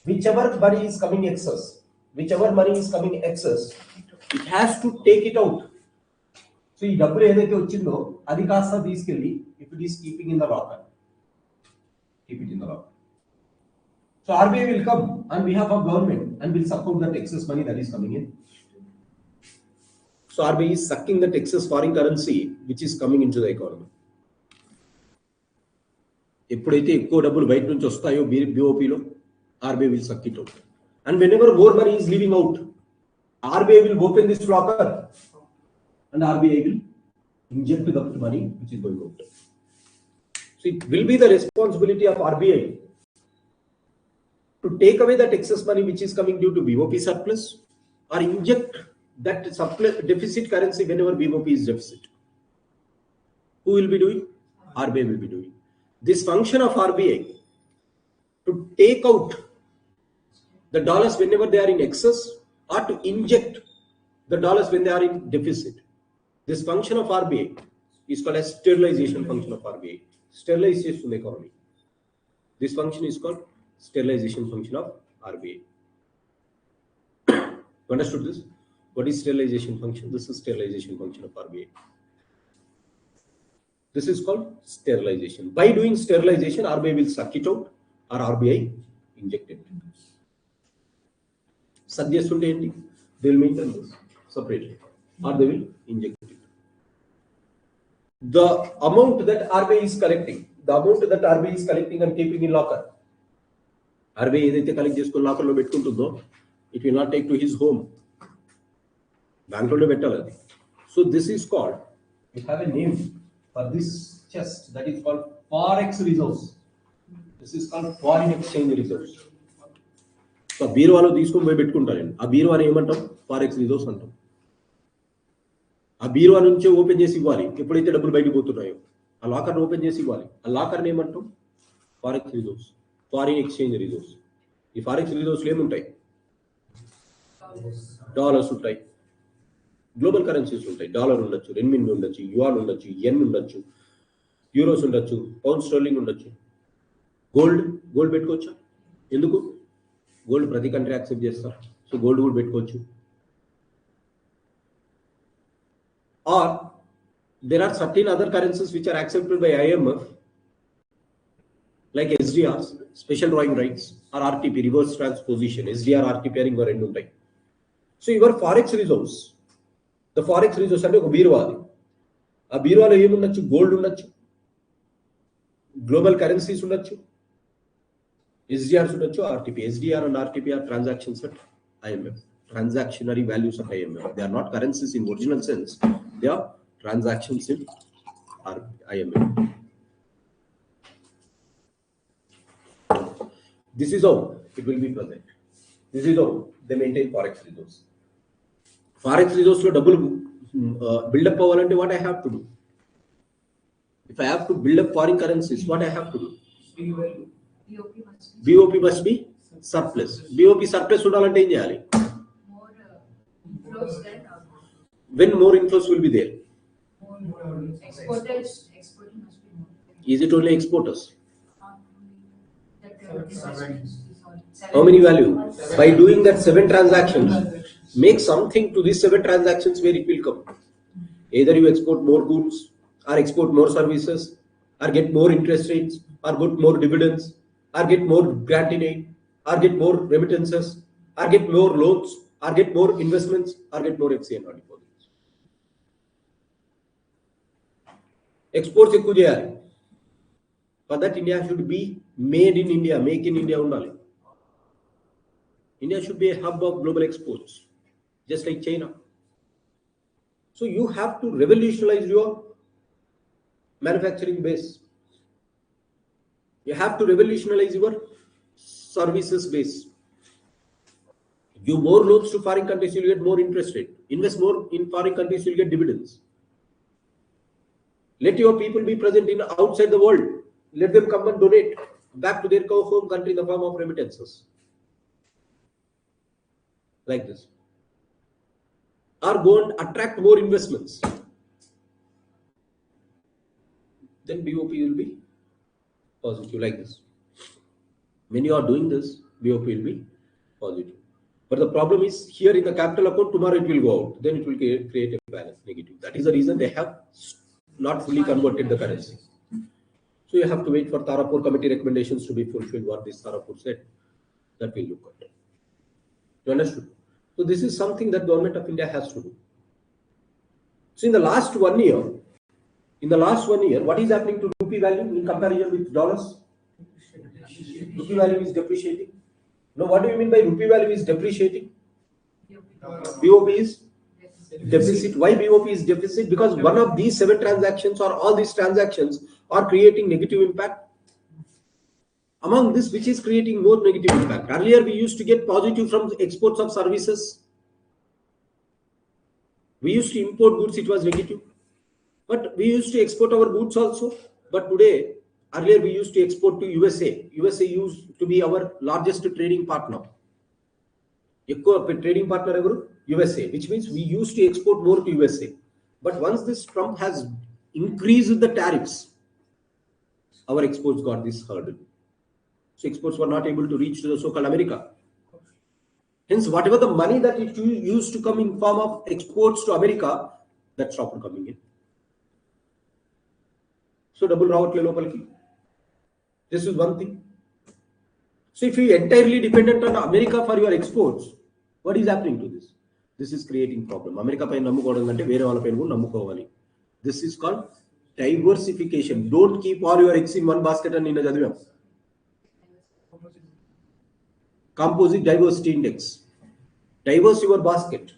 Whichever money is coming excess, it has to take it out. So ఈ డబ్బులు ఏదైతే వచ్చిందో అది కాస్త తీసుకెళ్ళి if it is keeping in the locker, keep it in the locker. So RBI will come on behalf of government and will suck out that excess money that is coming in. So RBI is sucking that excess foreign currency which is coming into the economy. ఎప్పుడైతే ఎక్కువ డబ్బులు బయట నుంచి వస్తాయో BOP లో RBI will suck it out. And whenever more money is leaving out, RBI will open this locker and RBI will inject the money which is going out. So it will be the responsibility of RBI to take away that excess money which is coming due to BOP surplus or inject that surplus deficit currency whenever BOP is deficit. Who will be doing? RBI will be doing. This function of RBI to take out the dollars whenever they are in excess or to inject the dollars when they are in deficit. This function of RBI is called as sterilization function of RBI. Sterilization of the economy. This function is called sterilization function of RBI. Understood this? What is sterilization function? This is sterilization function of RBI. This is called sterilization. By doing sterilization, RBI will suck it out or RBI inject it. Suggest they will maintain this separately or they will inject it. The amount that RBI is collecting, and keeping in locker. RBI ఏదైతే collect చేసుకుని లాకర్లో పెట్టుకుంటుందో it will not take to his home. బ్యాంకులో పెట్టాలి అది. So this is called, we have a name for this chest, that is called forex reserves. This is called foreign exchange reserves. So బీరువాలో తీసుకొని పోయి పెట్టుకుంటారండి. ఆ బీరువాని ఏమంటాం? ఫారెక్స్ రిజర్వ్స్ అంటాం. ఆ బీరువా నుంచే ఓపెన్ చేసి ఇవ్వాలి. ఎప్పుడైతే డబ్బులు బయటకు పోతున్నాయో ఆ లాకర్ని ఓపెన్ చేసి ఇవ్వాలి. ఆ లాకర్ని ఏమంటాం? Forex reserves, foreign exchange reserves. ఈ ఫారెక్స్ రిజర్వ్స్లో ఏముంటాయి? డాలర్స్ ఉంటాయి, గ్లోబల్ కరెన్సీస్ ఉంటాయి. డాలర్ ఉండొచ్చు, రెన్మిన్ ఉండొచ్చు, యువాన్ ఉండొచ్చు, యెన్ ఉండొచ్చు, యూరోస్ ఉండొచ్చు, పౌండ్ స్టర్లింగ్ ఉండొచ్చు. గోల్డ్ పెట్టుకోవచ్చా? ఎందుకు? గోల్డ్ ప్రతి కంట్రీ యాక్సెప్ట్ చేస్తారు, సో గోల్డ్ కూడా పెట్టుకోవచ్చు. Or there are certain other currencies which are accepted by IMF like SDRs, special drawing rights, or RTP, reverse transposition. SDR, RTP అని ఇంకో రెండు ఉంటాయి. So your forex reserves, the forex reserves అంటే ఒక బీరువా, అది ఆ బీరువాలో ఏముండొచ్చు, గోల్డ్ ఉండొచ్చు, గ్లోబల్ కరెన్సీస్ ఉండొచ్చు, SDRs ఉండొచ్చు, RTP. SDR and RTP are transactions at IMF, transactionary values of IMF. They are not currencies in original sense, they are transactions in IMF. This is how it will be present. This is how they maintain forex reserves. Forex reserves lo double build up avalante what I have to do? If I have to build up foreign currencies, what I have to do? BOP must be surplus. BOP surplus undalante em cheyali? More inflows than When more inflows will be there? exporting must be more. Is it only exporters? Sorry. How many value? By doing that 7 transactions, make something to these 7 transactions where it will come. Either you export more goods, or export more services, or get more interest rates, or get more dividends, or get more grant in aid, or get more remittances, or get more loans, or get more investments, or get more FCNR deposits. Exports ఎక్కువ చేయాలి. For that, India should be made in India, make in India undali. India should be a hub of global exports, just like China. So you have to revolutionize your manufacturing base. You have to revolutionize your services base. Give more loans to foreign countries, you'll get more interest rate. Invest more in foreign countries, you'll get dividends. Let your people be present in outside the world. Let them come and donate back to their home country in the form of remittances. Like this. Or go and attract more investments. Then BOP will be positive, like this. When you are doing this, BOP will be positive. But the problem is, here in the capital account, tomorrow it will go out. Then it will create a balance, negative. That is the reason they have not fully converted the currency. So you have to wait for Tarapur committee recommendations to be fulfilled, what this Tarapur said. That will look at. You understood? So this is something that Government of India has to do. So in the last 1 year, what is happening to rupee value in comparison with dollars? Rupee value is depreciating. Now, what do you mean by rupee value is depreciating? BOP is deficit. Why BOP is deficit? Because one of these 7 transactions or all these transactions are creating negative impact. Among this, which is creating more negative impact? Earlier, we used to get positive from exports of services. We used to import goods, it was negative. But we used to export our goods also. But today, earlier we used to export to USA. USA used to be our largest trading partner. Trading partner ever USA, which means we used to export more to USA. But once this Trump has increased the tariffs, our exports got this hurdle. So exports were not able to reach to the so-called America. Hence, whatever the money that it used to come in form of exports to America, that stopped coming in. So double route locally. This is one thing. So if you entirely dependent on America for your exports, what is happening to this? This is creating problem. America pay nammukodam ante vere valla pay nammukovali. This is called diversification. Don't keep all your eggs in one basket and ninna chadivam. Composite diversity index. Diverse your basket.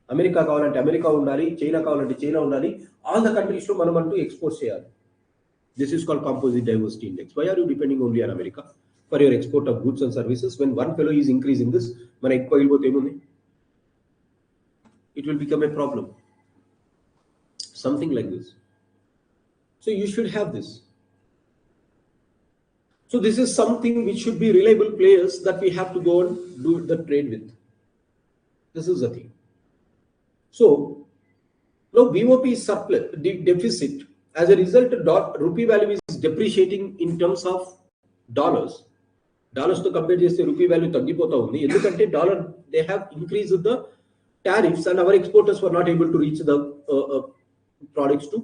America kavalante America undali, China kavalante China undali. All the countries lo manam antu export cheyali. This is called composite diversity index. Why are you depending only on America for your export of goods and services? When one fellow is increasing this, it will become a problem. Something like this. So you should have this. So this is something which should be reliable players that we have to go and do the trade with. This is the thing. So now BOP is surplus, deficit. As a result, rupee value is depreciating in terms of dollars. Dollars తో compare చేస్తే rupee value తగ్గిపోతా ఉంది. ఎందుకంటే dollar they have increase the tariffs and hour exporters were not able to reach the products to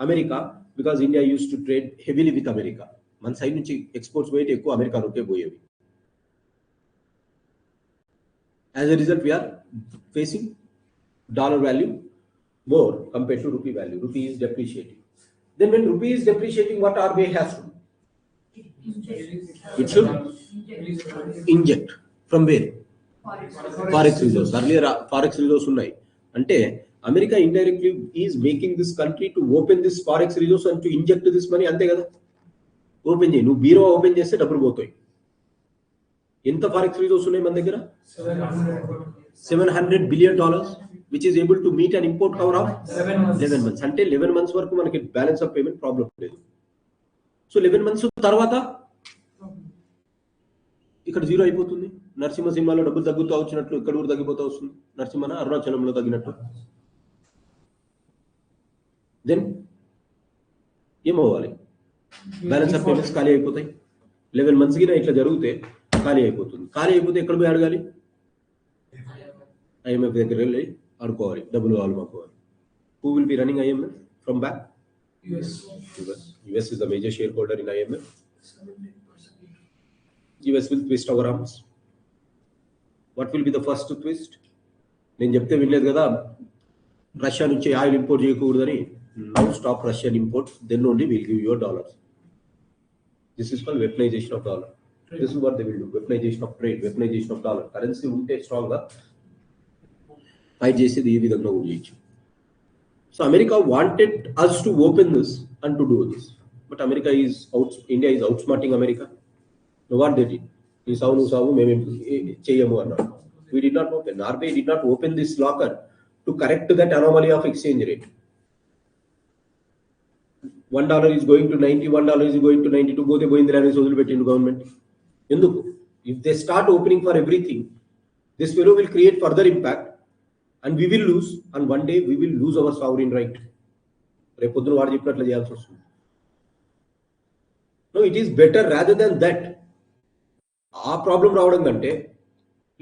America because India used to trade heavily with America. మన side నుంచి exports పోయేటి ఎక్కువ America rupee పోయేవి. As a result, we are facing dollar value more compared to rupee value. Rupee is depreciating. Then when rupee is depreciating, what RBI has to do? It should inject. From where? Forex reserves. Earlier forex reserves ఉన్నాయి. అంటే America indirectly is making this country to open this forex reserves and to inject this money. అంతే కదా, open చేయి, నువ్వు బీరో open చేస్తే డబ్బులు పోతాయి. ఎంత ఫారెక్స్ రిజర్వ్స్ ఉన్నాయి మన దగ్గర? $700 billion, which is able to meet an import cover of 11 months. అంటే 11 months వరకు మనకి బ్యాలెన్స్ ఆఫ్ పేమెంట్ ప్రాబ్లం లేదు. సో 11 months తర్వాత ఇక్కడ జీరో అయిపోతుంది. నరసింహ సినిమాలో డబ్బులు తగ్గుతూ వచ్చినట్లు ఇక్కడ కూడా తగ్గిపోతూ వస్తుంది. నరసింహన అరుణాచలంలో తగ్గినట్టు. దెన్ ఏమవ్వాలి? బ్యాలెన్స్ ఆఫ్ పేమెంట్స్ ఖాళీ అయిపోతాయి. 11 months కి ఇట్లా జరిగితే ఖాళీ అయిపోతుంది. ఖాళీ అయిపోతే ఎక్కడ పోయి అడగాలి? IMF దగ్గర వెళ్ళి అడుకోవాలి, డబ్బులు కావాలి మాకు. Who will be running IMF from back? US is the major shareholder in IMF. US will twist our arms. What will be the first to twist? నేను చెప్తే వినలేదు కదా, రష్యా నుంచి ఆయిల్ ఇంపోర్ట్ చేయకూడదని. Now stop Russian imports, then only we'll give you dollars. This is called weaponization of dollar. This is what they will do. Weaponization of trade, weaponization of dollar. Currency ఉంటే strong గా fight చేసేది ఈ విధంగా ఉండొచ్చు. So America wanted us to open this and to do this, but India is outsmarting America. No, what they did? ఈ సావు నువ్వు సావు మేము చేయము అన్నారు. We did not open. RBI did not open this locker to correct that anomaly of exchange rate. $1 is going to 90, $1 is going to 92. పోతే పోయింది అనేసి వదిలిపెట్టిండు గవర్నమెంట్. ఎందుకు? If they start opening for everything, this fellow will create further impact and we will lose, and one day we will lose our sovereign right. రేపు పొద్దున వాడు చెప్పినట్లు చేయాల్సి వస్తుంది. No, it is better rather than that. ఆ problem రావడం కంటే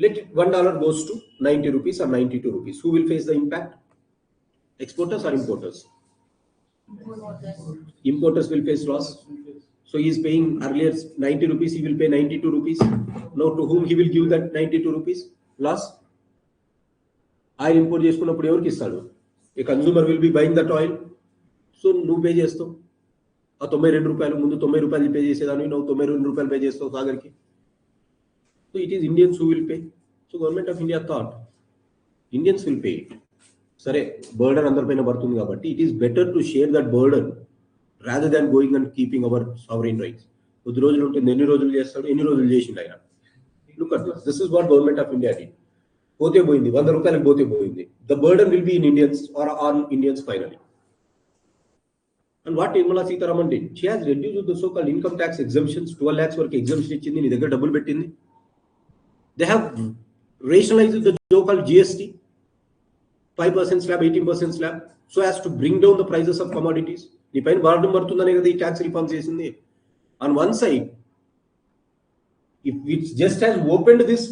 let $1 goes to 90 rupees or 92 rupees. Who will face the impact? Exporters or importers? Importers will face loss. So he is paying earlier 90 rupees, he will pay 92 rupees. Now to whom he will give that 92 rupees? Loss. Oil import చేసుకున్నప్పుడు ఎవరికి ఇస్తాడు? A consumer will be buying that oil. So నువ్వు pay చేస్తావు. ఆ $92 ముందు $90 pay చేసేదాన్ని నువ్వు $92 pay చేస్తావు సాగర్కి. So it is Indians who will pay. So government of India thought Indians will pay it. సరే, బర్డన్ అందరిపైన పడుతుంది కాబట్టి it is better to share that burden rather than going and keeping our sovereign rights. కొద్ది రోజులు ఉంటుంది, ఎన్ని రోజులు చేస్తాడు, ఎన్ని రోజులు చేసిండు ఆయన. Look at this. This is what government of India did. పోతే పోయింది, $100 పోతే పోయింది. The burden will be in Indians or on Indians finally. And what Nirmala Sitharaman did, she has reduced the so-called income tax exemptions. 12 lakhs వరకు exemption ఇచ్చింది, నీ దగ్గర డబ్బులు పెట్టింది. They have rationalized the so-called GST, 5% slab, 18% slab, so as to bring down the prices of commodities. నీ పైన భారం పడుతుందనే కదా ఈ ట్యాక్స్ రిఫార్మ్స్ చేసింది. On one side, if it just has opened this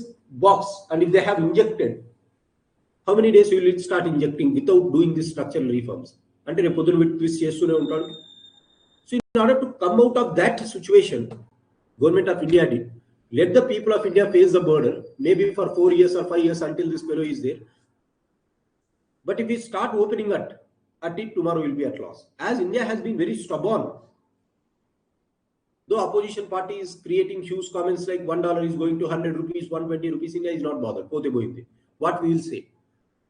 box and if they have injected, how many days will it start injecting without doing this structural reforms? అంటే రేపు పొద్దున ట్విస్ట్ చేస్తూనే ఉంటాడు. So in order to come out of that situation, government of India did let the people of India face the burden maybe for 4 years or 5 years until this fellow is there. But if we start opening at it, tomorrow will be at loss. As India has been very stubborn, though opposition party is creating huge comments like $1 is going to 100 rupees, 120 rupees, India is not bothered. Pote boyinde. What we will say?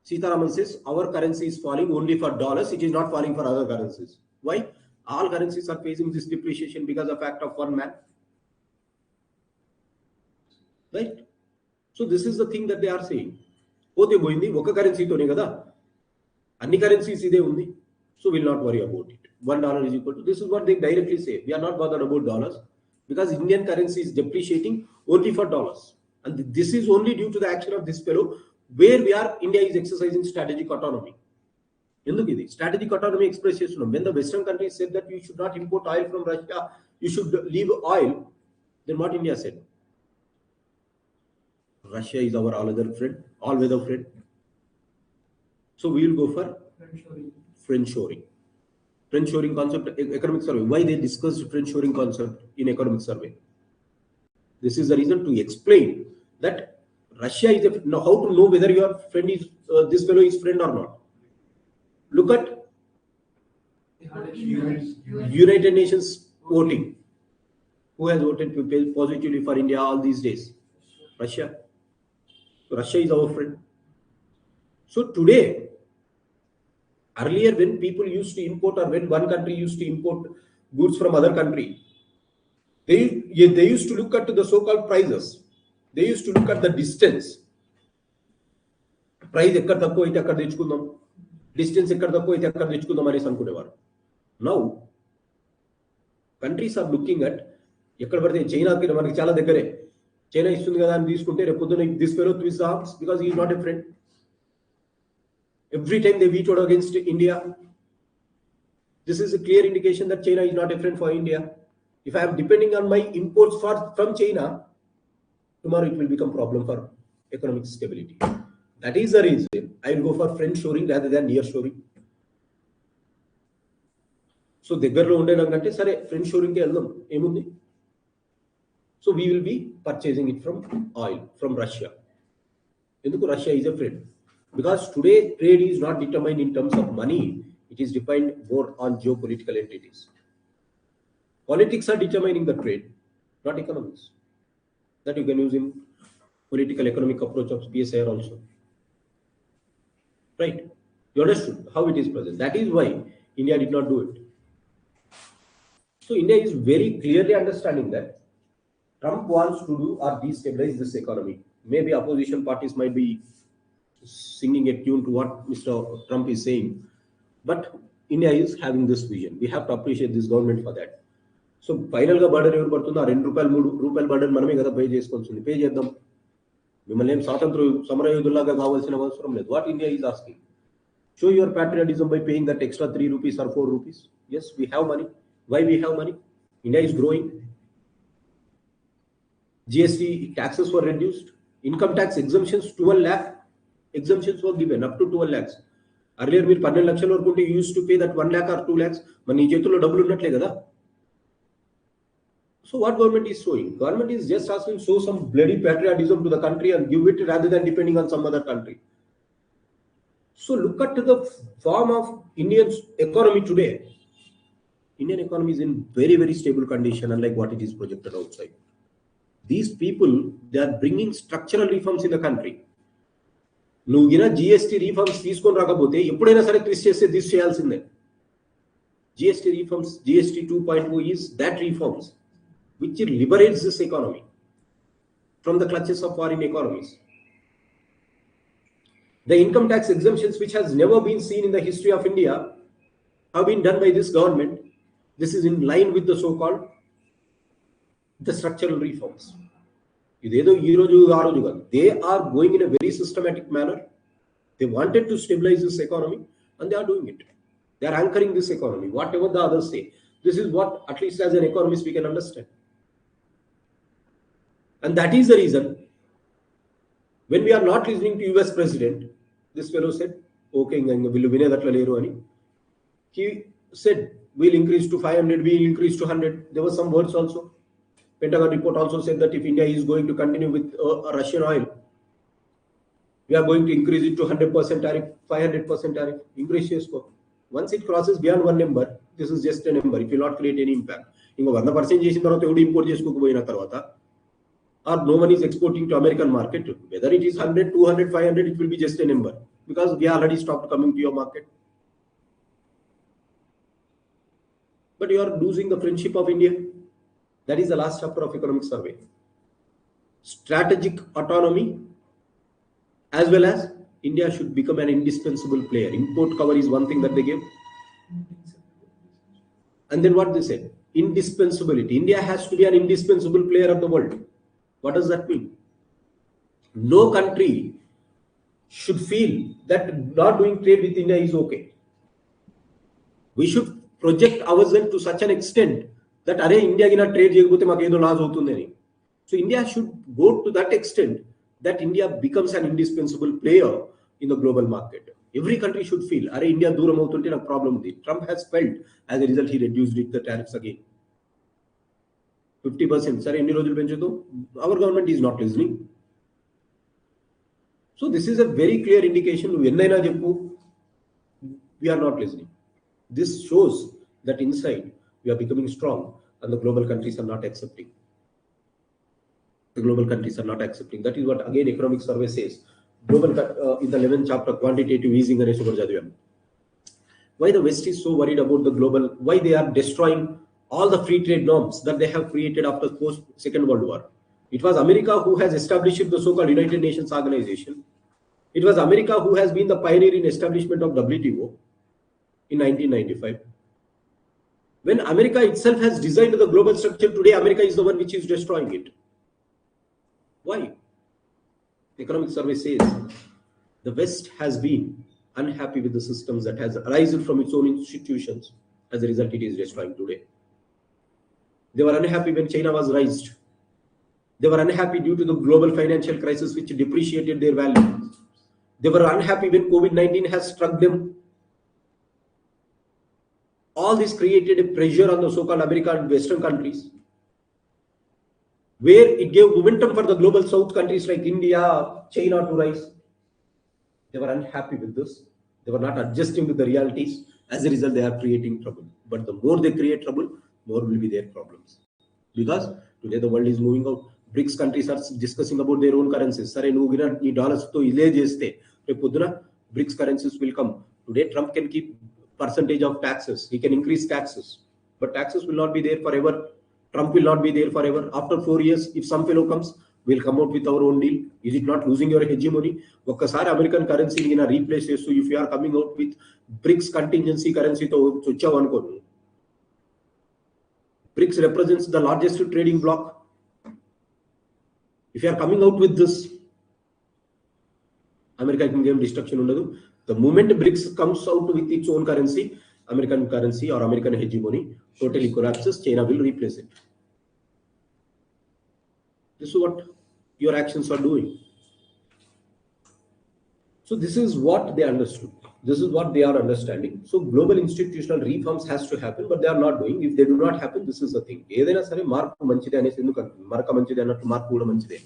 Sitharaman says our currency is falling only for dollars, it is not falling for other currencies. Why? All currencies are facing this depreciation because of act of one man. Right? So this is the thing that they are saying. Pote boyindi oka currency tone kada అన్ని currencies ఇదే ఉంది. So will not worry about it. $1 is equal to, this is what they directly say, we are not bothered about dollars because Indian currency is depreciating only for dollars, and this is only due to the action of this fellow where India is exercising strategic autonomy. ఎందుకు ఇది strategic autonomy express చేస్తున్నాం? When the western countries said that you should not import oil from Russia, you should leave oil, then what India said? Russia is our all-weather friend. So we will go for friendshoring. Friendshoring concept, economic survey. Why they discussed friendshoring concept in economic survey? This is the reason to explain that Russia is now how to know whether your friend is this fellow is friend or not. Look at United Nations voting. Who has voted positively for India all these days? Russia. So Russia is our friend. So today, earlier when people used to import or when one country used to import goods from other country, they used to look at the so-called prices. They used to look at the distance. Price ekkada takkuva aithe akkada techukundaam. Distance ekkada takkuva aithe akkada techukundaam అనేసి అనుకునేవారు. Now countries are looking at ఎక్కడ పడితే చైనాకి మనకి చాలా దగ్గరే. China ఇస్తుంది కదా అని తీసుకుంటే రేపు పొద్దున this fellow twists arms because he is not a friend. Every time they vetoed against India, this is a clear indication that China is not a friend for India. If I am depending on my imports from China, tomorrow it will become problem for economic stability. That is the reason I will go for friendshoring rather than nearshoring. So దగ్గరలో ఉండేదానికంటే సరే friendshoring కి వెళ్దాం ఏముంది. So we will be purchasing it from oil from Russia. ఎందుకు Russia is a friend? Because today trade is not determined in terms of money, it is defined more on geopolitical entities. Politics are determining the trade, not economics. That you can use in political economic approach of PSIR also. Right? You understood how it is present. That is why India did not do it. So India is very clearly understanding that Trump wants to do or destabilize this economy. Maybe opposition parties might be singing a tune to what Mr. Trump is saying, but India is having this vision. We have to appreciate this government for that. So final గా burden ఎవరు పడుతుందో ₹2 ₹3 burden మనమే కదా pay చేసుకోవాల్సింది. Pay చేద్దాం. మిమ్మల్ని ఏం స్వాతంత్ర సమరయోధుల్లాగా కావాల్సిన అవసరం లేదు. What India is asking, show your patriotism by paying that extra ₹3 or ₹4. Yes, we have money. Why we have money? India is growing. GST taxes were reduced. Income tax exemptions 12 lakh exemptions were given up to 12 lakhs. Earlier మీరు 12 లక్షల వరకు ఉంటే you used to pay that 1 lakh or 2 lakhs. మరి నీ చేతుల్లో డబ్బులు ఉన్నట్లే కదా. So what government is showing? Government is just asking show some bloody patriotism to the country and give it rather than depending on some other country. So look at the form of Indian economy today. Indian economy is in very, very stable condition, unlike what it is projected outside. These people, they are bringing structural reforms in the country. నువ్వు గిన GST reforms తీసుకొని రాకపోతే ఎప్పుడైనా సరే twist చేస్తే this చేయాల్సిందే. GST reforms, GST 2.0 is that reforms which liberates this economy from the clutches of foreign economies. The income tax exemptions, which has never been seen in the history of India, have been done by this government. This is in line with the so-called the structural reforms. ఇదేదో ఈ రోజు ఆ రోజు కాదు. They are going in a very systematic manner. They wanted to stabilize this economy and they are doing it. They are anchoring this economy. Whatever the others say, this is what at least as an economist we can understand. And that is the reason when we are not listening to US president, this fellow said, okay, will you వినేదట్లా లేరు అని. He said, we'll increase to 500, we'll increase to 100. There were some words also. Pentagon report also said that if India is going to continue with Russian oil, we are going to increase it to 100% tariff, 500% tariff. Increase chesko. Once it crosses beyond one number, this is just a number. It will not create any impact. Ingo 100% చేసిన తర్వాత ఎవడు import చేసుకోకపోయిన తర్వాత or no one is exporting to American market, whether it is 100, 200, 500, it will be just a number because we already stopped coming to your market. But you are losing the friendship of India. That is the last chapter of economic survey. Strategic autonomy, as well as India should become an indispensable player. Import cover is one thing that they gave. And then what they said? Indispensability. India has to be an indispensable player of the world. What does that mean? No country should feel that not doing trade with India is okay. We should project ourselves to such an extent that అరే India గిన trade చేయకపోతే మాకు ఏదో loss అవుతుంది అని. So India should go to that extent that India becomes an indispensable player in the global market. Every country should feel, are India దూరం అవుతుంటే నాకు problem ఉంది. Trump has felt, as a result he reduced the tariffs again. 50%. సరే ఎన్ని రోజులు పెంచుతాం? Our government is not listening. So this is a very clear indication. నువ్వు ఎన్నైనా చెప్పు, we are not listening. This shows that inside we are becoming strong and the global countries are not accepting. The global countries are not accepting. That is what again economic survey says. Global in the 11th chapter, quantitative easing అనేసి ఒకటి చదివాం. Why the West is so worried about the global, why they are destroying all the free trade norms that they have created after post Second World War. It was America who has established the so-called United Nations Organization. It was America who has been the pioneer in establishment of WTO in 1995. When America itself has designed the global structure, today America is the one which is destroying it. Why? Economic survey says the West has been unhappy with the systems that has arisen from its own institutions. As a result, it is destroying today. They were unhappy when China was raised. They were unhappy due to the global financial crisis which depreciated their value. They were unhappy when COVID-19 has struck them. All this created a pressure on the so-called American and Western countries, where it gave momentum for the global South countries like India, China to rise. They were unhappy with this. They were not adjusting to the realities. As a result, they are creating trouble. But the more they create trouble, more will be their problems. Because today the world is moving out. BRICS countries are discussing about their own currencies. Sare nu gina ee dollars to ile cheste repu podduna BRICS currencies will come. Today Trump can keep percentage of taxes. He can increase taxes. But taxes will not be there forever. Trump will not be there forever. After 4 years, if some fellow comes, we'll come out with our own deal. Is it not losing your hegemony? ఒక్కసారి American currency ని replace చేస్తూ if you are coming out with BRICS contingency కరెన్సీతో వచ్చావు అనుకోను. BRICS represents the largest trading bloc. If you are coming out with this, America can give destruction ఉండదు. The moment BRICS comes out with its own currency, American currency or American hegemony totally collapses. China will replace it. This is what your actions are doing. So this is what they understood. This is what they are understanding. So global institutional reforms has to happen, but they are not doing. If they do not happen, this is the thing. ఏదైనా సరే మార్పు మంచిదే అనేసి ఎందుకు అంటుంది? మరక మంచిదే అన్నట్టు మార్పు కూడా మంచిదే.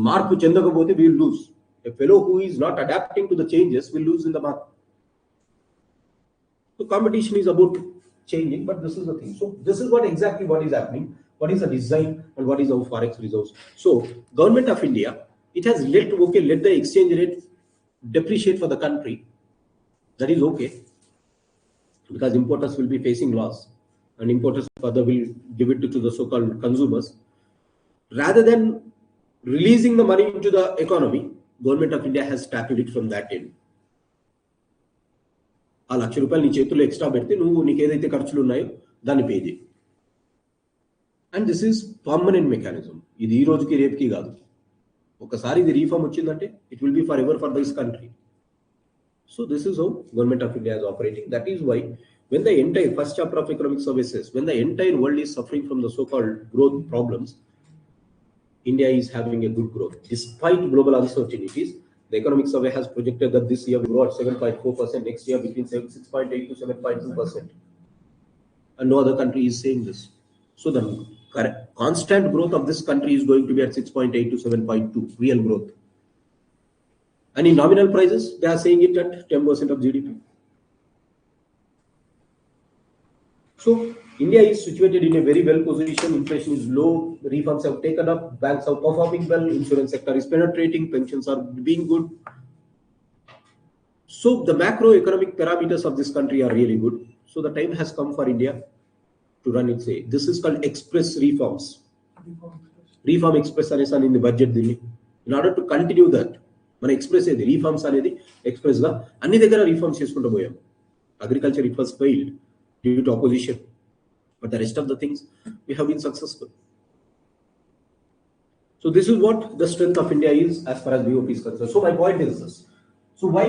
మార్పు చెందకపోతే we will lose. A fellow who is not adapting to the changes will lose in the market. So competition is about changing, but this is the thing. So this is what exactly what is happening. What is the design and what is our forex reserves? So government of India, it has let the exchange rate depreciate for the country. That is okay, because importers will be facing loss and importers further will give it to the so-called consumers. Rather than releasing the money into the economy, government of India has tapped it from that end. ఆ ₹1,00,000 నీ చేతుల్లో extra పెడితే నువ్వు నీకు ఏదైతే ఖర్చులు ఉన్నాయో దాన్ని పే చేయి. And this is permanent mechanism. ఇది ఈ రోజుకి రేపుకి కాదు. ఒకసారి ఇది రీఫార్మ్ వచ్చిందంటే it will be for ever for this country. So this is how government of India is operating. That is why when the entire first chapter of economic services, when the entire world is suffering from the so-called growth problems, India is having a good growth. Despite global uncertainties, the economic survey has projected that this year we grow at 7.4%, next year between 6.8 to 7.2%. And no other country is saying this. So the constant growth of this country is going to be at 6.8 to 7.2, real growth. And in nominal prices, they are saying it at 10% of GDP. So India is situated in a very well position. Inflation is low. Reforms have taken up. Banks are performing well. Insurance sector is penetrating. Pensions are being good. So the macroeconomic parameters of this country are really good. So the time has come for India to run its way. This is called express reforms. Reform express అనేసి in the budget దీన్ని. In order to continue that, మన express ఏది reforms అనేది express గా అన్ని దగ్గర reforms చేసుకుంటూ పోయాం. Agriculture it was failed due to opposition, but the rest of the things we have been successful. So this is what the strength of India is as far as BOP is concerned. So my point is this. So why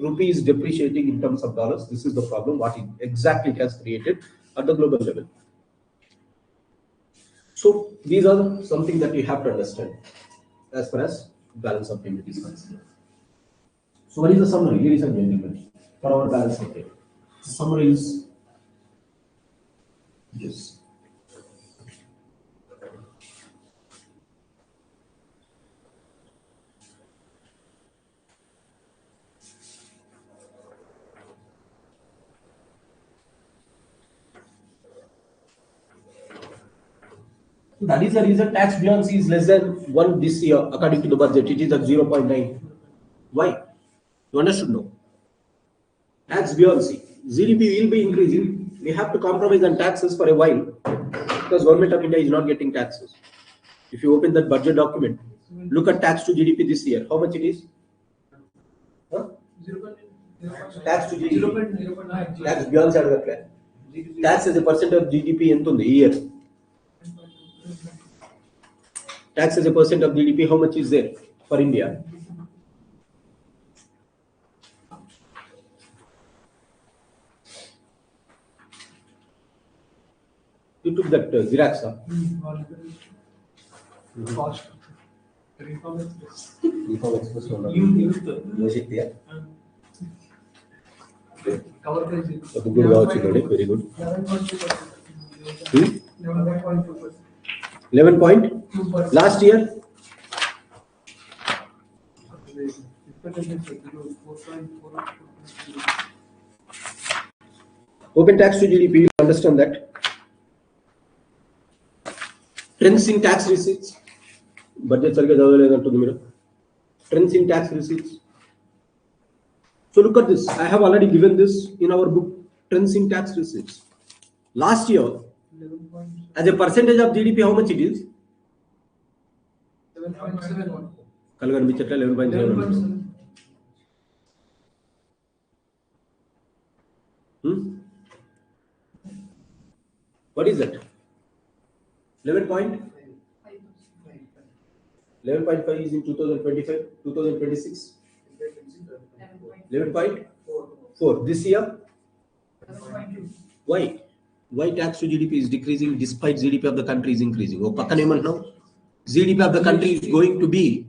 rupee is depreciating in terms of dollars? This is the problem. What exactly it has created at the global level. So these are something that you have to understand. as far as balance of payment is concerned. So what is the summary, ladies and gentlemen, for our balance of payment? The summary is this. So that is the reason tax buoyancy is less than 1 this year according to the budget. It is at 0.9. Why? You understood no? Tax buoyancy. GDP will be increasing. We have to compromise on taxes for a while because government of India is not getting taxes. If you open that budget document, look at tax to GDP this year. How much it is? Huh? Tax to GDP. Tax buoyancy. Tax as a percent of GDP in the year. Tax as a percent of GDP, how much is there for India? You took that Xerox, huh? Cost. Reform Express. Reform Express. Cover page. Good watch, very good. 11.2%. 11 point? Last year? Open tax to GDP, you understand that. Trends in tax receipts. Budget to the trends in tax receipts. So look at this. I have already given this in our book, Trends in Tax Receipts. Last year, as a percentage of GDP, how much it is? 11.7. 11.7. What is that? 11 point? 11.5 is in 2025, 2026. 11.4. This year? 11.2. Why? Why tax to GDP is decreasing despite GDP of the country is increasing? Oh, GDP of the country is going to be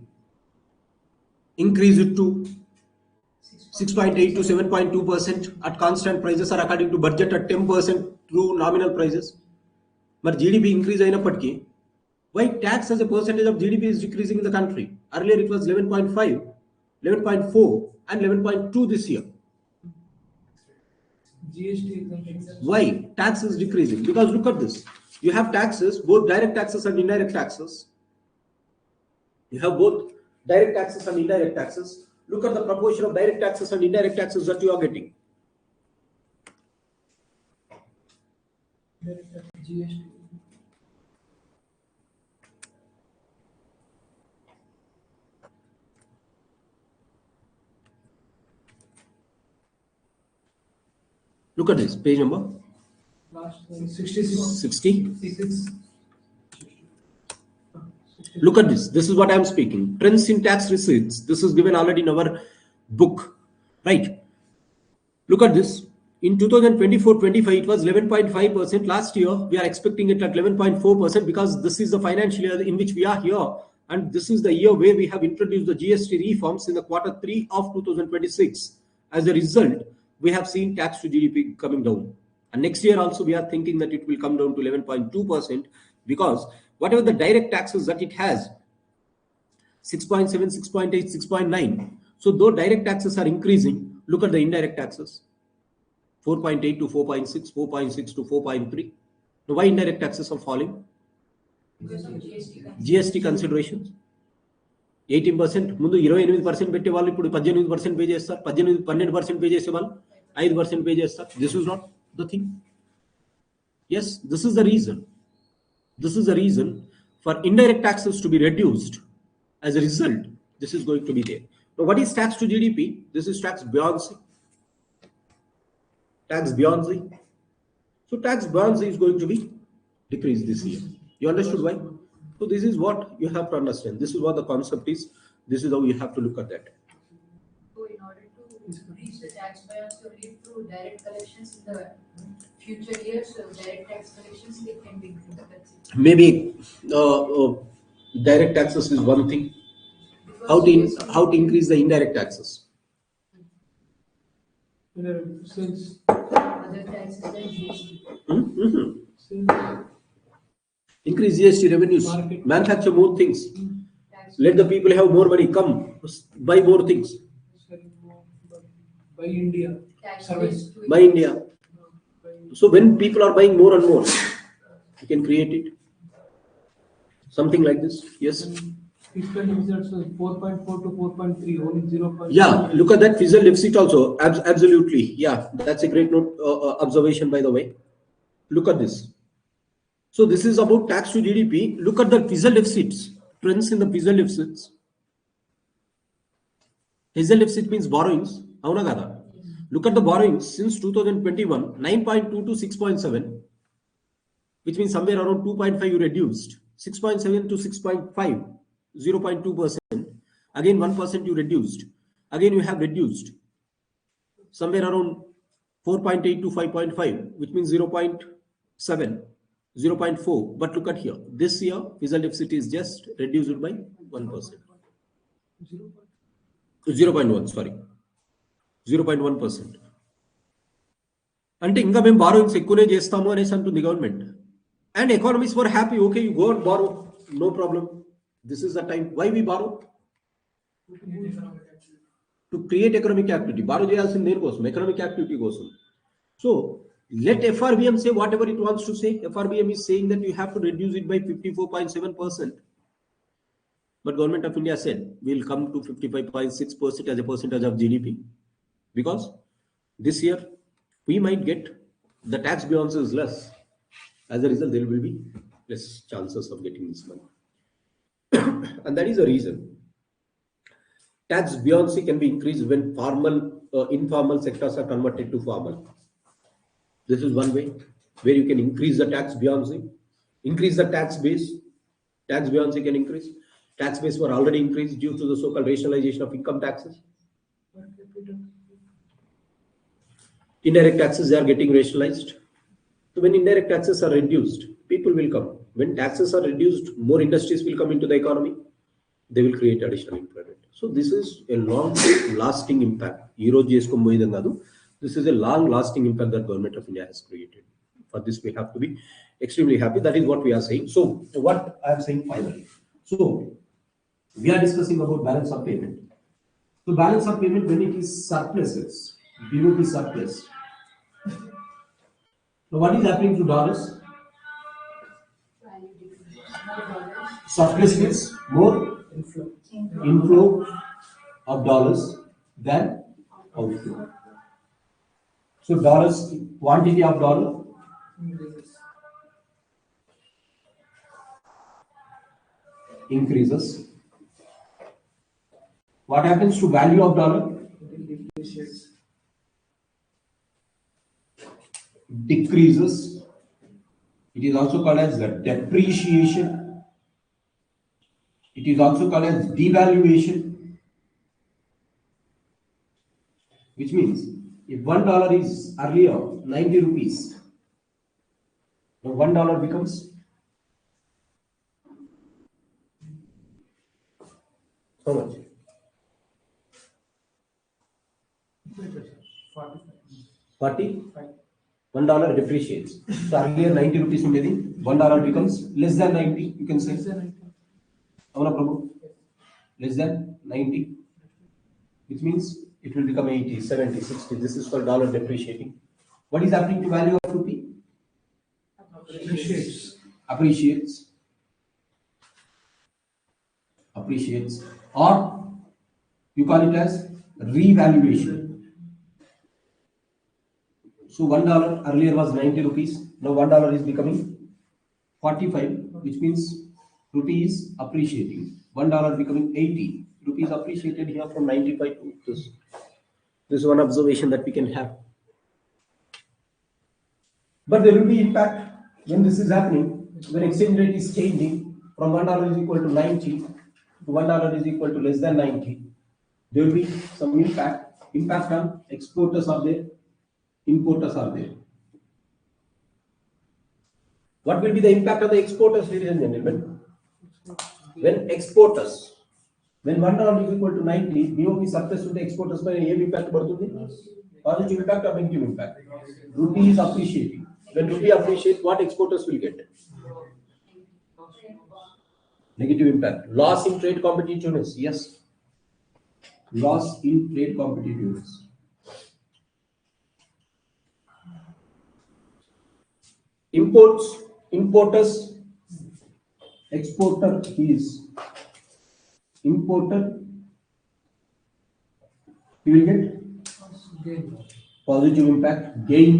increased to 6.8 to 7.2% at constant prices or according to budget at 10% through nominal prices. But GDP increase ayinappatiki, why tax as a percentage of GDP is decreasing in the country? Earlier it was 11.5, 11.4 and 11.2 this year. GST. Why tax is decreasing? Because look at this. You have taxes, both direct taxes and indirect taxes. You have both direct taxes and indirect taxes. Look at the proportion of direct taxes and indirect taxes that you are getting. GST. Look at this page number Last 66. 60. Look at this. This is what I am speaking. Trends in tax receipts. This is given already in our book, right? Look at this. In 2024-25, it was 11.5%. Last year, we are expecting it at 11.4% because this is the financial year in which we are here. And this is the year where we have introduced the GST reforms in the Q3 of 2026. As a result, we have seen tax to GDP coming down. And next year also, we are thinking that it will come down to 11.2% because whatever the direct taxes that it has, 6.7, 6.8, 6.9. So though direct taxes are increasing, look at the indirect taxes. 4.8 to 4.6, 4.6 to 4.3. Now why indirect taxes are falling? Because of GST. GST considerations. 18%, ముందు 28% పెట్టే వాళ్ళు ఇప్పుడు 18% pay చేస్తారు, 12% pay చేసే వాళ్ళు 5% pay చేస్తారు. This is not the thing. Yes, this is the reason. This is the reason for indirect taxes to be reduced. As a result, this is going to be there. Now, what is tax to GDP? This is tax buoyancy. Tax buoyancy. So, tax buoyancy is going to be decreased this year. You understood why? So, this is what you have to understand. This is what the concept is. This is how you have to look at that. So, in order to reach the tax buoyancy only through direct collections in the future years, direct tax collections they can be increased. Maybe direct taxes is one thing. how to increase the indirect taxes? Since Other taxes like GST. Increase GST revenues, Market. manufacture more things, Tax. let the people have more money, come buy more things, by India. Tax Service. based to buy India. So when people are buying more and more, you can create it. Something like this. Yes. Fiscal deficit was 4.4 to 4.3, only 0. Yeah, look at that fiscal deficit also. Absolutely. Yeah, that's a great note, observation, by the way. Look at this. So this is about tax to GDP. Look at the fiscal deficits, trends in the fiscal deficits. Fiscal deficit means borrowings. Avuna kada? Look at the borrowings since 2021, 9.2 to 6.7, which means somewhere around 2.5 you reduced. 6.7 to 6.5, 0.2%. Again 1% you reduced. Again you have reduced. Somewhere around 4.8 to 5.5, which means 0.7, 0.4. But look at here. This year, fiscal deficit is just reduced by 1%. 0.1, sorry. 0.1%. అంటే ఇంకా మేము borrowings ఎక్కువనే చేస్తాము అనేసి అంటుంది government. And economies were happy, okay you go and borrow, no problem. This is the time. Why we borrow? To create economic activity. Borrow చేయాల్సింది దేనికోసం? Economic activity కోసం. So let FRBM say whatever it wants to say. FRBM is saying that you have to reduce it by 54.7%. But Government of India said we'll come to 55.6% as a percentage of GDP, because this year we might get the tax beyond is less. As a result, there will be less chances of getting this money. And that is the reason. Tax beyond can be increased when informal sectors are converted to formal. This is one way where you can increase the tax beyond, increase the tax base. Tax beyond can increase. Tax base were already increased due to the so-called rationalization of income taxes. Indirect taxes, they are getting rationalized. So when indirect taxes are reduced, people will come. When taxes are reduced, more industries will come into the economy. They will create additional employment. So this is a long-lasting impact. This is a long-lasting impact that Government of India has created. For this, we have to be extremely happy. That is what we are saying. So what I am saying finally. So we are discussing about balance of payment. So balance of payment, when it is surpluses, BOP surplus. So what is happening to dollars? value decrease. More dollars. Surplus means more inflow of dollars than outflow. So dollars, quantity of dollar increases. What happens to value of dollar? Decreases. It is also called as the depreciation. It is also called as devaluation, which means if $1 is earlier 90 rupees, now $1 becomes how much? 40? $1 depreciates. So earlier 90 rupees ఉండేది, $1 becomes less than 90. You can say. Avana Prabhu? Less than 90. Which means it will become 80, 70, 60. This is called dollar depreciating. What is happening to value of rupee? Appreciates. Or you call it as revaluation. So $1 earlier was 90 rupees. Now $1 is becoming 45, which means rupee is appreciating. $1 becoming 80. Rupees appreciated here from 95 to this. This is one observation that we can have. But there will be impact when this is happening, when exchange rate is changing from $1 is equal to 90 to $1 is equal to less than 90. There will be some impact. Impact on exporters are there, importers are there. What will be the impact on the exporters, ladies and gentlemen? When exporters When $1 is equal to 90, BOP surplus to the exporters by a impact positive impact or negative impact. Rupee is appreciating. When rupee appreciates, what exporters will get? Negative impact. Loss in trade competitiveness. Yes. Loss in trade competitiveness. Importers, exporter is importer, he will get positive impact, gain.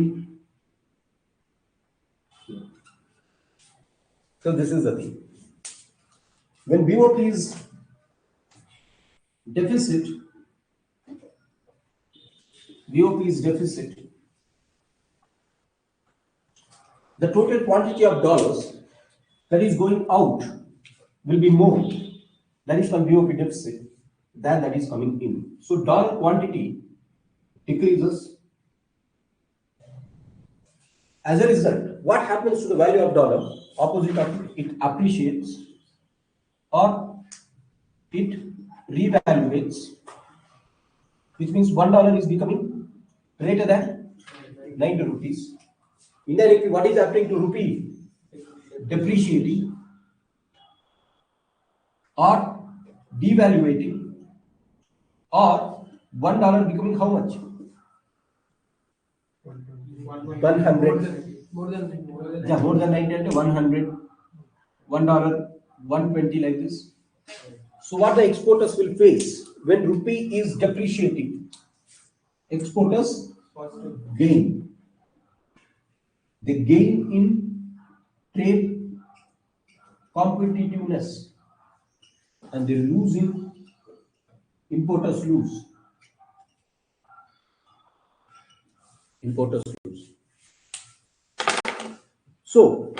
So this is the thing. When BOP is deficit, the total quantity of dollars that is going out will be more, that is from BOP deficit, than that is coming in. So dollar quantity decreases. As a result, what happens to the value of dollar? Opposite of it appreciates or it revaluates, which means $1 is becoming greater than 90 rupees. Indirectly, what is happening to rupee? Depreciating or devaluating, or $1 becoming how much? 100. More than Yeah, more than 90 and 100, $1, 120 like this. So what the exporters will face when rupee is depreciating? Exporters gain. They gain in trade competitiveness, and they lose in importers lose. Importers lose. So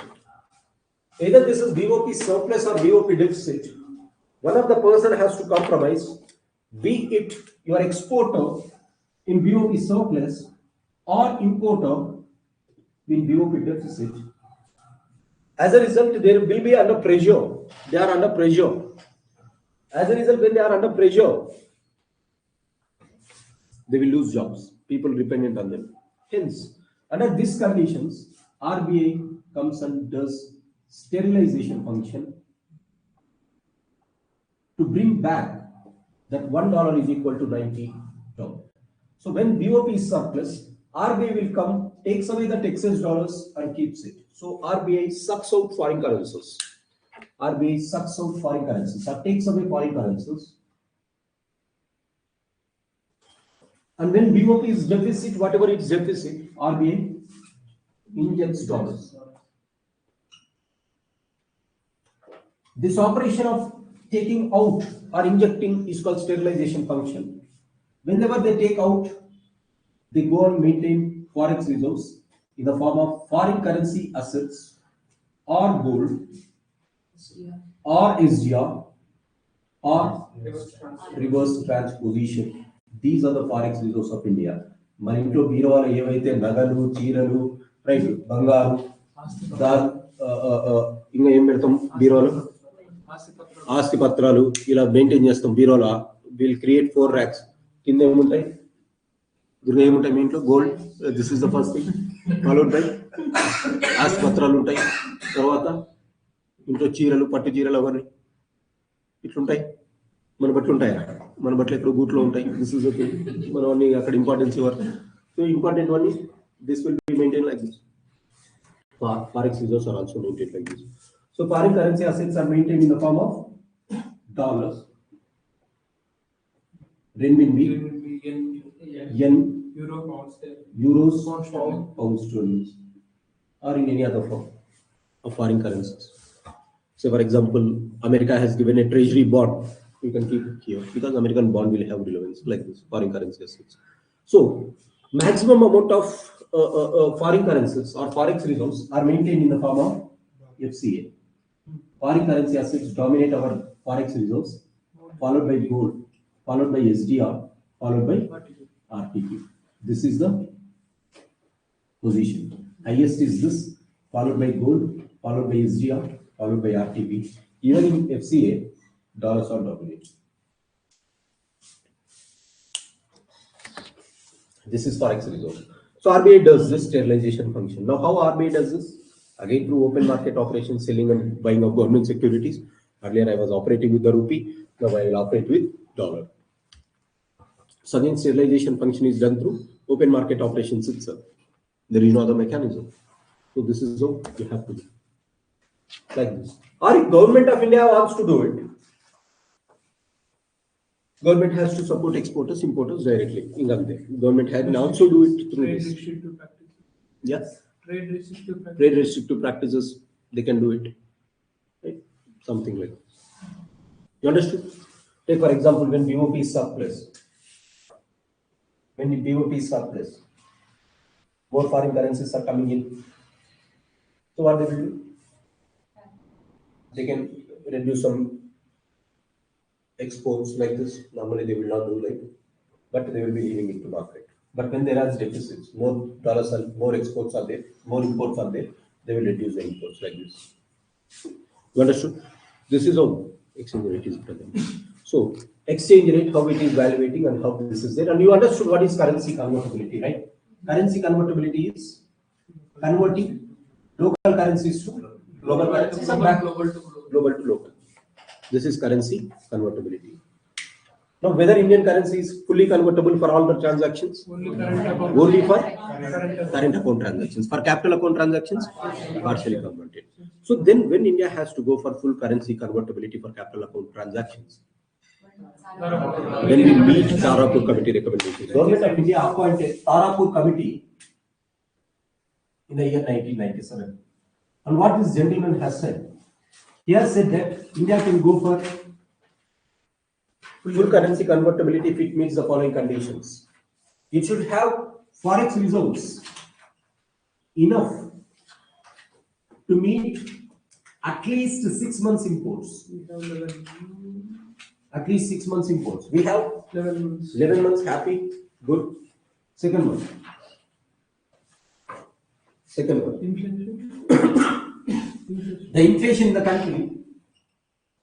either this is BOP surplus or BOP deficit. One of the person has to compromise, be it your exporter in BOP surplus or importer in BOP deficit. As a result, they will be under pressure. They are under pressure. As a result, when they are under pressure, they will lose jobs. People dependent on them. Hence, under these conditions, RBI comes and does sterilization function to bring back that $1 is equal to $90. So when BOP is surplus, RBI will come, takes away the excess dollars and keeps it. So RBI sucks out foreign currencies. RBI sucks out foreign currencies or takes away foreign currencies. And when BOP is deficit, whatever it's deficit, RBI injects dollars. This operation of taking out or injecting is called sterilization function. Whenever they take out, they go and maintain forex reserves in the form of foreign currency assets or gold or SDR or reverse transposition. These are the forex reserves of India. మన ఇంట్లో బీరువాలో ఏవైతే నగలు చీరలు right బంగారు ఇంకా ఏం పెడతాం బీరువాలో ఆస్తి పత్రాలు ఇలా మెయింటైన్ చేస్తాం బీరువాలో విల్ క్రియేట్ 4 racks కింద ఏముంటాయి దుర్గా ఏముంటాయి మీ ఇంట్లో gold this is the first thing followed by ఆస్తి పత్రాలు ఉంటాయి తర్వాత ఇంట్లో చీరలు పట్టు చీరలు అవన్నీ ఇట్లుంటాయి మన బట్టలు ఉంటాయా మన బట్టలు ఎక్కడ గూట్లో ఉంటాయి దిస్ ఇస్ ద థింగ్ మనం అన్ని అక్కడ ఇంపార్టెన్స్ ఇవ్వాలి so important one this will be maintain like this forex reserves are also maintained like this. So foreign currency assets are maintained in the form of dollars, renminbi, yen, euros, pound sterling, or in any other form of foreign currencies. So for example, America has given a treasury bond. You can keep it here because American bond will have relevance like this, foreign currency assets. So maximum amount of foreign currencies or forex reserves are maintained in the form of FCA. Foreign currency assets dominate our forex reserves, followed by gold, followed by SDR, followed by RTP. This is the position. Highest is this, followed by gold, followed by SDR, followed by RTP. Even in FCA, dollars are dominant. This is forex reserve. So RBI does this sterilization function. Now, how RBI does this? Again, through open market operations, selling and buying of government securities. Earlier, I was operating with the rupee. Now, I will operate with dollar. So again, sterilization function is done through open market operations itself. There is no other mechanism. So this is how you have to do. Like this. Or if government of India wants to do it, government has to support exporters, importers directly. Government can also do it through Trade this. restrictive practices. Yes. Trade restrictive practices. Trade restrictive practices, they can do it. Right? Something like this. You understood? Take for example, when BOP is surplus. When the BOP is surplus, more foreign currencies are coming in. So what they will do? They can reduce some exports like this. Normally they will not do like, but they will be leaving it to market. But when there are deficits, more dollars are, more exports are there, more imports are there, they will reduce the imports like this. You understood? This is how exchange rate is present. So exchange rate, how it is evaluating and how this is there. And you understood what is currency convertibility, right? Currency convertibility is converting local currencies to global currencies and back global to local. This is currency convertibility. Now, whether Indian currency is fully convertible for all the transactions? Only for current account transactions. For capital account transactions, partially converted. So then when India has to go for full currency convertibility for capital account transactions, then we meet Tarapur committee recommendations. Government of India appointed Tarapur committee in the year 1997. And what this gentleman has said, he has said that India can go for full currency convertibility if it meets the following conditions. It should have forex reserves enough to meet at least 6 months imports. At least 6 months imports. We have 11 months. Happy, good. Second one. The inflation in the country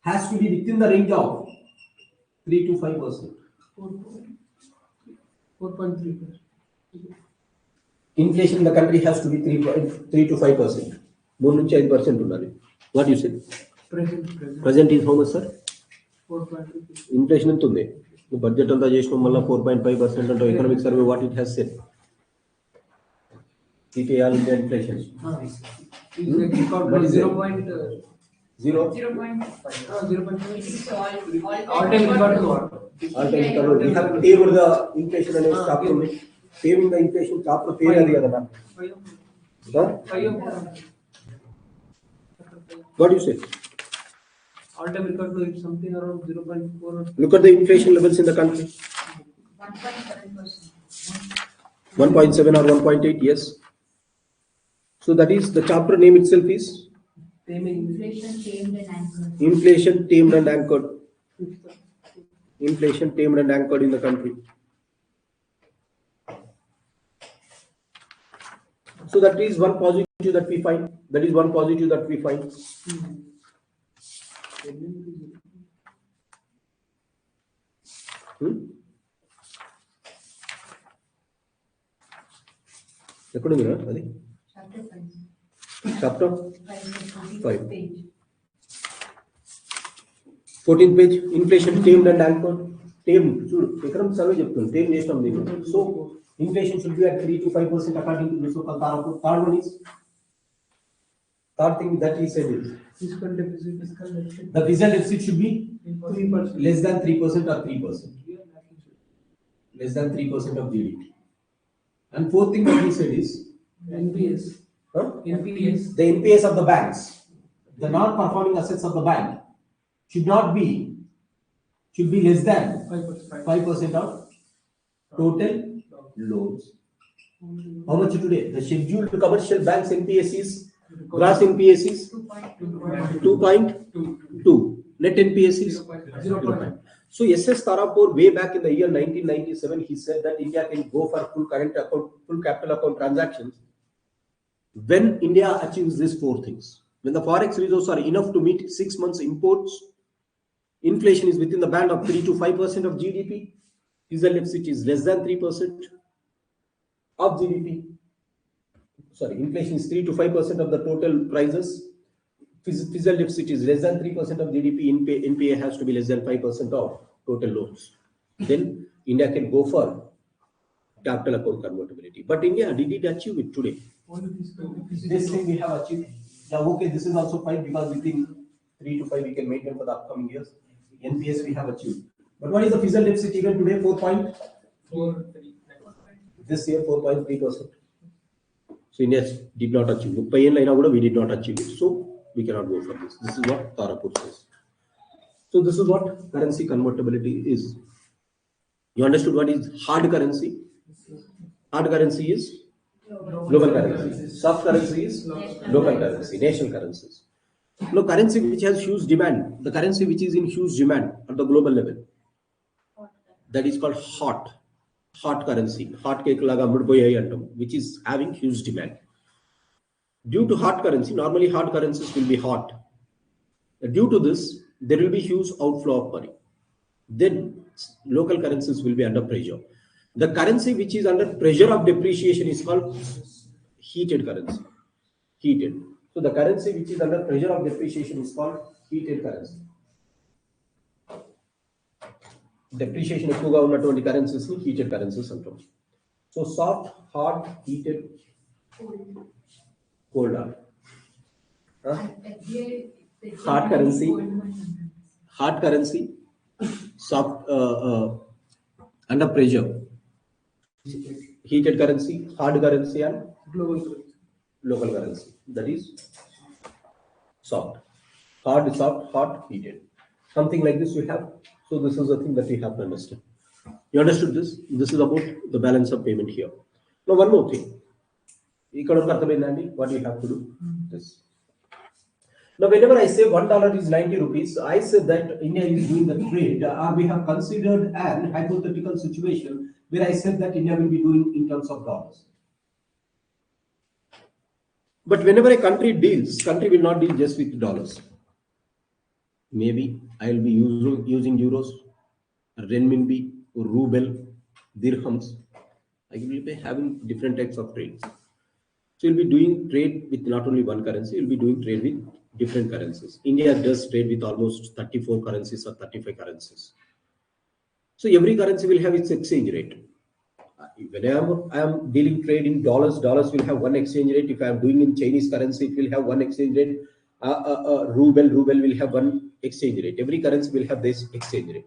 has to be within the range of 3 to 5%. 4.3%. Inflation in the country has to be 3 to 5%. 3-5%. What you said? Present is how much, sir? 4.3%. Inflation in the budget on the 4.5% and economic survey what it has said. CPI inflation. What is it? 0.5. We have tabled the inflation and chapter. Tabling the inflation chapter fair the other. What do you say? All-time record low is something around 0.4. Look at the inflation levels in the country. 1.7%. 1.7 or 1.8, yes. So that is the chapter name itself is Inflation tamed and anchored. Inflation tamed and anchored. Inflation tamed and anchored in the country. So that is one positive that we find. That is one positive that we find. Chapter 5. 14th page. Inflation tamed and anchored. Tamed. So inflation should be at 3 to 5% according to the so-called Tarapur. Third one is. Third thing that he said is Fiscal deficit. the fiscal deficit should be 3%, less than 3% or 3%. Less than 3% of GDP. And fourth thing that he said is NPS. NPS. The NPS of the banks, the non-performing assets of the bank should be less than 5% of total loans. How much today? The scheduled commercial banks NPS is, gross NPS is 2.2. Net NPS is 0. So SS Tarapur way back in the year 1997, he said that India can go for full current account, full capital account transactions when India achieves these four things. When the forex reserves are enough to meet 6 months imports, inflation is within the band of 3 to 5% of GDP, fiscal deficit is less than 3%, of GDP. Sorry, inflation is 3 to 5% of the total prices. Physical deficit is less than 3% of GDP. NPA has to be less than 5% of total loans. Then India can go for capital account convertibility. But India, did it achieve it today? This thing we have achieved. Yeah, okay, this is also fine because within 3 to 5 we can maintain for the upcoming years. NPS we have achieved. But what is the physical deficit even today? 4.43. This year 4.3%. So India did not achieve. We did not achieve it. So we cannot go for this. This is what Tarapur says. So this is what currency convertibility is. You understood what is hard currency? Hard currency is global currency. Soft currency is local currency, national currencies. No, currency which has huge demand, the currency which is in huge demand at the global level, that is called hot currency. Hot cake laga mudboyai antam, which is having huge demand. Due to hard currency, normally hard currencies will be hot. Due to this, there will be huge outflow of money. Then local currencies will be under pressure. The currency which is under pressure of depreciation is called heated currency. Heated. So the currency which is under pressure of depreciation is called heated currency. Depreciation ఎక్కువగా ఉన్నటువంటి currencies ని heated currencies అంటాం. So soft, hard, heated, cold are. Hard currency, soft, under pressure. Heated currency, hard currency, and local currency. That is soft. Hard, soft, hot, heated. Something like this we have. So this is the thing that we have to understand. You understood this? This is about the balance of payment here. Now one more thing. What you have to do? This. Now whenever I say $1 is 90 rupees, I said that India is doing the trade. We have considered an hypothetical situation where I said that India will be doing in terms of dollars. But whenever a country deals, country will not deal just with dollars. Maybe I will be using euros, renminbi, ruble, dirhams. I will be having different types of trades. So you'll be doing trade with not only one currency, you'll be doing trade with different currencies. India does trade with almost 34 currencies or 35 currencies. So every currency will have its exchange rate. Whenever I am dealing trade in dollars, dollars will have one exchange rate. If I am doing in Chinese currency, it will have one exchange rate. Ruble will have one exchange rate. Every currency will have this exchange rate.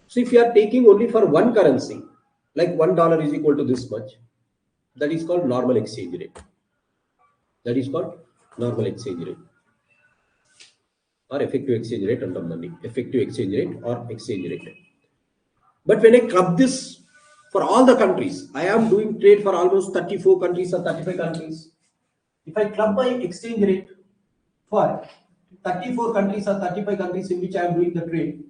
So if you are taking only for one currency, like $1 is equal to this much, that is called normal exchange rate. That is called normal exchange rate or effective exchange rate under money. Effective exchange rate or exchange rate. But when I club this for all the countries, I am doing trade for almost 34 countries or 35 countries. If I club my exchange rate for 34 countries or 35 countries in which I am doing the trade,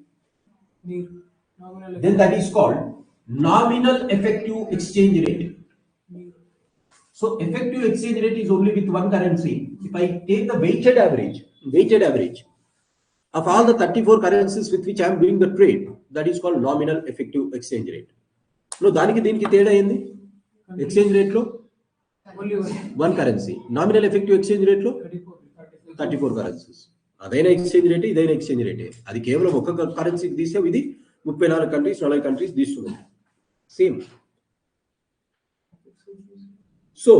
then that is called nominal effective exchange rate. So effective exchange rate is only with one currency. If I take the weighted average of all the 34 currencies with which I am doing the trade, that is called nominal effective exchange rate. No, దానికి దీనికి తేడా ఏంది? Exchange rate లో one currency. Nominal effective exchange rate లో 34 currencies. అదైనా exchange rate, ఇదైనా exchange రేటే. అది కేవలం ఒక్క కరెన్సీకి తీసాం. ఇది 34 కంట్రీస్ 40 కంట్రీస్ తీస్తున్నాం. Same. So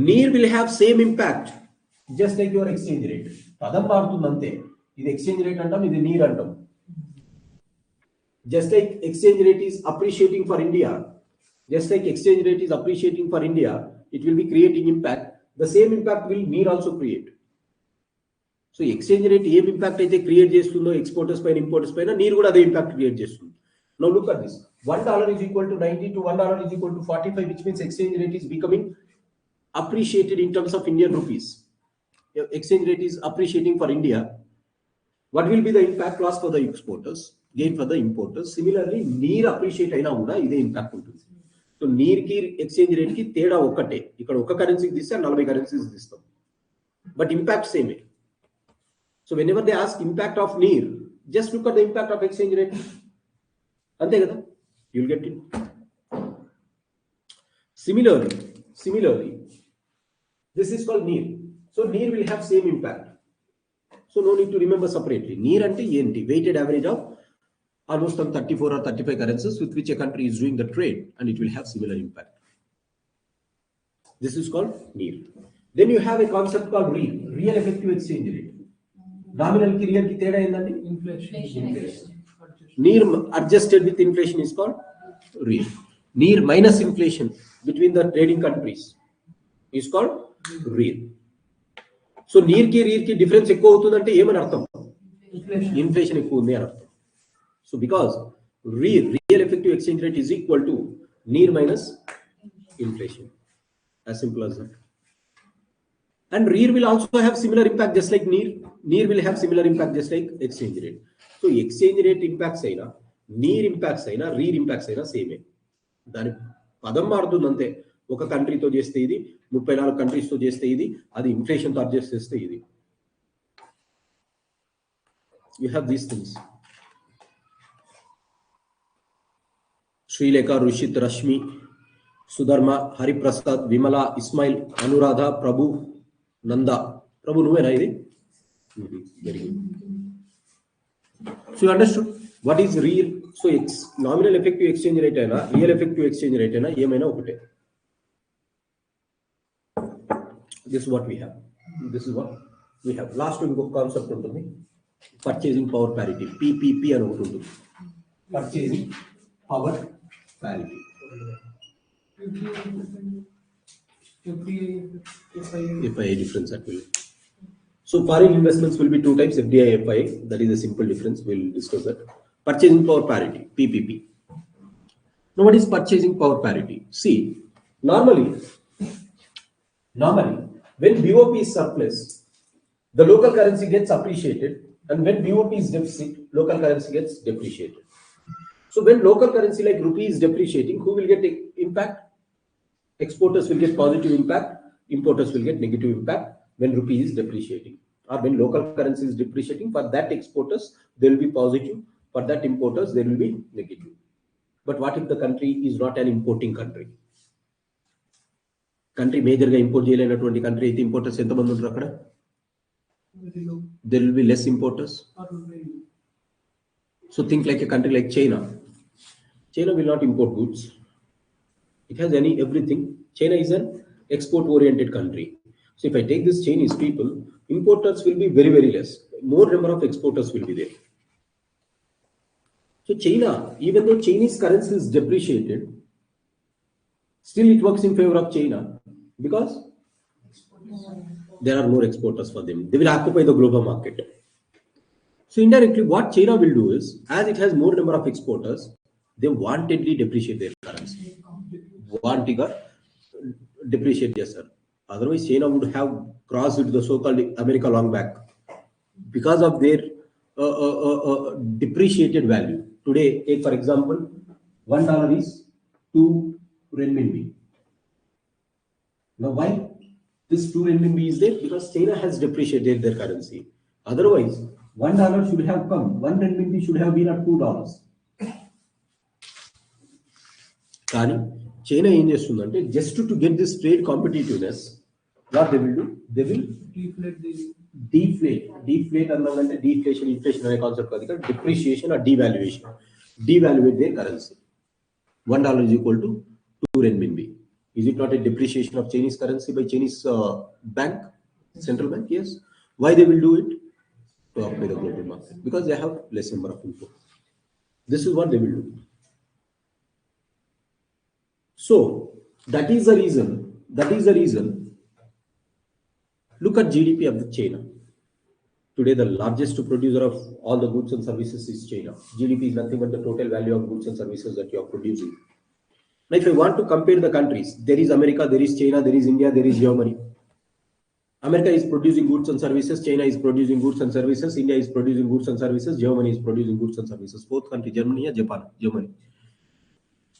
NIR will have same impact just like your exchange rate. పదం మారుతుంది అంతే. ఇది ఎక్స్చేంజ్ రేట్ అంటాం, ఇది NIR అంటాం. Just like exchange rate is appreciating for India, it will be creating impact. The same impact will NIR also create. So exchange rate ఏం impact అయితే create చేస్తుందో ఎక్స్పోర్టర్స్ పైన ఇంపోర్టర్స్ పైన, NIR కూడా అదే ఇంపాక్ట్ క్రియేట్ చేస్తుంది. Now look at this. $1 is equal to 90 to $1 is equal to 45, which means exchange rate is becoming appreciated in terms of Indian rupees. Exchange rate is appreciating for India. What will be the impact? Loss for the exporters, gain for the importers. Similarly, NIR appreciate అయినా కూడా ఇదే impact ఉంటుంది. So NIR కి exchange rate కి తేడా ఒక్కటే. ఇక్కడ ఒక కరెన్సీకి తీస్తే 40 కరెన్సీస్ తీస్తాం, బట్ ఇంపాక్ట్ సేమే. So whenever they ask impact of NIR, just look at the impact of exchange rate. అంతే కదా, you'll get it. Similarly, this is called near. So near will have same impact. So no need to remember separately. Near ante enti, weighted average of almost some 34 or 35 currencies with which a country is doing the trade, and it will have similar impact. This is called near. Then you have a concept called real effective exchange rate. Nominal ki real ki teda endandi? Inflation. Near adjusted with inflation is called real. Near minus inflation between the trading countries is called real. So near ki difference ఎక్కువ అవుతుందంటే ఏమని అర్థం? Inflation ఎక్కువ ఉంది అని అర్థం. So because real effective exchange rate is equal to near minus inflation. As simple as that. And rear will also have similar impact just like near. Near will have similar impact just like exchange rate. So exchange rate impacts aina, near impacts aina, rear impacts aina same. దాని పదం మారుతుంది అంతే. ఒక కంట్రీతో చేస్తే ఇది, 34 countries తో చేస్తే ఇది, అది ఇన్ఫ్లేషన్ తో అడ్జస్ట్ చేస్తే ఇది. You have these things. Srilekha, Rushit, Rashmi, Sudharma, Hariprasad, Vimala, Ismail, Anuradha, Prabhu, Nanda. Prabhu, నువ్వేనా ఇది? Very good. So you understood what is real? So nominal effective exchange rate అయినా, real effective exchange rate అయినా ఏమైనా ఒకటే. This is what we have. Last ఇంకొక concept ఉంటుంది. Purchasing power parity. PPP అని ఒకటి ఉంటుంది. Purchasing power parity. FII difference actually. So foreign investments will be two types, FDI, FII. That is a simple difference. We'll discuss that. Purchasing power parity, PPP. Now what is purchasing power parity? See, normally when BOP is surplus, the local currency gets appreciated, and when BOP is deficit, local currency gets depreciated. So when local currency like rupee is depreciating, who will get impact? Exporters will get positive impact, importers will get negative impact when rupee is depreciating. Or when local currency is depreciating, for that exporters there will be positive, for that importers there will be negative. But what if the country is not an importing country? Country major ga import cheyalenatuvanti country aithe importers enta mandi untaru akkada? There will be less importers. So think like a country like China. China will not import goods. It has everything. China is an export oriented country. So if I take this Chinese people, importers will be very, very less. More number of exporters will be there. So China, even though Chinese currency is depreciated, still it works in favor of China because there are more exporters for them. They will occupy the global market. So indirectly, what China will do is, as it has more number of exporters, they wantedly depreciate their currency. Depreciate, yes sir. Otherwise, China would have crossed the so-called America long back because of their depreciated value. Today, take for example, $1 is 2 renminbi. Now, why this 2 renminbi is there? Because China has depreciated their currency. Otherwise, $1 should have come. 1 renminbi should have been at $2. Kani China ఏం చేస్తుందంటే just to get this trade competitiveness, what they will do? They will deflate అన్నదంటే deflation, inflation అనే concept కాదు ఇక్కడ, depreciation or devaluate their currency. $1 is equal to 2 renminbi. Is it not a depreciation of Chinese currency by Chinese bank, central bank? Yes. Why they will do it? To occupy the global market, because they have less number of imports. This is what they will do. So that is the reason. Look at GDP of China. Today, the largest producer of all the goods and services is China. GDP is nothing but the total value of goods and services that you are producing. Now, if I want to compare the countries, there is America, there is China, there is India, there is Germany. America is producing goods and services, China is producing goods and services, India is producing goods and services, Germany is producing goods and services. Fourth country, Germany or Japan? Germany.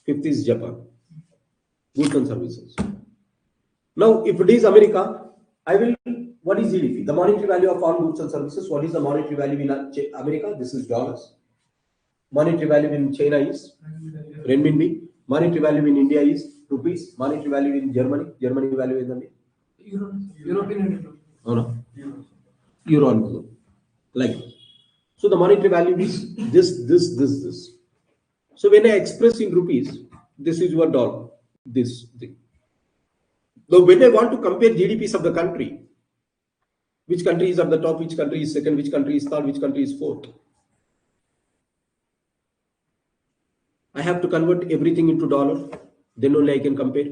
Fifth is Japan. Goods and services. Now, if it is America, what is GDP? The monetary value of all goods and services. What is the monetary value in America? This is dollars. Monetary value in China is renminbi. Monetary value in India is rupees. Monetary value in Germany. Germany value is European Union. oh no, euro also. Like so, the monetary value is this. So when I express in rupees, this is $1. This thing. So when I want to compare GDPs of the country, which country is at the top, which country is second, which country is third, which country is fourth, I have to convert everything into dollar. Then only I can compare.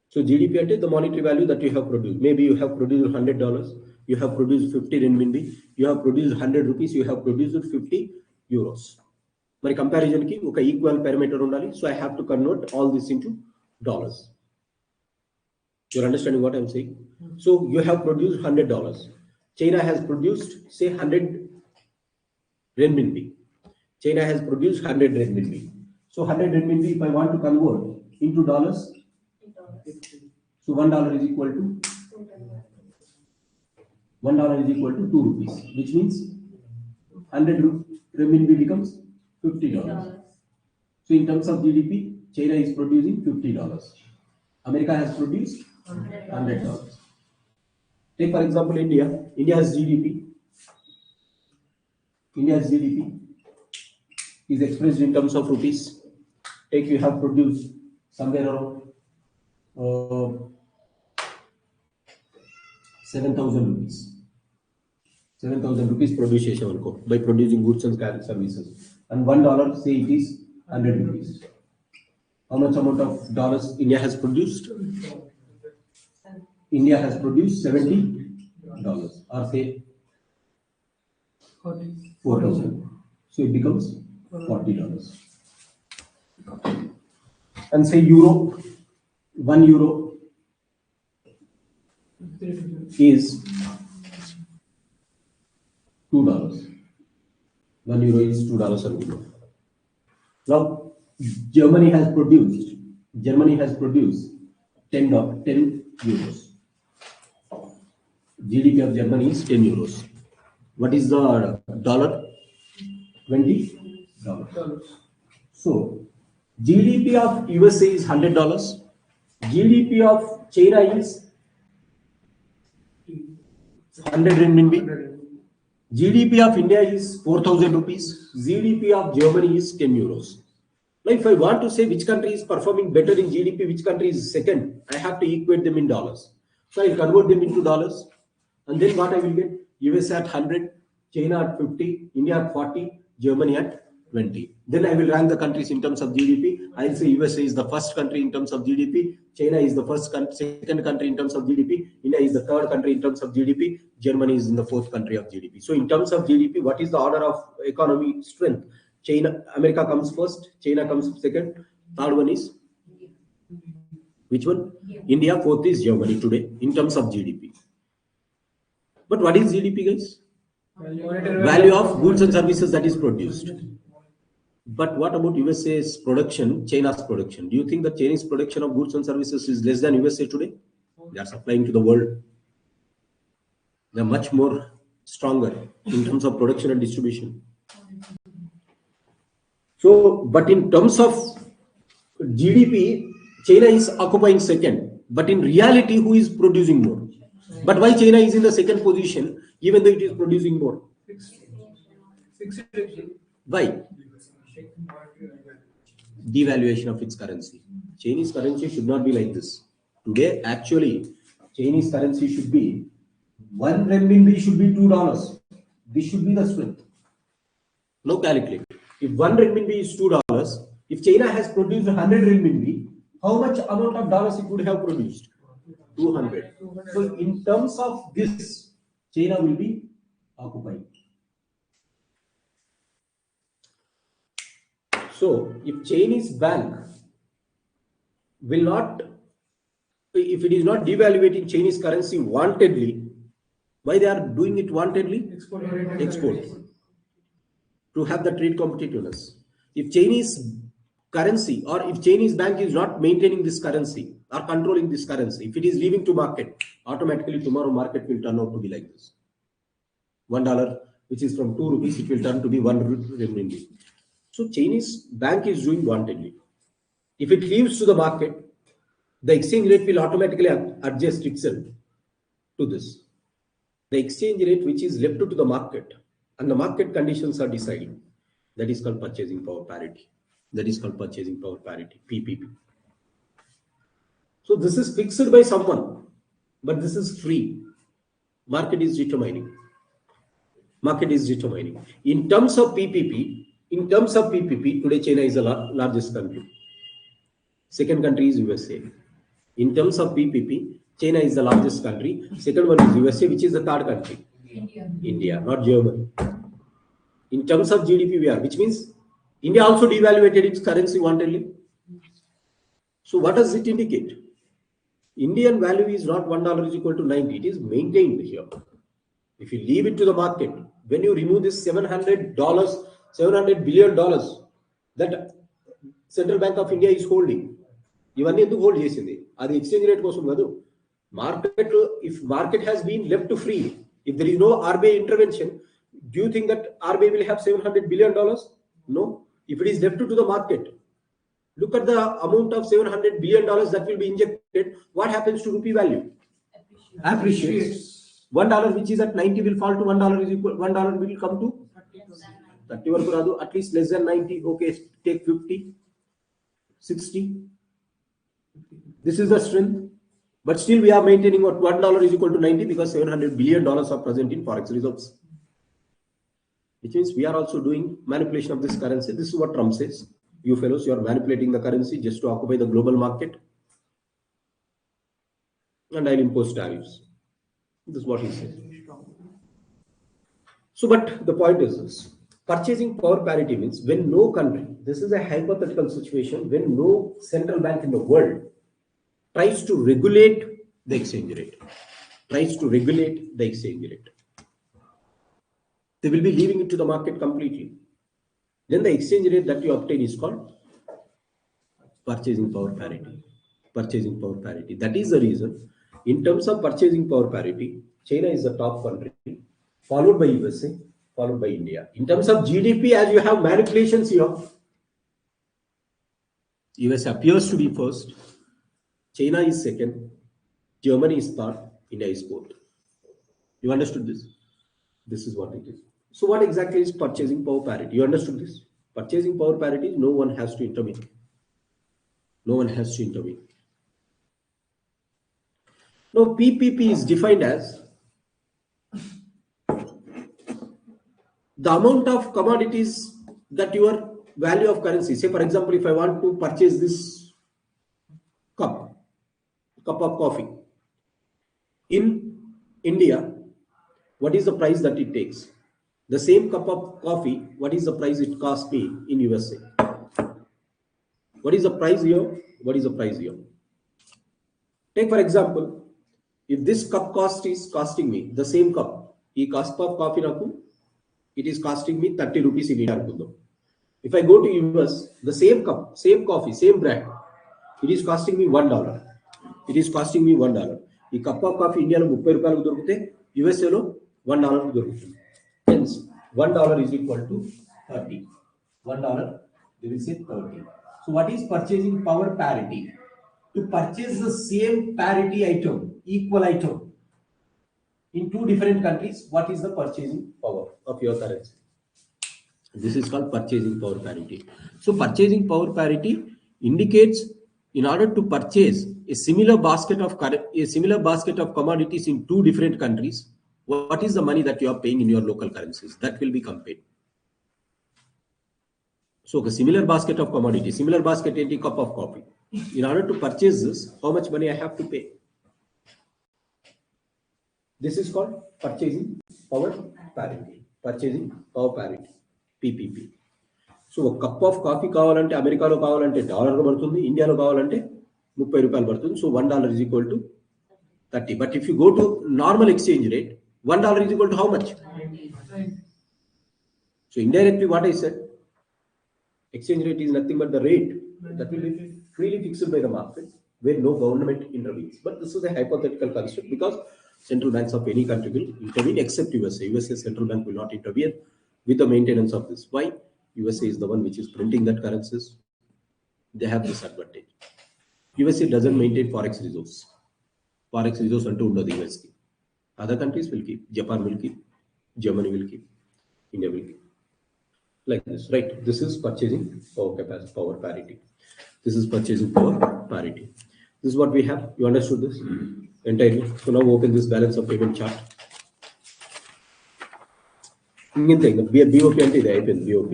So GDP ante the monetary value that you have produced. Maybe you have produced $100, you have produced 50 renminbi, you have produced 100 rupees, you have produced 50 euros. My comparison ki oka equal parameter undali. So I have to convert all this into dollars. You're understanding what I'm saying? So you have produced $100. China has produced say 100 renminbi. China has produced 100 renminbi. So 100 renminbi, if I want to convert into dollars, so $1 is equal to $2 rupees, which means 100 renminbi becomes $50. So in terms of GDP, China is producing $50. America has produced $100. Take for example India. India's GDP is expressed in terms of rupees. Take you have produced somewhere around 7,000 rupees. 7,000 rupees produce by producing goods and services. And $1 say it is 100 rupees. How much amount of dollars India has produced? India has produced $70 or say 4,000. So it becomes $40. And say Europe, €1 is $2. €1 is $2 a euro. Now Germany has produced 10 euros. GDP of Germany is 10 euros. What is the dollar? $20. So GDP of USA is $100. GDP of China is 100 renminbi. GDP of India is 4,000 rupees. GDP of Germany is 10 euros. Now, if I want to say which country is performing better in GDP, which country is second, I have to equate them in dollars. So I convert them into dollars. And then what I will get? USA at 100, China at 50, India at 40, Germany at 20. Then I will rank the countries in terms of GDP. I'll say USA is the first country in terms of GDP. China is the second country in terms of GDP. India is the third country in terms of GDP. Germany is in the fourth country of GDP. So in terms of GDP, what is the order of economy strength? America comes first, China comes second, third one is which one? India, fourth is Germany today in terms of GDP. But what is GDP, guys? Value of goods and services that is produced. But what about USA's production, China's production? Do you think that Chinese production of goods and services is less than USA today? They are supplying to the world. They are much more stronger in terms of production and distribution. So, but in terms of GDP, China is occupying second. But in reality, who is producing more? But why China is in the second position, even though it is producing more? Why? Devaluation of its currency. Chinese currency should not be like this. Today, actually, Chinese currency should be 1 renminbi should be $2. This should be the strength. Now calculate. If 1 renminbi is $2, if China has produced 100 renminbi, how much amount of dollars it would have produced? 200. So in terms of this, China will be occupying. So if Chinese bank will not, if it is not devaluating Chinese currency wantedly, why they are doing it wantedly? Export. To have the trade competitiveness. If Chinese currency or if Chinese bank is not maintaining this currency or controlling this currency, if it is leaving to market, automatically tomorrow market will turn out to be like this. $1, which is from 2 rupees, it will turn to be 1 renminbi. So Chinese bank is doing wantedly. If it leaves to the market, the exchange rate will automatically adjust itself to this. The exchange rate which is left to the market and the market conditions are deciding. That is called purchasing power parity. That is called purchasing power parity, PPP. So this is fixed by someone, but this is free. Market is determining. Market is determining. In terms of PPP, today China is the largest country. Second country is USA. In terms of PPP, China is the largest country. Second one is USA, which is the third country. India, not Germany. In terms of GDP, we are, which means India also devaluated its currency voluntarily. So what does it indicate? Indian value is not $1 is equal to 90. It is maintained here. If you leave it to the market, when you remove this $700 billion that Central Bank of India is holding, ఇవన్నీ ఎందుకు hold చేసింది? అది exchange rate కోసం కాదు. Market, if market has been left free, if there is no RBI intervention, do you think that RBI will have $700 billion? No. If it is left to the market, look at the amount of $700 billion that will be injected. What happens to rupee value? Appreciates. $1 which is at 90 will fall to $1 is equal. $1 will come to 30 వరకు రాదు. At least less than 90. Okay, take 50, 60. This is the strength. But still we are maintaining what $1 is equal to 90 because $700 billion are present in forex reserves. Which means we are also doing manipulation of this currency. This is what Trump says. You fellows, you are manipulating the currency just to occupy the global market. And I'll impose tariffs. This is what he says. So, but the point is this. Purchasing power parity means when no country, this is a hypothetical situation, when no central bank in the world tries to regulate the exchange rate, they will be leaving it to the market completely. Then the exchange rate that you obtain is called purchasing power parity. That is the reason, in terms of purchasing power parity, China is the top country, followed by USA, followed by India. In terms of GDP, as you have manipulations here, US appears to be first, China is second, Germany is third, India is fourth. You understood this? This is what it is. So what exactly is purchasing power parity? You understood this? Purchasing power parity, no one has to intervene. Now PPP is defined as the amount of commodities that your value of currency, say for example, if I want to purchase this cup of coffee in India, what is the price that it takes? The same cup of coffee, what is the price it costs me in USA? What is the price here? Take for example, if this cup cost is costing me, the same cup, ee cup of coffee naku, it is costing me 30 rupees in India. If I go to US, the same cup, same coffee, same brand, it is costing me $1. ఈ cup of coffee ఇండియాలో 30 రూపాయలకు దొరికితే యుఎస్ఏలో $1 దొరుకుతుంది. Hence, $1 is equal to 30. $1, they will say 30. So what is purchasing power parity? To purchase the same parity item, equal item, in two different countries, what is the purchasing power of your currency? This is called purchasing power parity. So purchasing power parity indicates, in order to purchase a similar basket of commodities in two different countries, what is the money that you are paying in your local currencies? That will be compared. So a similar basket of commodities, similar basket in a cup of coffee. In order to purchase this, how much money I have to pay? This is called purchasing power parity. PPP. So a cup of coffee కావాలంటే అమెరికాలో కావాలంటే డాలర్గా పడుతుంది, ఇండియాలో కావాలంటే 30 రూపాయలు పడుతుంది. So $1 is equal to 30. But if you go to normal exchange rate, $1 is equal to how much? 90. So indirectly what I said, exchange rate is nothing but the rate that will be freely fixed by the market where no government intervenes. But this is a hypothetical construct because central banks of any country will intervene except USA. USA central bank will not intervene with the maintenance of this. Why? USA is the one which is printing that currencies. They have this advantage. USA doesn't maintain forex reserves. Forex reserves unto undadu US ki. Other countries will keep. Japan will keep. Germany will keep. India will keep. Like this, right? This is purchasing power capacity, power parity. This is purchasing power parity. This is what we have. You understood this entirely. So now open this balance of payment chart. BOP ante ide అయిపోయింది BOP.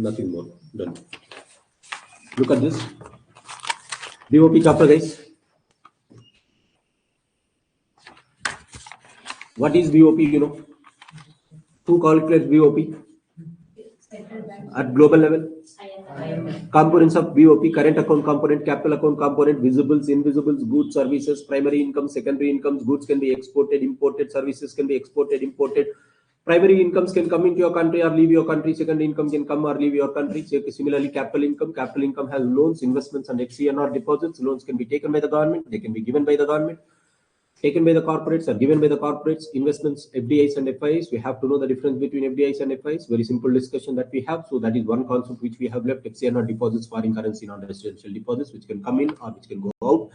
Nothing more. Done. Look at this. BOP chapter, guys. What is BOP? You know, who calculates BOP at global level? Components of BOP: current account component, capital account component, visibles, invisibles, goods, services, primary income, secondary incomes. Goods can be exported, imported. Services can be exported, imported. Primary incomes can come into your country or leave your country. Secondary income can come or leave your country. Similarly, capital income. Capital income has loans, investments, and FCNR deposits. Loans can be taken by the government. They can be given by the government. Taken by the corporates or given by the corporates. Investments, FDIs and FIs. We have to know the difference between FDIs and FIs. Very simple discussion that we have. So that is one concept which we have left. FCNR deposits, foreign currency non-residential deposits, which can come in or which can go out.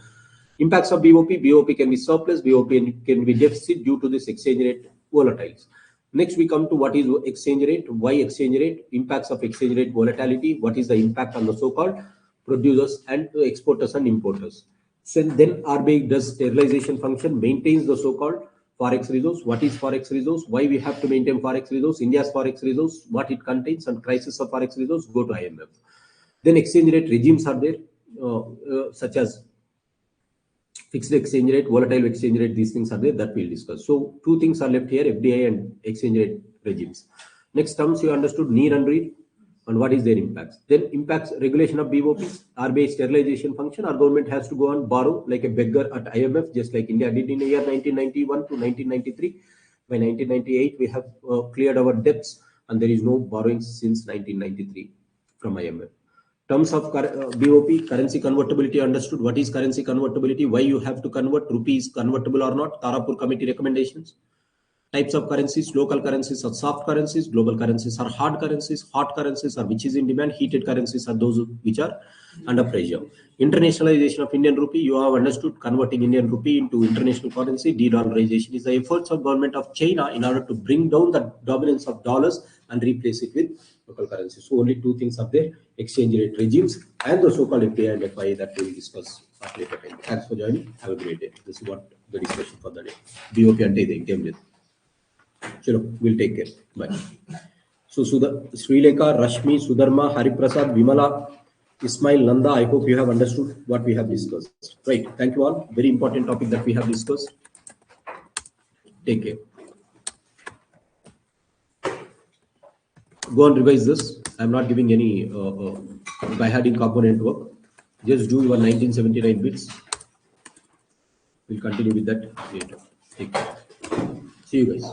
Impacts of BOP. BOP can be surplus. BOP can be deficit due to this exchange rate volatiles. Next, we come to what is exchange rate. Why exchange rate? Impacts of exchange rate volatility. What is the impact on the so-called producers and exporters and importers? So then RBI does sterilization function, maintains the so-called forex reserves. What is forex reserves? Why we have to maintain forex reserves? India's forex reserves, what it contains, and crisis of forex reserves, go to IMF. Then exchange rate regimes are there, such as fixed exchange rate, volatile exchange rate. These things are there that we'll discuss. So two things are left here: FDI and exchange rate regimes. Next terms you understood: near and read, and what is their impacts. Then impacts regulation of BOP, RBI sterilization function. Our government has to go and borrow like a beggar at IMF, just like India did in the year 1991 to 1993. By 1998, we have cleared our debts, and there is no borrowings since 1993 from IMF. Terms of BOP, currency convertibility understood. What is currency convertibility? Why you have to convert? Rupee is convertible or not? Tarapur committee recommendations. Types of currencies: local currencies are soft currencies, global currencies are hard currencies, hot currencies are which is in demand, heated currencies are those which are under pressure. Internationalization of Indian rupee, you have understood, converting Indian rupee into international currency. De-dollarization is the efforts of government of China in order to bring down the dominance of dollars and replace it with local currency. So only two things are there: exchange rate regimes and the so-called FDI and FI that we will discuss at later time. Thanks for joining. Have a great day. This is what the discussion for the day. BOP ante ide game with. Chalo, we'll take care. Bye. So Sri Lanka, Rashmi, Sudharma, Hariprasad, Vimala, Ismail, Nanda, I hope you have understood what we have discussed. Right. Thank you all. Very important topic that we have discussed. Take care. Go and revise this. I'm not giving any by heading component work. Just do your 1979 bits. We'll continue with that later. Take care. See you guys.